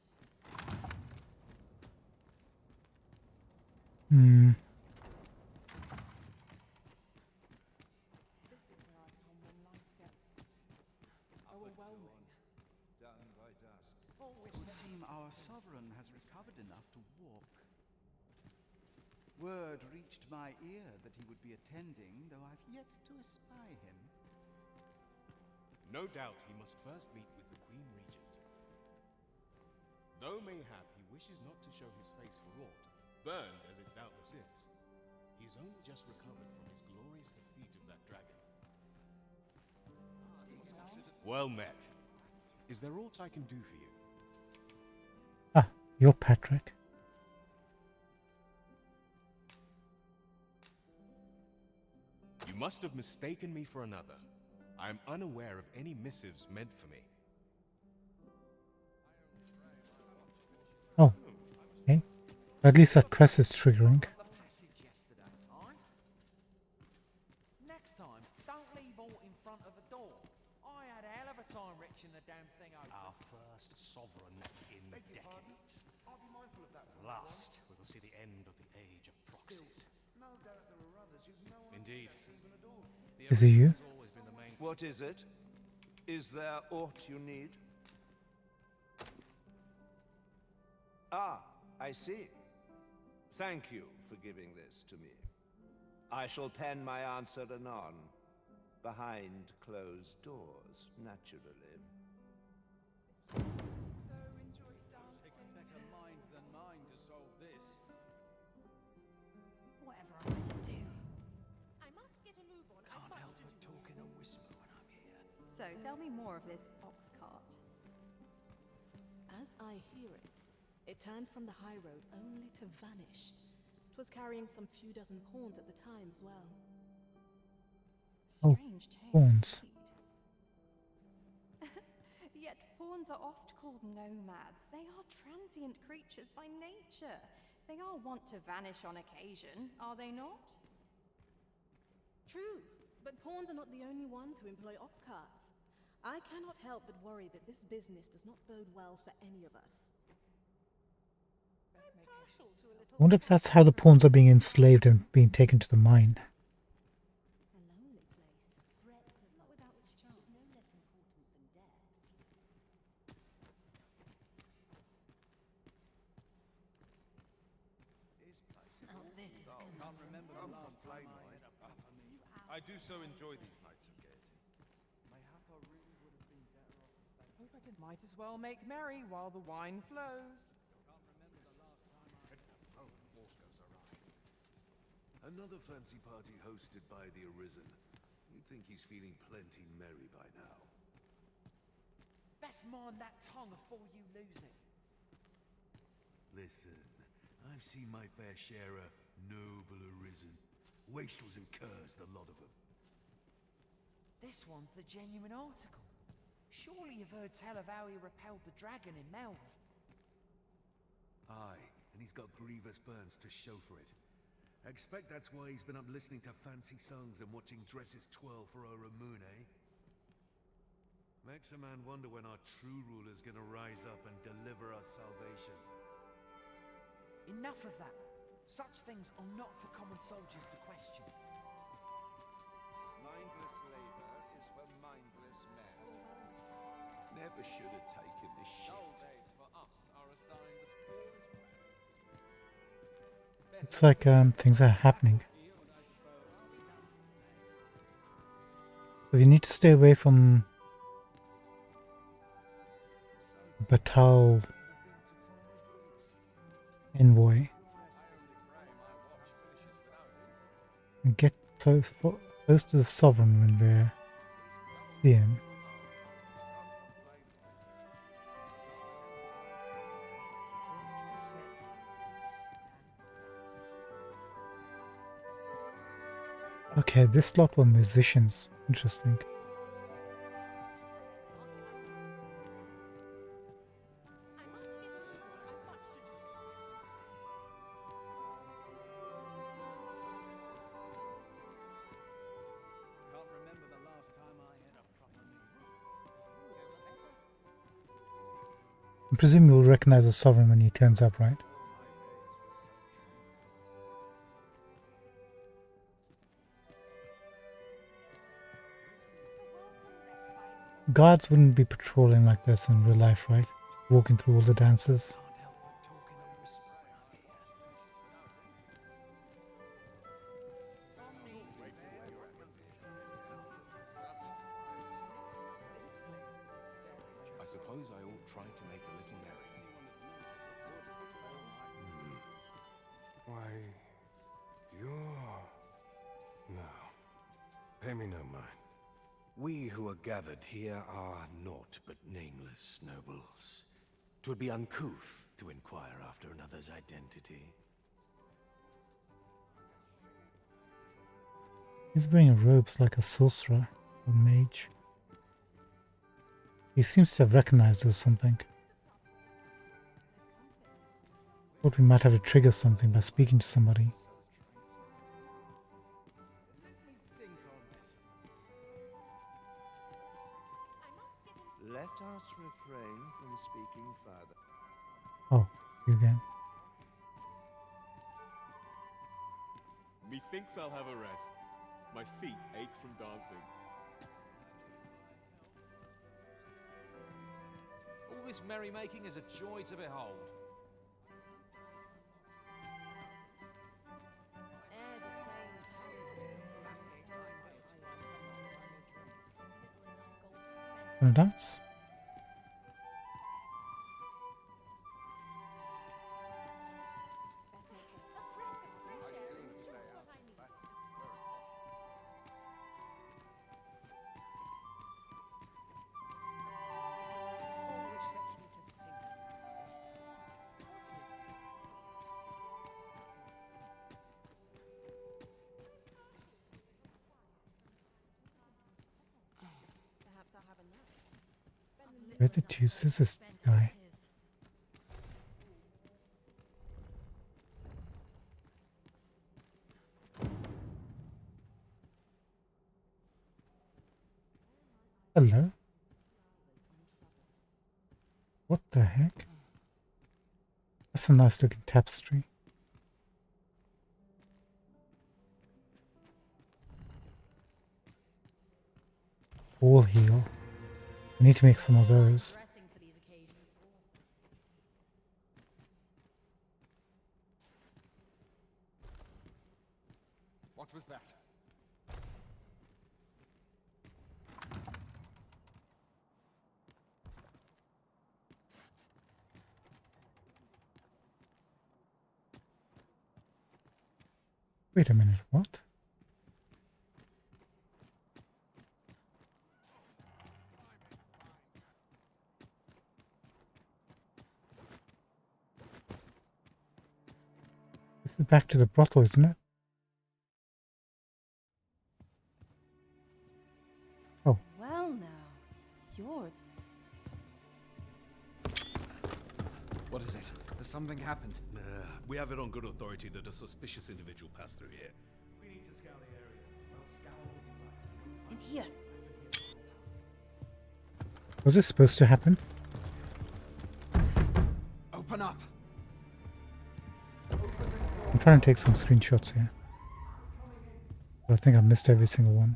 This is where I come when life gets overwhelming. Done by dusk. It would seem our sovereign has recovered enough to walk. Word reached my ear that he would be attending, though I've yet to espy him. No doubt he must first meet with the Queen Regent. Though mayhap he wishes not to show his face for aught, burned as it doubtless is, he is only just recovered from his glorious defeat of that dragon. Well met. Is there aught I can do for you? You're Patrick. You must have mistaken me for another. I am unaware of any missives meant for me. Oh, okay. At least that quest is triggering. Next time, don't leave all in front of the door. I had a hell of a time reaching the damn thing open. Our first sovereign in decades. I'll be mindful of that. Last, we will see the end of the age of proxies. No doubt there are others you've no Indeed. Is it you? What is it? Is there aught you need? Ah, I see. Thank you for giving this to me. I shall pen my answer anon, behind closed doors, naturally. So enjoy dancing. Better mind than mine to solve this. Whatever I'm going to do. I must get a move on. Can't help but talk in a whisper when I'm here. So, tell me more of this ox cart. As I hear it, it turned from the high road only to vanish. It was carrying some few dozen pawns at the time as well. Strange tale. Pawns. Yet fawns are oft called nomads. They are transient creatures by nature. They are wont to vanish on occasion, are they not? True, but pawns are not the only ones who employ ox carts. I cannot help but worry that this business does not bode well for any of us. I wonder if that's how the pawns are being enslaved and being taken to the mine. I do so enjoy these nights of gaiety. Hope I did. Might as well make merry while the wine flows. Another fancy party hosted by the Arisen. You'd think he's feeling plenty merry by now. Best mind that tongue afore you lose it. Listen, I've seen my fair share of noble Arisen. Wastrels and curs, the lot of them. This one's the genuine article. Surely you've heard tell of how he repelled the dragon in Melv. Aye, and he's got grievous burns to show for it. I expect that's why he's been up listening to fancy songs and watching dresses twirl for a moon, eh? Makes a man wonder when our true ruler's gonna rise up and deliver us salvation. Enough of that. Such things are not for common soldiers to question. Mindless labor is for mindless men. Never should have taken this shift. days for us are a sign that all is well. Looks like things are happening. So we need to stay away from Batal envoy and get close to the sovereign when we're see him. Okay, this lot were musicians. Interesting. Can't remember the last time I had a proper meal. I presume you'll recognize the sovereign when he turns up, right? Guards wouldn't be patrolling like this in real life, right? Walking through all the dances. I suppose I ought try to make a little merry. Why, you're... No. Pay me no mind. We who are gathered here are naught but nameless nobles. 'Twould be uncouth to inquire after another's identity. He's wearing robes like a sorcerer or mage. He seems to have recognized us something. Thought we might have to trigger something by speaking to somebody. Let us refrain from speaking further. Oh, you again. Methinks I'll have a rest. My feet ache from dancing. All this merrymaking is a joy to behold. Wanna dance? Where the deuce is this guy? Hello? What the heck? That's a nice looking tapestry. All heal. I need to make some of those. What was that? Wait a minute, what? This is back to the brothel, isn't it? Oh. Well now, you're... What is it? Has something happened? We have it on good authority that a suspicious individual passed through here. We need to scour the area. Well, scour what you like. In here. Was this supposed to happen? Open up! I'm trying to take some screenshots here. But I think I missed every single one.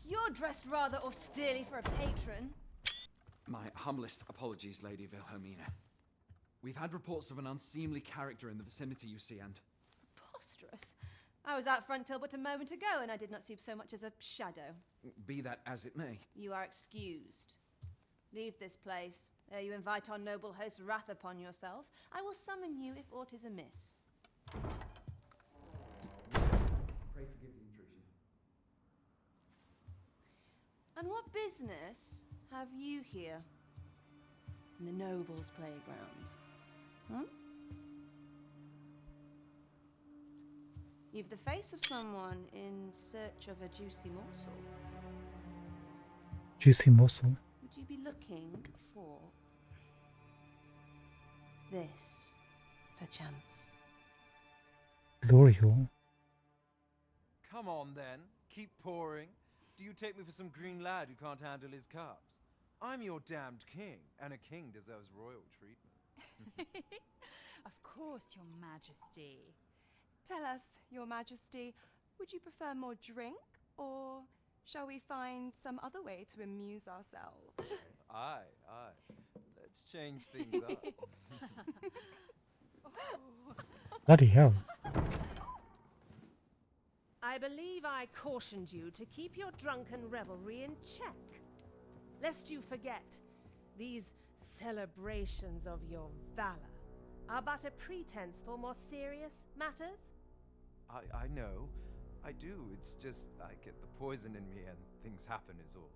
You're dressed rather austerely for a patron. My humblest apologies, Lady Wilhelmina. We've had reports of an unseemly character in the vicinity, you see, and... Preposterous. I was out front till but a moment ago, and I did not see so much as a shadow. Be that as it may. You are excused. Leave this place, ere you invite our noble host's wrath upon yourself. I will summon you if aught is amiss. Pray forgive the intrusion. And what business have you here? In the nobles' playgrounds? Hmm? You've the face of someone in search of a juicy morsel. Juicy morsel. Would you be looking for this, perchance? Glory hole. Come on then, keep pouring. Do you take me for some green lad who can't handle his cups? I'm your damned king, and a king deserves royal treatment. Of course, Your Majesty. Tell us, Your Majesty, would you prefer more drink, or shall we find some other way to amuse ourselves? Aye. Let's change things up. Bloody hell. I believe I cautioned you to keep your drunken revelry in check. Lest you forget, these celebrations of your valor are but a pretense for more serious matters. I know, I do, it's just I get the poison in me and things happen is all.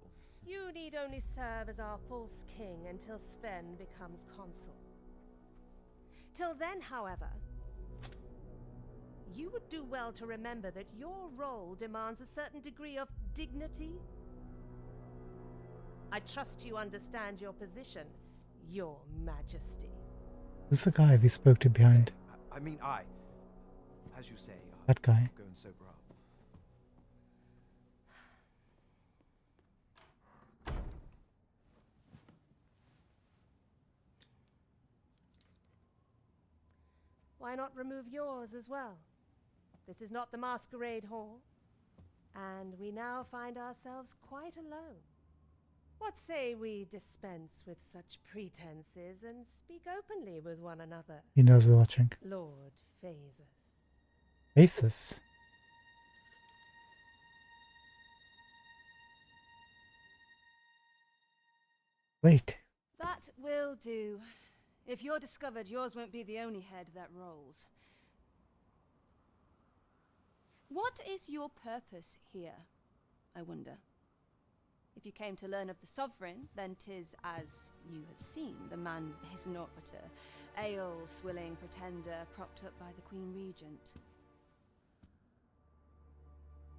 You need only serve as our false king until Sven becomes consul. Till then, however, you would do well to remember that your role demands a certain degree of dignity. I trust you understand your position, Your Majesty. Who's the guy we spoke to behind? I mean, as you say, That guy. Go and sober up. Why not remove yours as well? This is not the masquerade hall, and we now find ourselves quite alone. What say we dispense with such pretenses and speak openly with one another? He knows we're watching. Lord Phasus. Phasus? Wait. That will do. If you're discovered, yours won't be the only head that rolls. What is your purpose here, I wonder? If you came to learn of the Sovereign, then 'tis as you have seen. The man is naught but a ale-swilling pretender propped up by the Queen Regent.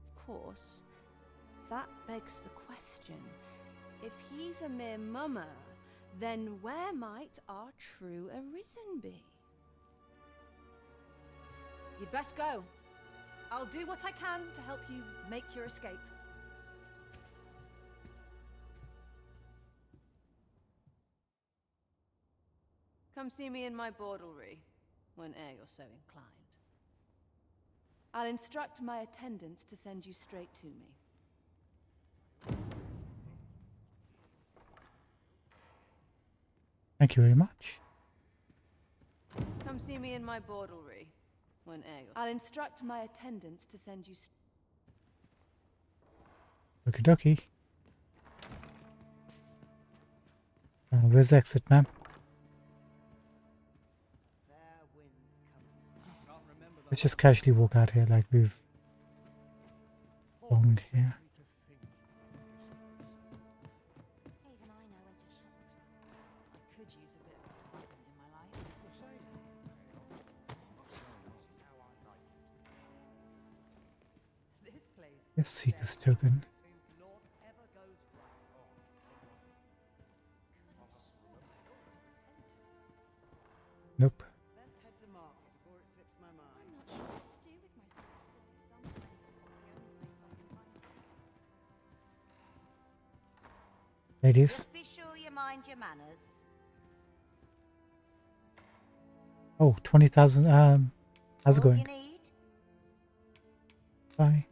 Of course, that begs the question. If he's a mere mummer, then where might our true Arisen be? You'd best go. I'll do what I can to help you make your escape. Come see me in my bordlery, whene'er you're so inclined. I'll instruct my attendants to send you straight to me. Thank you very much. Come see me in my bordlery, whene'er you're... I'll instruct my attendants to send you... Okie dokie. Where's the exit, ma'am? Let's just casually walk out here like we've belonged here. Even I know when to shut. I could use a bit of excitement in my life. It's a shame. This place. Let's see this token. Nope. Best head to market before it slips my mind. I'm not sure what to do with myself today. Sometimes this is the only place I can find peace. Ladies. Just be sure you mind your manners. Oh, 20,000. How's it All going? you need? Bye.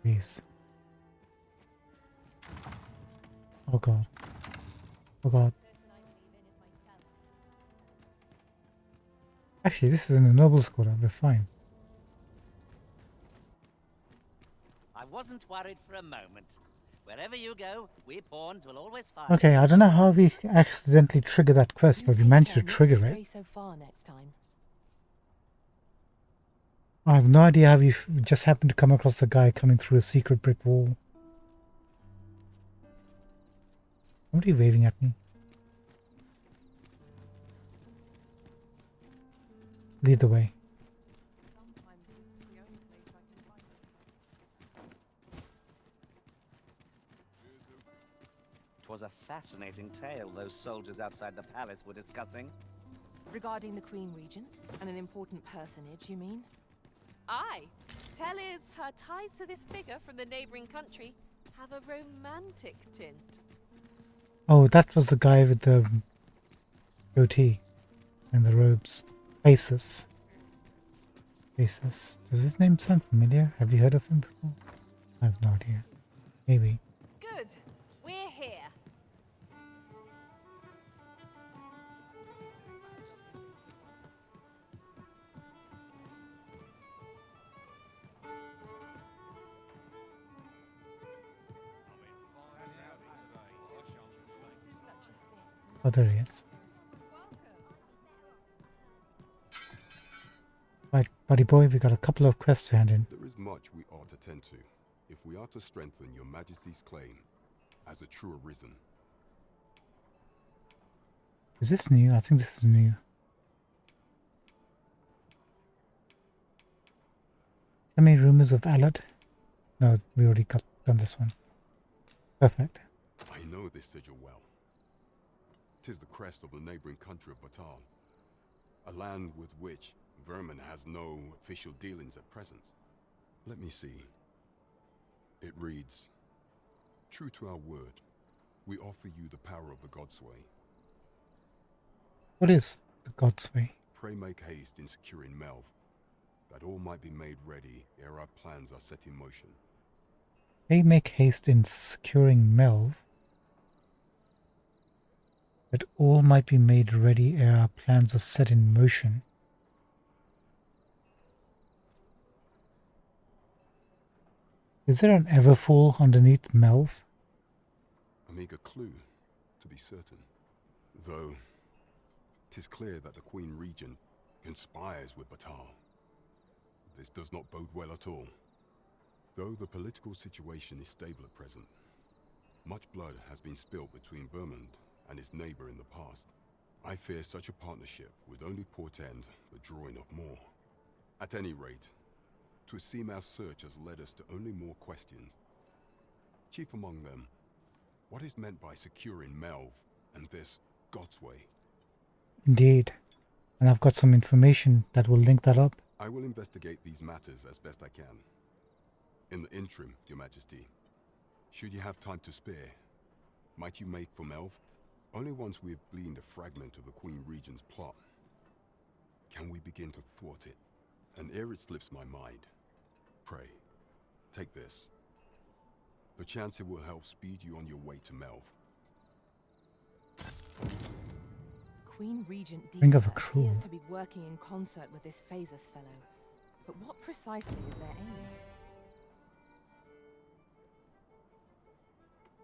Please. Oh god. Oh god. Actually, this is in a noble squad. We're fine. I wasn't worried for a moment. Wherever you go, we pawns will always find. Okay, I don't know how we accidentally trigger that quest, but we managed to trigger it. So far next time. I have no idea how we just happened to come across the guy coming through a secret brick wall. Somebody waving at me. Lead the way. Sometimes this is the only place I can find peace. 'Twas a fascinating tale those soldiers outside the palace were discussing. Regarding the Queen Regent and an important personage, you mean? Aye. Tell is her ties to this figure from the neighbouring country have a romantic tint. Oh, that was the guy with the goatee and the robes. Phasus. Phasus. Does his name sound familiar? Have you heard of him before? I have no idea. Maybe. Good. We're here. Oh, there he is. Right, buddy boy, we got a couple of quests to hand in. There is much we ought to tend to, if we are to strengthen your majesty's claim as a true arisen. Is this new? I think this is new. How many rumors of Alad? No, we already done this one. Perfect. I know this sigil well. 'Tis the crest of the neighboring country of Batal, a land with which Vermin has no official dealings at present. Let me see. It reads, "True to our word, we offer you the power of the Godsway. What is the God's Way? Pray make haste in securing Melv, that all might be made ready ere our plans are set in motion." They make haste in securing Melv, that all might be made ready ere our plans are set in motion. Is there an Everfall underneath Melv? A meager clue, to be certain. Though, 'tis clear that the Queen Regent conspires with Batal. This does not bode well at all. Though the political situation is stable at present, much blood has been spilled between Vermund and its neighbor in the past. I fear such a partnership would only portend the drawing of more. At any rate, 'twould seem our search has led us to only more questions. Chief among them, what is meant by securing Melv and this Godsway? Indeed. And I've got some information that will link that up. I will investigate these matters as best I can. In the interim, Your Majesty, should you have time to spare, might you make for Melv? Only once we have gleaned a fragment of the Queen Regent's plot can we begin to thwart it. And ere it slips my mind, pray, take this. Perchance it will help speed you on your way to Melv. Queen Regent Ring of Disa Accrual. appears to be working in concert with this Phasus fellow. But what precisely is their aim?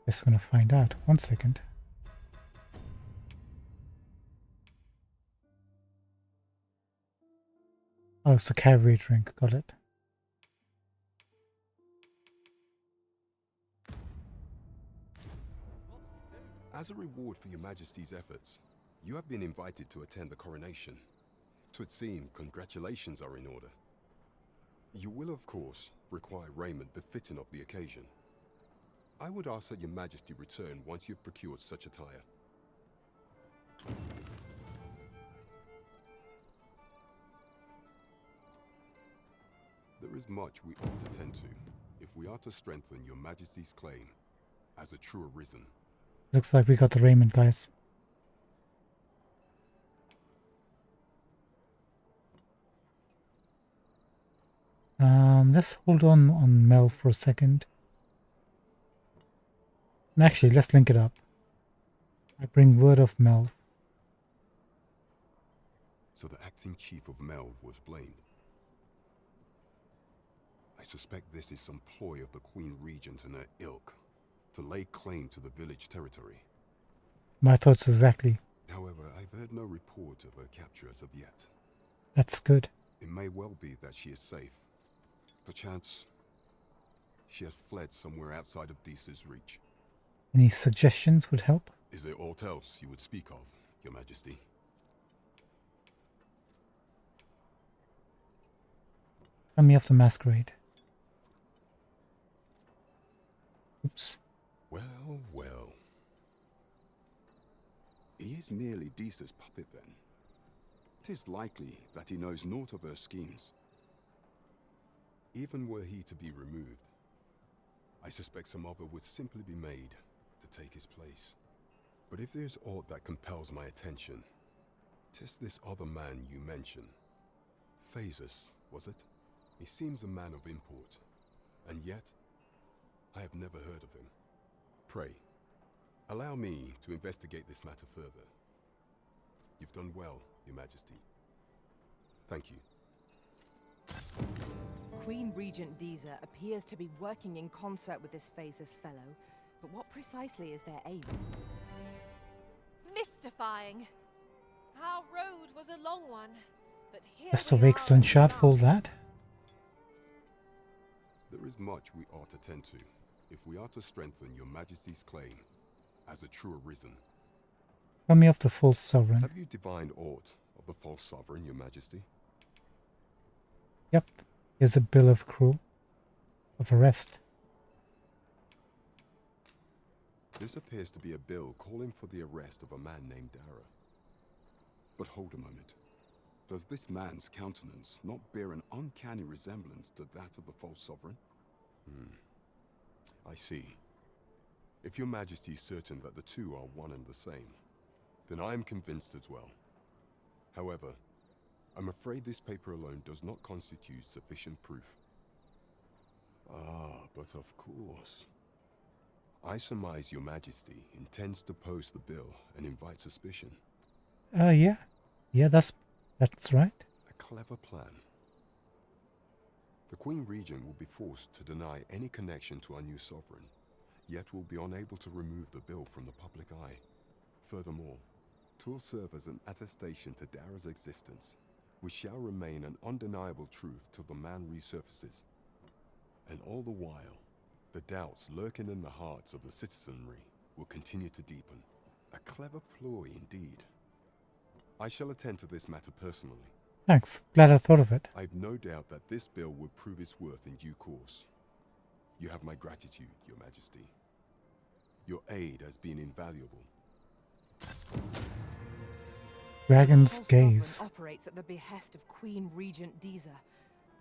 Guess we're gonna find out. 1 second. Oh, it's the cavalry drink. Got it. As a reward for Your Majesty's efforts, you have been invited to attend the coronation. 'Twould seem congratulations are in order. You will, of course, require raiment befitting of the occasion. I would ask that Your Majesty return once you've procured such attire. There is much we ought to tend to, if we are to strengthen Your Majesty's claim as a true arisen. Looks like we got the raiment, guys. Let's hold on Mel for a second. Actually, let's link it up. I bring word of Mel. So the acting chief of Melv was blamed. I suspect this is some ploy of the Queen Regent and her ilk to lay claim to the village territory. My thoughts exactly. However, I've heard no report of her capture as of yet. That's good. It may well be that she is safe. Perchance she has fled somewhere outside of Disa's reach. Any suggestions would help? Is there aught else you would speak of, Your Majesty? Tell me of the masquerade. Oops. Well, well. He is merely Disa's puppet then. 'Tis likely that he knows naught of her schemes. Even were he to be removed, I suspect some other would simply be made to take his place. But if there's aught that compels my attention, 'tis this other man you mention. Phasus, was it? He seems a man of import, and yet I have never heard of him. Pray, allow me to investigate this matter further. You've done well, Your Majesty. Thank you. Queen Regent Disa appears to be working in concert with this Phasus fellow, but what precisely is their aim? Mystifying. Our road was a long one. but here Just a we are Wakestone at shard for all last. that. There is much we ought to tend to, if we are to strengthen your majesty's claim as a true arisen. Tell me of the false sovereign. Have you divined aught of the false sovereign, your majesty? Yep, here's a bill of arrest. This appears to be a bill calling for the arrest of a man named Dara. But hold a moment. Does this man's countenance not bear an uncanny resemblance to that of the false sovereign? I see. If your majesty is certain that the two are one and the same, then I am convinced as well. However, I'm afraid this paper alone does not constitute sufficient proof. Ah, but of course. I surmise your majesty intends to post the bill and invite suspicion. Yeah. Yeah, that's right. A clever plan. The Queen Regent will be forced to deny any connection to our new sovereign, yet will be unable to remove the bill from the public eye. Furthermore, 'twill serve as an attestation to Dara's existence, which shall remain an undeniable truth till the man resurfaces. And all the while, the doubts lurking in the hearts of the citizenry will continue to deepen. A clever ploy indeed. I shall attend to this matter personally. Thanks. Glad I thought of it. I've no doubt that this bill would prove its worth in due course. You have my gratitude, your majesty. Your aid has been invaluable. Dragon's False gaze. Sovereign operates at the behest of Queen Regent Diza.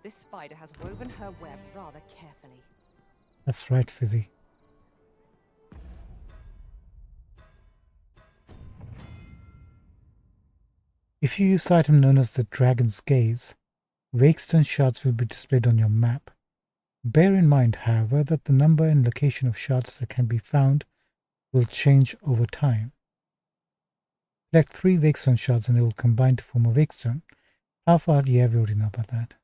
This spider has woven her web rather carefully. That's right, Fizzy. If you use the item known as the Dragon's Gaze, Wakestone shards will be displayed on your map. Bear in mind, however, that the number and location of shards that can be found will change over time. Select 3 Wakestone shards and they will combine to form a Wakestone. How far do you already know about that?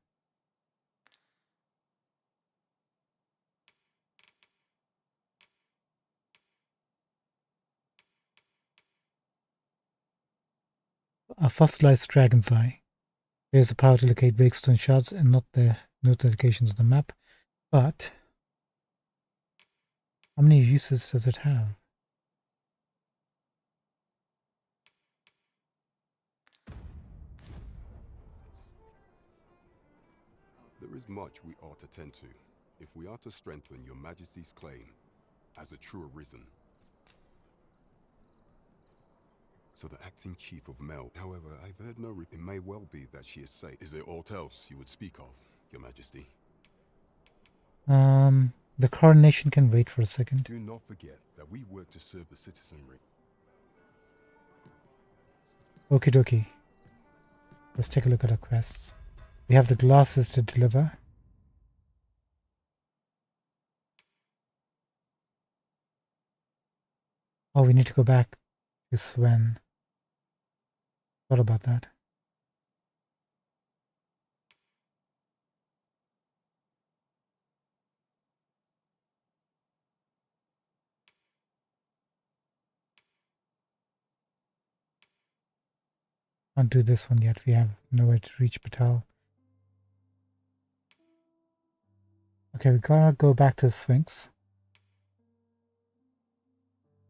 A fossilized dragon's eye. There's the power to locate Wakestone shards and not the locations on the map. But how many uses does it have? There is much we ought to tend to, if we are to strengthen your majesty's claim as a true arisen. So the acting chief of Mel, however, I've heard no it may well be that she is safe. Is there aught else you would speak of, your majesty? The coronation can wait for a second. Do not forget that we work to serve the citizenry. Okie dokie. Let's take a look at our quests. We have the glasses to deliver. Oh, we need to go back to Sven. Thought about that. Can't do this one yet. We have nowhere to reach Batal. Okay, we gotta go back to the Sphinx.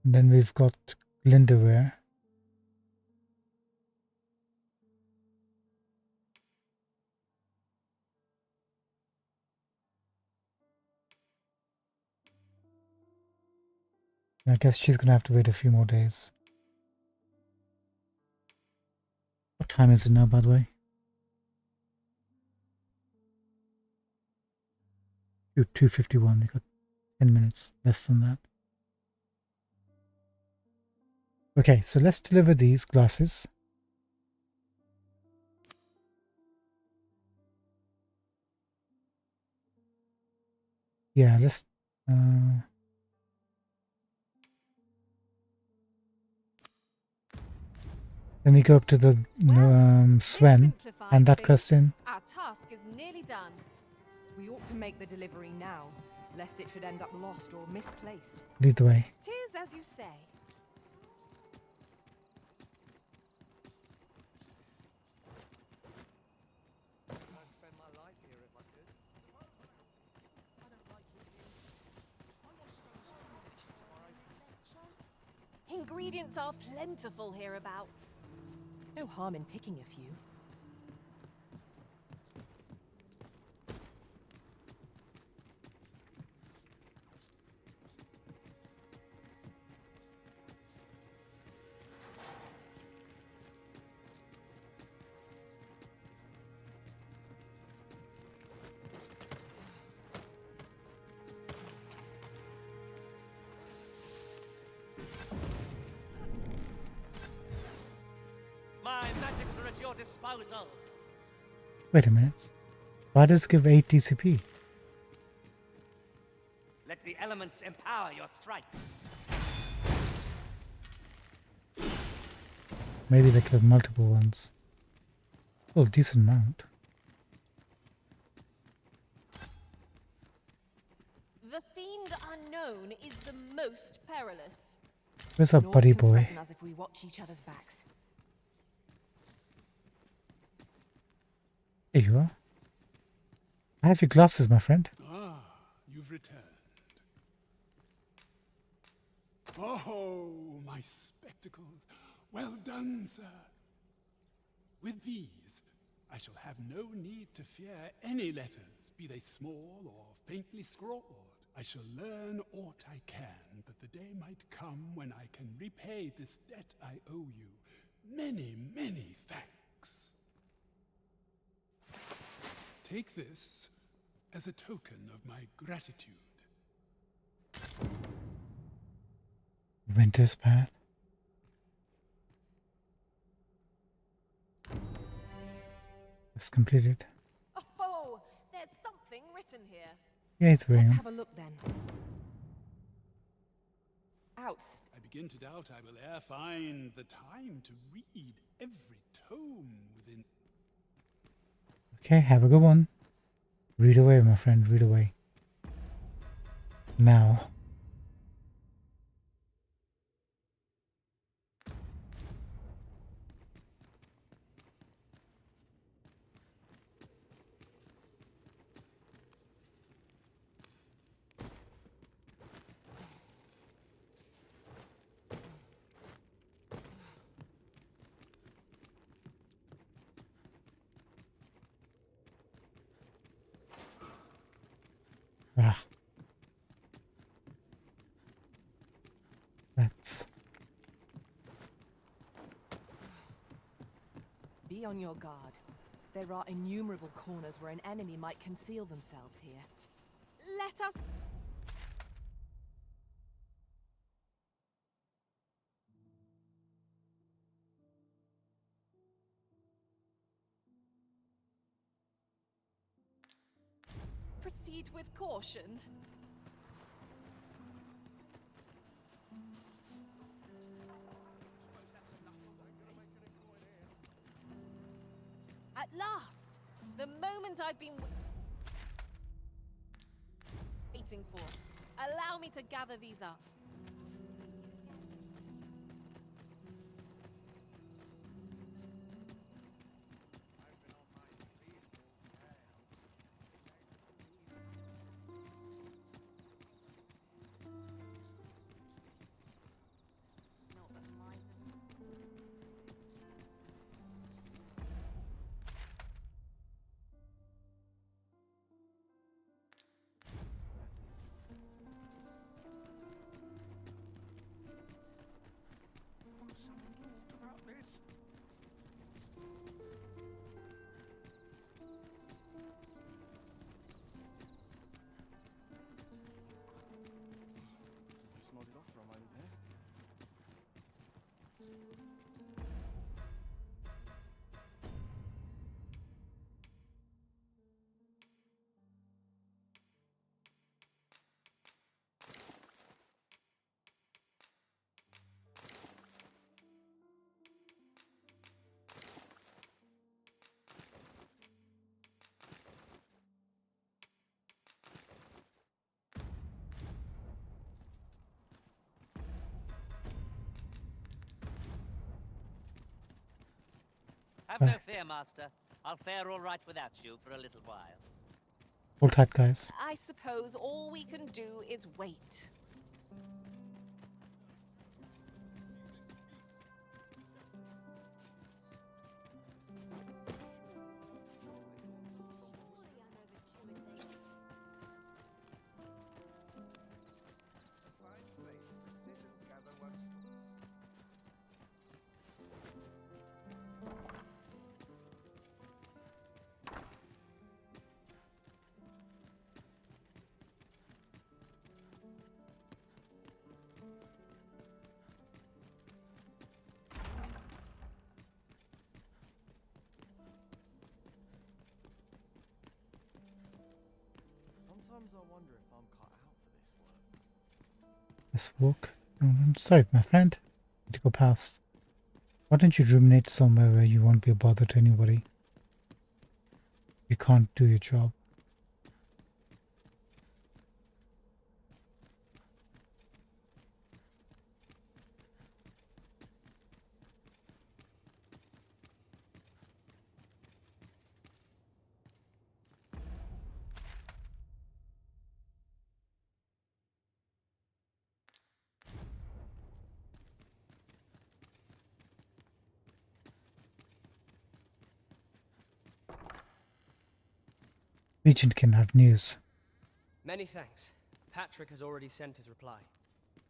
And then we've got Glyndwr. I guess she's gonna have to wait a few more days. What time is it now, by the way? 2:51. We got 10 minutes, less than that. Okay, so let's deliver these glasses. Yeah, let's. Then we go up to the Sven and that person. Our task is nearly done. We ought to make the delivery now, lest it should end up lost or misplaced. Lead the way. 'Tis as you say. ingredients are plentiful hereabouts. No harm in picking a few. My magics are at your disposal. Wait a minute. Why does it give 8 DCP? Let the elements empower your strikes. Maybe they could have multiple ones. Oh, decent amount. The fiend unknown is the most perilous. Where's our Nor buddy can boy? threaten us if we watch each other's backs. There you are. I have your glasses, my friend. Ah, you've returned. Oh, my spectacles. Well done, sir. With these, I shall have no need to fear any letters, be they small or faintly scrawled. I shall learn aught I can, but the day might come when I can repay this debt I owe you. Many, many thanks. Take this as a token of my gratitude. Winter's Path. It's completed. Oh, there's something written here. Yeah, it's wearing Let's them. have a look then. Oust. I begin to doubt I will e'er find the time to read every tome within. Okay, have a good one. Read away, my friend, read away. Now. Ah. That's... Be on your guard. There are innumerable corners where an enemy might conceal themselves here. Let us... proceed with caution. At last! The moment I've been waiting for. Allow me to gather these up. Someone talked about this. Just nodded off for a moment there. Have no fear, Master. I'll fare all right without you for a little while. Hold tight, guys. I suppose all we can do is wait. Sometimes I wonder if I'm cut out for this work. Let's walk. Sorry, my friend. Need to go past. Why don't you ruminate somewhere where you won't be a bother to anybody? You can't do your job. Regent can have news. Many thanks. Patrick has already sent his reply.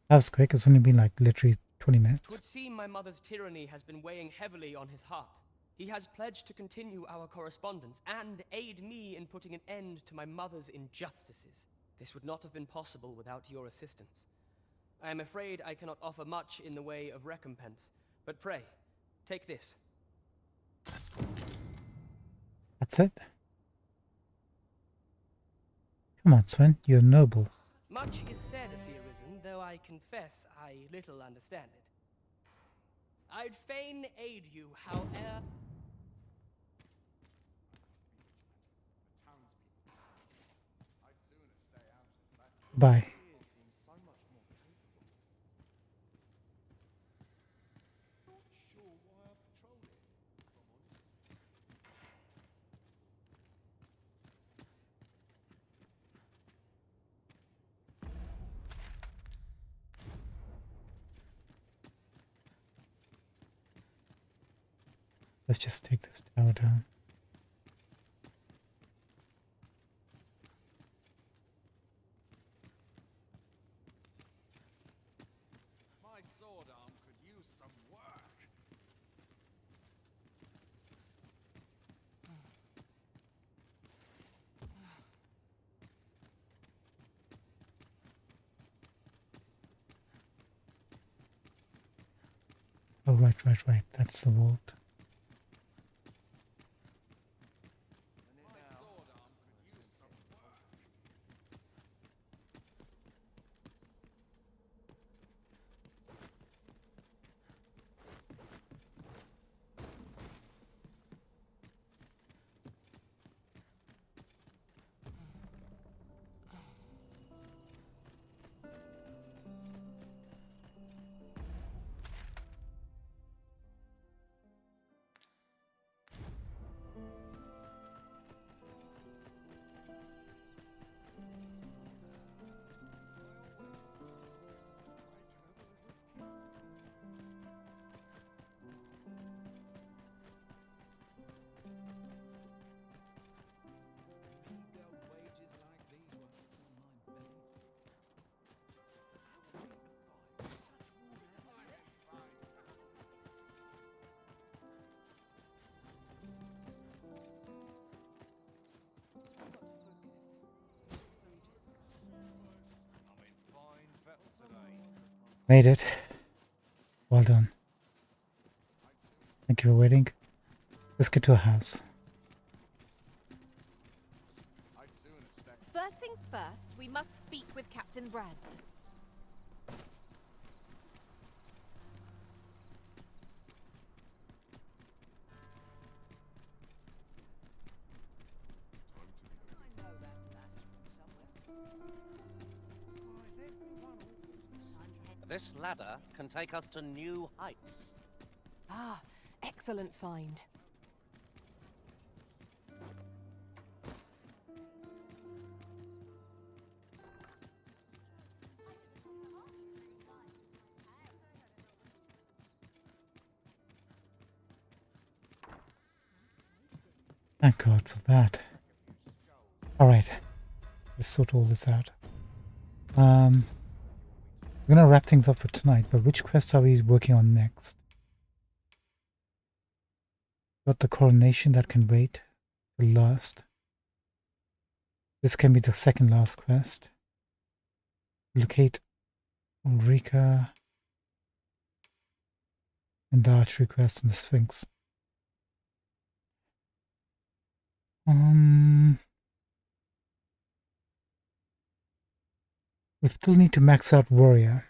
That was quick. It's only been like literally 20 minutes. 'Twould seem my mother's tyranny has been weighing heavily on his heart. He has pledged to continue our correspondence and aid me in putting an end to my mother's injustices. This would not have been possible without your assistance. I am afraid I cannot offer much in the way of recompense, but pray, take this. That's it. Come on, Sven. You're noble. Much is said of the Arisen, though I confess I little understand it. I'd fain aid you, however. Bye. Let's just take this tower down. My sword arm could use some work. Oh, right. That's the vault. Made it. Well done. Thank you for waiting. Let's get to a house. First things first, we must speak with Captain Brandt. This ladder can take us to new heights. Ah, excellent find. Thank God for that. Alright. Let's sort all this out. We're gonna wrap things up for tonight, but which quest are we working on next? Got the coronation that can wait till last. This can be the second last quest. Locate Ulrika and the archery quest and the Sphinx. We still need to max out Warrior.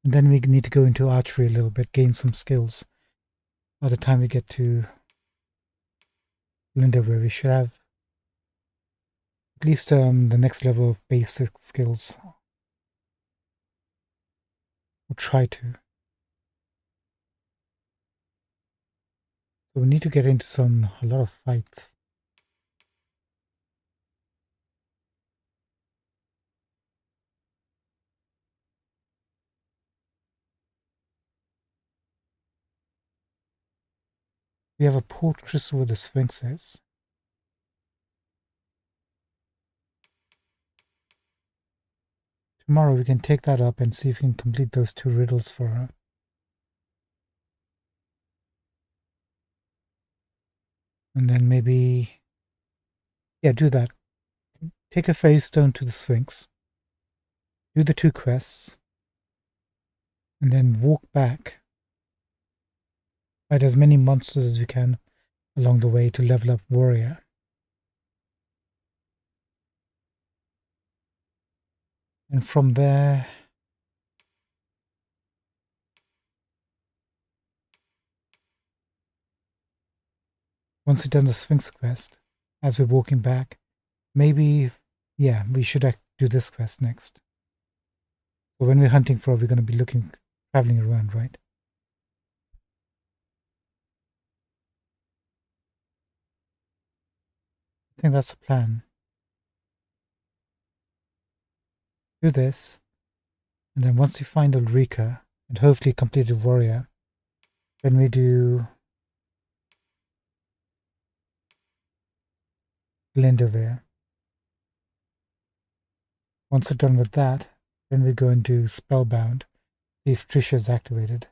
And then we need to go into archery a little bit, gain some skills. By the time we get to Linda, where we should have at least the next level of basic skills. Or try to. So we need to get into a lot of fights. We have a port crystal where the Sphinx is. Tomorrow we can take that up and see if we can complete those 2 riddles for her. And then maybe, yeah, do that. Take a phase stone to the Sphinx. Do the 2 quests. And then walk back. Fight as many monsters as we can along the way to level up Warrior. And from there, once we've done the Sphinx quest, as we're walking back, maybe, yeah, we should do this quest next. So when we're hunting for her, we're going to be traveling around, right? I think that's the plan. Do this, and then once we find Ulrika, and hopefully complete the Warrior, then we do Glendower. Once we're done with that, then we go and do Spellbound, see if Trisha is activated.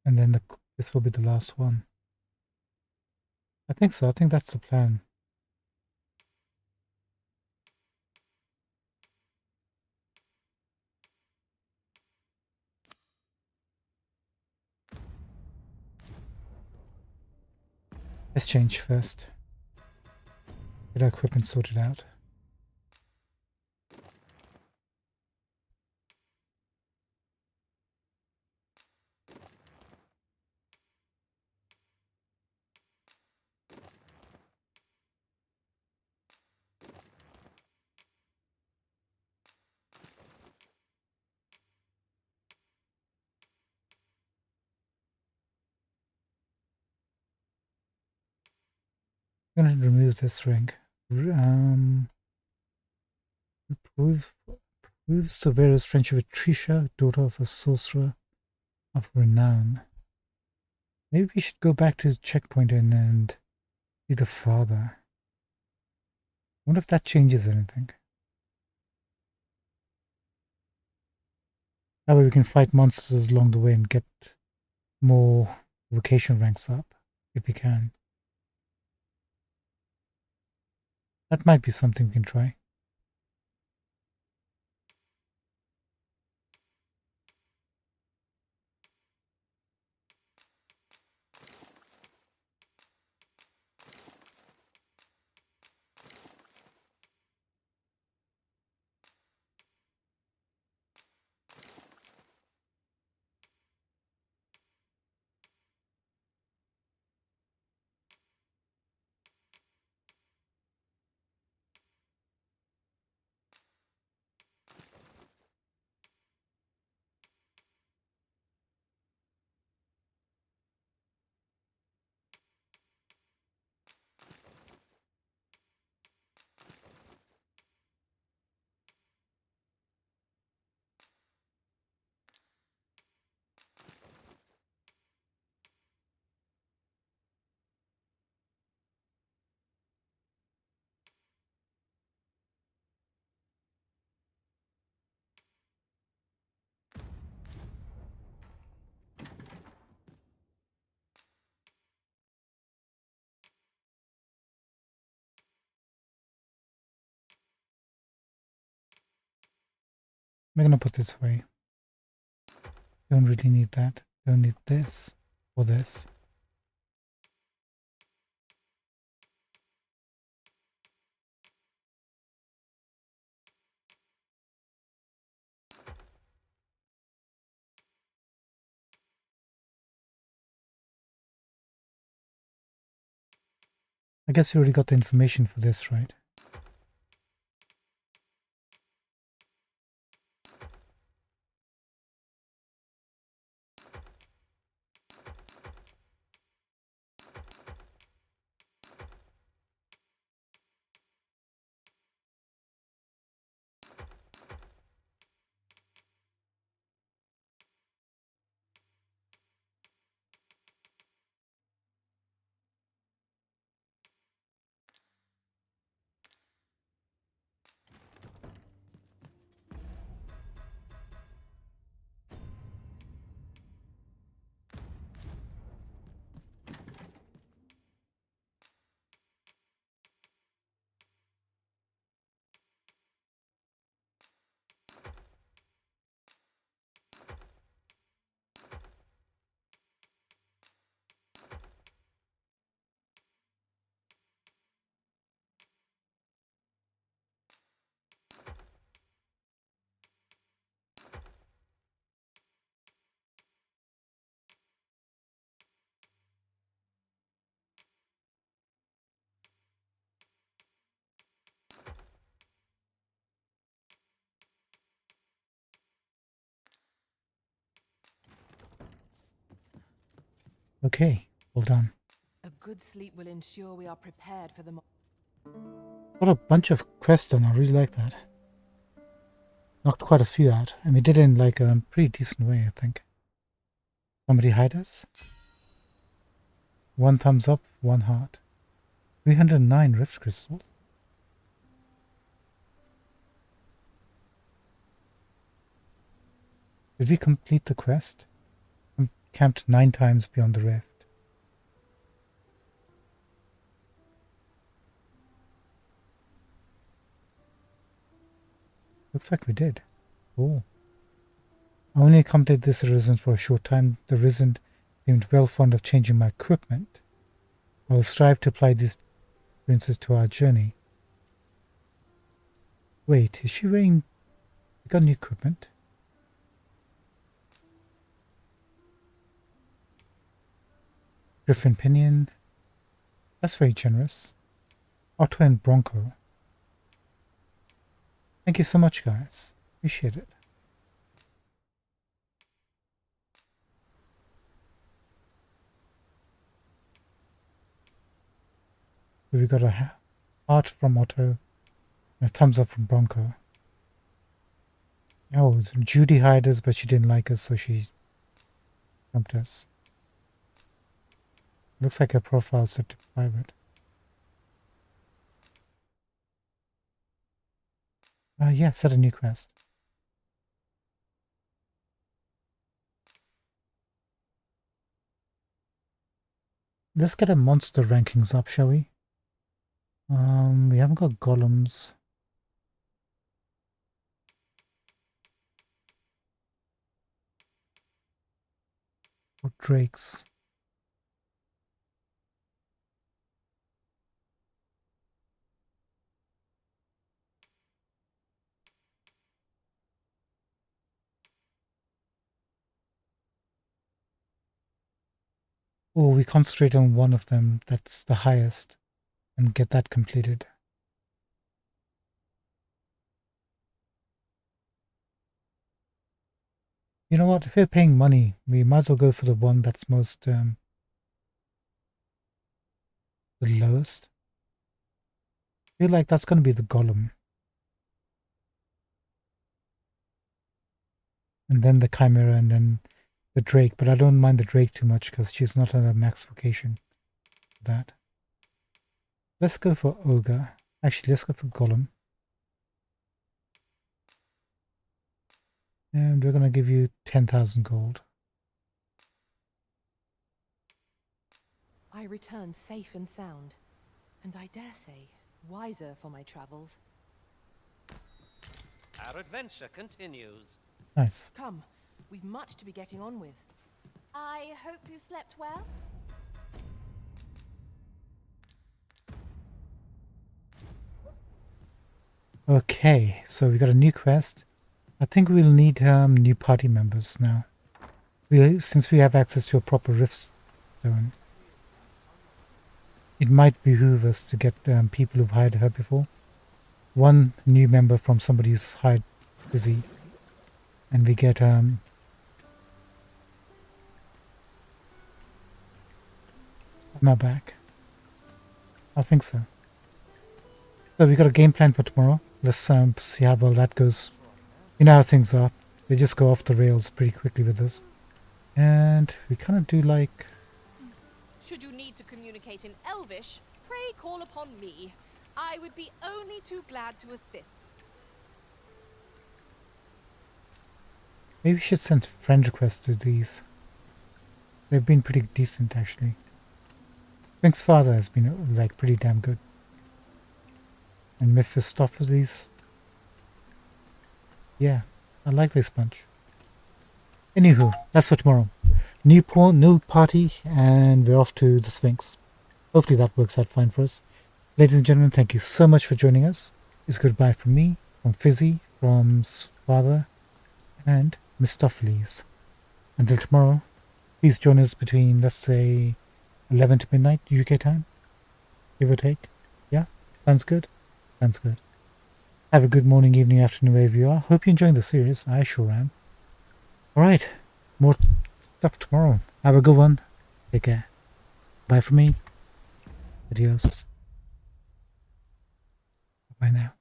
And then this will be the last one. I think so. I think that's the plan. Let's change first. Get our equipment sorted out. I'm going to remove this ring. Proves Severa's friendship with Trisha, daughter of a sorcerer of renown. Maybe we should go back to the checkpoint and see the father. I wonder if that changes anything. That way we can fight monsters along the way and get more vocation ranks up, if we can. That might be something we can try. I'm gonna put this away. Don't really need that. Don't need this or this. I guess we already got the information for this, right? Okay, well done. A good sleep will ensure we are prepared for the What a bunch of quests done. I really like that. Knocked quite a few out, and we did it in like a pretty decent way, I think. Somebody hide us? 1 thumbs up, 1 heart. 309 rift crystals. Did we complete the quest? I'm camped 9 times beyond the rift. Looks like we did. Oh. I only accompanied this Risen for a short time. The Risen seemed well fond of changing my equipment. I will strive to apply these experiences to our journey. Wait, is she wearing... We got new equipment? Griffin Pinion. That's very generous. Otto and Bronco. Thank you so much, guys. Appreciate it. So we got a heart from Otto and a thumbs up from Bronco. Oh, Judy hired us, but she didn't like us, so she dumped us. Looks like her profile is set to private. Yeah, set a new quest. Let's get a monster rankings up, shall we? We haven't got golems. Or drakes. Oh, we concentrate on one of them that's the highest and get that completed. You know what? If we're paying money, we might as well go for the one that's most the lowest. I feel like that's going to be the golem. And then the chimera and then the drake. But I don't mind the drake too much because she's not on a max vocation for that. Let's go for ogre. Actually, let's go for golem. And we're going to give you 10,000 gold. I return safe and sound, and I dare say, wiser for my travels. Our adventure continues. Nice. Come, we've much to be getting on with. I hope you slept well. Okay, so we got a new quest. I think we'll need new party members now. Since we have access to a proper riftstone, it might behoove us to get people who've hired her before. One new member from somebody who's hired busy, and we get am I back? I think so. So we got a game plan for tomorrow. Let's see how well that goes. You know how things are. They just go off the rails pretty quickly with this. And we kind of do like... Should you need to communicate in Elvish, pray call upon me. I would be only too glad to assist. Maybe we should send friend requests to these. They've been pretty decent, actually. Fink's father has been, like, pretty damn good. And Mephistopheles. Yeah, I like this bunch. Anywho, that's for tomorrow. New party, and we're off to the Sphinx. Hopefully that works out fine for us. Ladies and gentlemen, thank you so much for joining us. It's goodbye from me, from Fizzy, from Father, and Mephistopheles. Until tomorrow, please join us between, let's say, 11 to midnight UK time, give or take. Yeah, sounds good. Sounds good. Have a good morning, evening, afternoon, wherever you are. Hope you're enjoying the series. I sure am. Alright, more stuff tomorrow. Have a good one. Take care. Bye from me. Adios. Bye now.